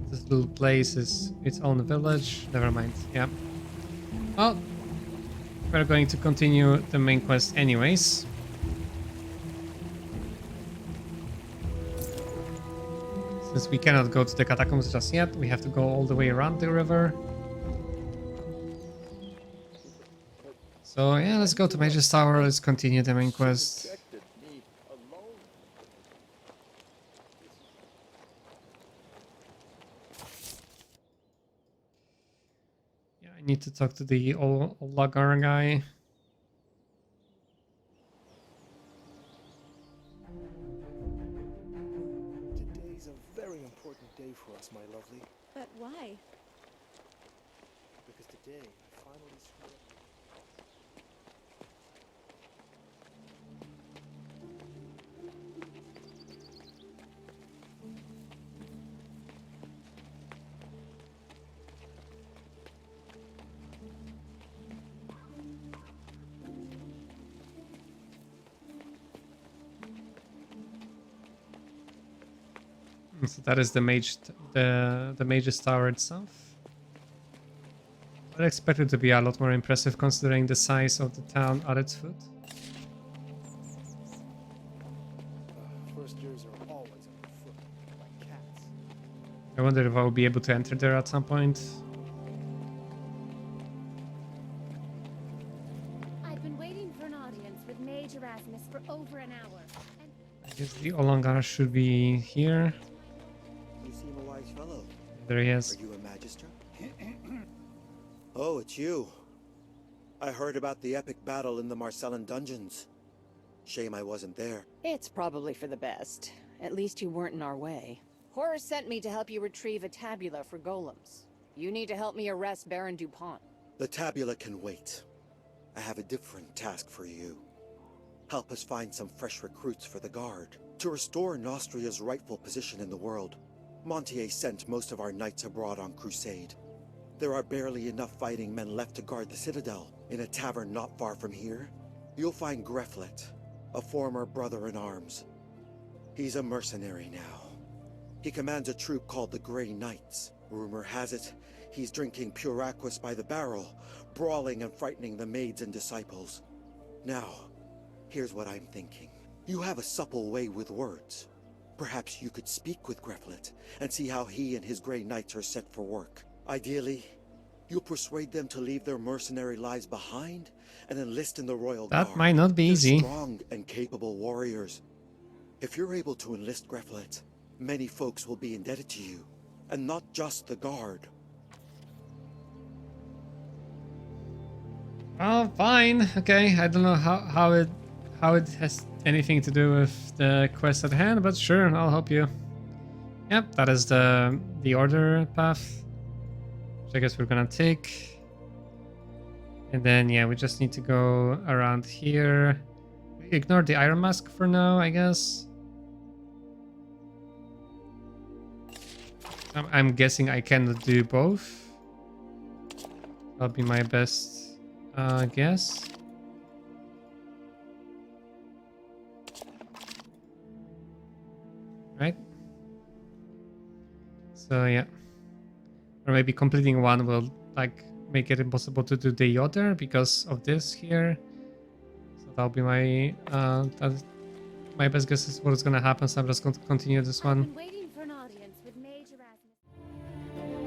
A: this little place is its own village. Never mind, yeah. Well, we're going to continue the main quest anyways. Since we cannot go to the catacombs just yet, we have to go all the way around the river. So yeah, let's go to Mage's Tower, let's continue the main quest.
H: Protected me alone.
A: Yeah, I need to talk to the Olagar guy.
C: Today's a very important day for us, my lovely.
G: But why?
C: Because today I finally screwed up.
A: So that is the Mage's Tower itself. I expect it to be a lot more impressive considering the size of the town at its foot.
C: First years are always underfoot, like cats.
A: I wonder if I will be able to enter there at some point.
D: I've been waiting for an audience with Mage Erasmus for over an hour. And
A: I guess the Olangar should be here.
K: You seem a wise fellow.
A: There he is.
K: Are you a magister? Oh, it's you. I heard about the epic battle in the Marcellan dungeons. Shame I wasn't there.
B: It's probably for the best. At least you weren't in our way. Horus sent me to help you retrieve a tabula for golems. You need to help me arrest Baron DuPont.
K: The tabula can wait. I have a different task for you. Help us find some fresh recruits for the Guard. To restore Nostria's rightful position in the world, Montier sent most of our knights abroad on crusade. There are barely enough fighting men left to guard the Citadel. In a tavern not far from here, you'll find Greflet, a former brother-in-arms. He's a mercenary now. He commands a troop called the Grey Knights. Rumor has it, he's drinking pure aquas by the barrel, brawling and frightening the maids and disciples. Now, here's what I'm thinking. You have a supple way with words. Perhaps you could speak with Greflet and see how he and his Grey Knights are set for work. Ideally, you'll persuade them to leave their mercenary lives behind and enlist in the Royal Guard.
A: That might not be
K: They're
A: easy.
K: strong and capable warriors. If you're able to enlist Greflet, many folks will be indebted to you, and not just the Guard.
A: Oh, fine. Okay, I don't know how it has anything to do with the quest at hand, but sure, I'll help you. Yep, that is the order path, which I guess we're gonna take. And then yeah, we just need to go around here. Ignore the Iron Mask for now, I guess. I'm guessing I cannot do both. That'll be my best guess. Right? So yeah. Or maybe completing one will like make it impossible to do the other because of this here. So that'll be my my best guess is what's gonna happen, so I'm just going to continue this
D: I've
A: one.
D: been waiting for an audience with Mage Erasmus.